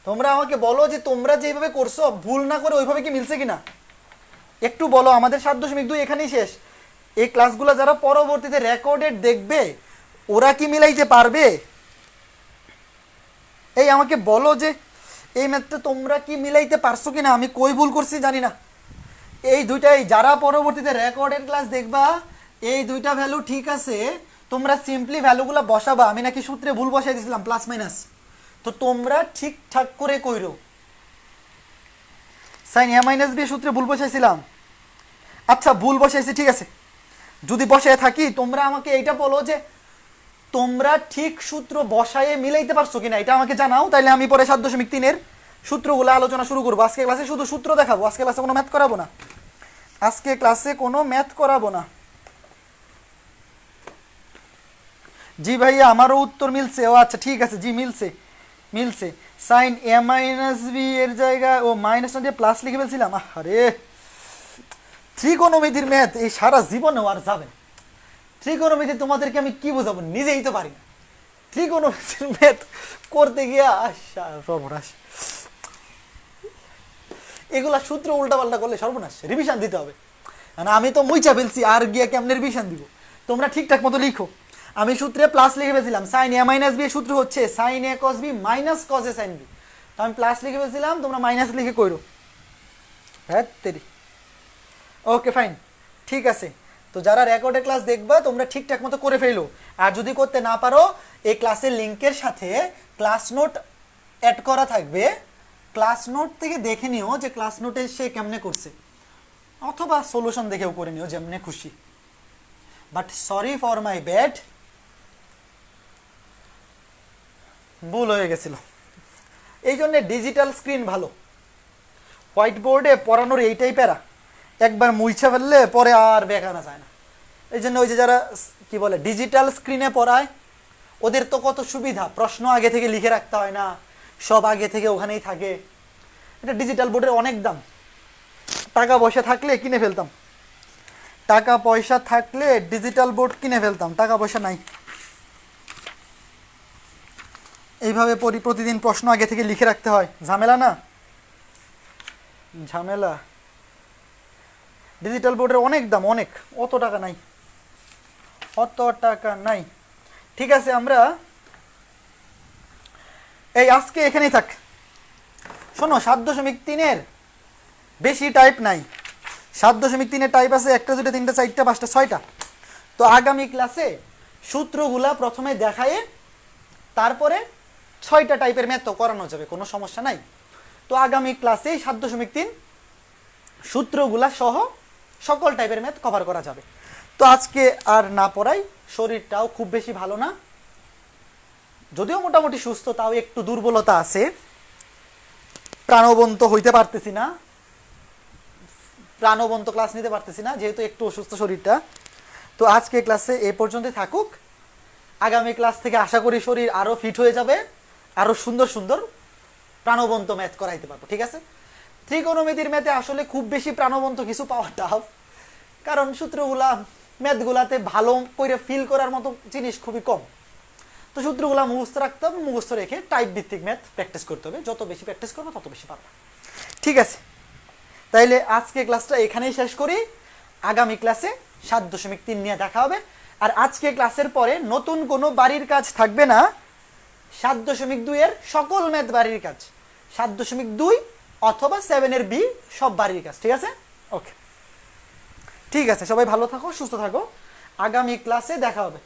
[SPEAKER 2] তোমরা আমাকে বলো যে তোমরা যেভাবে করছো ভুল না করে ওইভাবে কি মিলছে কিনা একটু বলো। আমাদের 7.2 এখানেই শেষ। এই ক্লাসগুলো যারা পরবর্তীতে রেকর্ডেড দেখবে ওরা কি মিলাইতে পারবে? এই আমাকে বলো যে এই ম্যাথটা তোমরা কি মিলাইতে পারছো কিনা, আমি কই ভুল করছি জানি না। এই দুইটাই যারা পরবর্তীতে রেকর্ডেড ক্লাস দেখবা, এই দুইটা ভ্যালু ঠিক আছে, তোমরা সিম্পলি ভ্যালুগুলো বসাবা। আমি নাকি সূত্রে ভুল বসাই দিয়েছিলাম প্লাস মাইনাস, তো তোমরা ঠিকঠাক করে কইরো। সাইন এ মাইনাস বি সূত্রে ভুল বসাইছিলাম, আচ্ছা ভুল বসাইছি ঠিক আছে, যদি বসায় থাকি তোমরা আমাকে এইটা বলো যে তোমরা ঠিক সূত্র বসায়ে মিলাইতে পারছো কিনা, এটা আমাকে জানাও। তাইলে আমি পরে 7.3 সূত্রগুলো আলোচনা শুরু করবো। আজকে ক্লাসে শুধু সূত্র দেখাবো, আজকে ক্লাসে কোনো ম্যাথ করাবো না, আজকে ক্লাসে কোনো ম্যাথ করাবো না। জি ভাইয়া আমারও উত্তর মিলছে, ও আচ্ছা ঠিক আছে, জি মিলছে মিলছে। সাইন এ মাইনাস বি এর জায়গায় ও মাইনাস না দিয়ে প্লাস লিখে ফেলছিলাম। আরে ত্রিকোণমিতির ম্যাথ এই সারা জীবনেও আর যাবে না। ত্রিকোণমিতি তোমাদেরকে আমি কি বোঝাবো, নিজেই তো পারি না। ত্রিকোণমিতির ম্যাথ করতে গিয়া সর্বনাশ, এগুলা সূত্র উল্টাপাল্টা করলে সর্বনাশ, রিভিশন দিতে হবে। মানে আমি তো মুইচা ফেলছি, আর গিয়া কেমনে রিভিশন দিব? তোমরা ঠিকঠাক মতো লিখো। আমি সূত্রে প্লাস লিখে ফেলছিলাম, সাইন এ মাইনাস বি সূত্র হচ্ছে sine A cos B minus cos A sine B. তো আমি প্লাস লিখে ফেলছিলাম, তোমরা মাইনাস লিখে কইরো। হ্যাঁ তেরি। ওকে ফাইন, ঠিক আছে। তো যারা রেকর্ডের ক্লাস দেখবা তোমরা ঠিকঠাক মতো করে ফেলো। আর যদি করতে না পারো, এই ক্লাসের লিঙ্কের সাথে ক্লাস নোট অ্যাড করা থাকবে, ক্লাস নোট থেকে দেখে নিও যে ক্লাস নোটে সে কেমনে করছে, অথবা সলিউশন দেখেও করে নিও যেমনে খুশি। But sorry for my bad, ভুল হয়ে গেছিল। এই জন্য ডিজিটাল স্ক্রিন ভালো। হোয়াইট বোর্ডে পড়ানোর এইটাই প্যারা, একবার মুইছা ফেললে পরে আর বেকানা যায় না। এই জন্য ওই যে যারা কি বলে ডিজিটাল স্ক্রিনে পড়ায়, ওদের তো কত সুবিধা, প্রশ্ন আগে থেকে লিখে রাখতে হয় না, সব আগে থেকে ওখানেই থাকে। এটা ডিজিটাল বোর্ডের অনেক দাম। টাকা পয়সা থাকলে কিনে ফেলতাম, টাকা পয়সা থাকলে ডিজিটাল বোর্ড কিনে ফেলতাম, টাকা পয়সা নাই। এইভাবে প্রতিদিন প্রশ্ন আগে থেকে লিখে রাখতে হয়, ঝামেলা না? ঝামেলা। ডিজিটাল বোর্ডের অনেক দাম, অনেক, অত টাকা নাই, অত টাকা নাই। ঠিক আছে, আমরা এই আজকে এখানেই থাক। শোনো, 7.3-এর বেশি টাইপ নাই। 7.3-এর টাইপ আছে 1টা 2টা 3টা 4টা 5টা 6টা। তো আগামী ক্লাসে সূত্রগুলা প্রথমে দেখায়, তারপরে 6টা টাইপের ম্যাথ তো করানো যাবে, কোনো সমস্যা নাই। তো আগামী ক্লাসে 7.3 সূত্রগুলা সহ সকল টাইপের ম্যাথ কভার করা যাবে। তো আজকে আর না পড়াই, শরীরটাও খুব বেশি ভালো না, যদিও মোটামুটি সুস্থ, তাও একটু দুর্বলতা আছে, প্রাণবন্ত হইতে পারতেছি না, প্রাণবন্ত ক্লাস নিতে পারতেছি না, যেহেতু একটু অসুস্থ শরীরটা। তো আজকে ক্লাসে এ পর্যন্তই থাকুক। আগামী ক্লাস থেকে আশা করি শরীর আরো ফিট হয়ে যাবে, আরো সুন্দর সুন্দর প্রাণবন্ত ম্যাথ করাইতে পারবো। ঠিক আছে? ত্রিকোণমিতির ম্যাথে আসলে খুব বেশি প্রাণবন্ত কিছু পাওয়া টাফ, কারণ সূত্রগুলা ম্যাথগুলাতে ভালো করে ফিল করার মতো জিনিস খুবই কম। তো সূত্রগুলা মুখস্থ রাখতে হবে, মুখস্থ রেখে টাইপ ভিত্তিক ম্যাথ প্র্যাকটিস করতে হবে। যত বেশি প্র্যাকটিস করবো তত বেশি পারবো। ঠিক আছে, তাইলে আজকে ক্লাসটা এখানেই শেষ করি। আগামী ক্লাসে 7.3 নিয়ে দেখা হবে। আর আজকে ক্লাসের পরে নতুন কোনো বাড়ির কাজ থাকবে না। 7.2-এর সকল ম্যাথ বাড়ির কাজ, 7.2 অথবা 7-এর বি সব বাড়ির কাজ। ঠিক আছে? ওকে, ঠিক আছে, সবাই ভালো থাকো, সুস্থ থাকো, আগামী ক্লাসে দেখা হবে।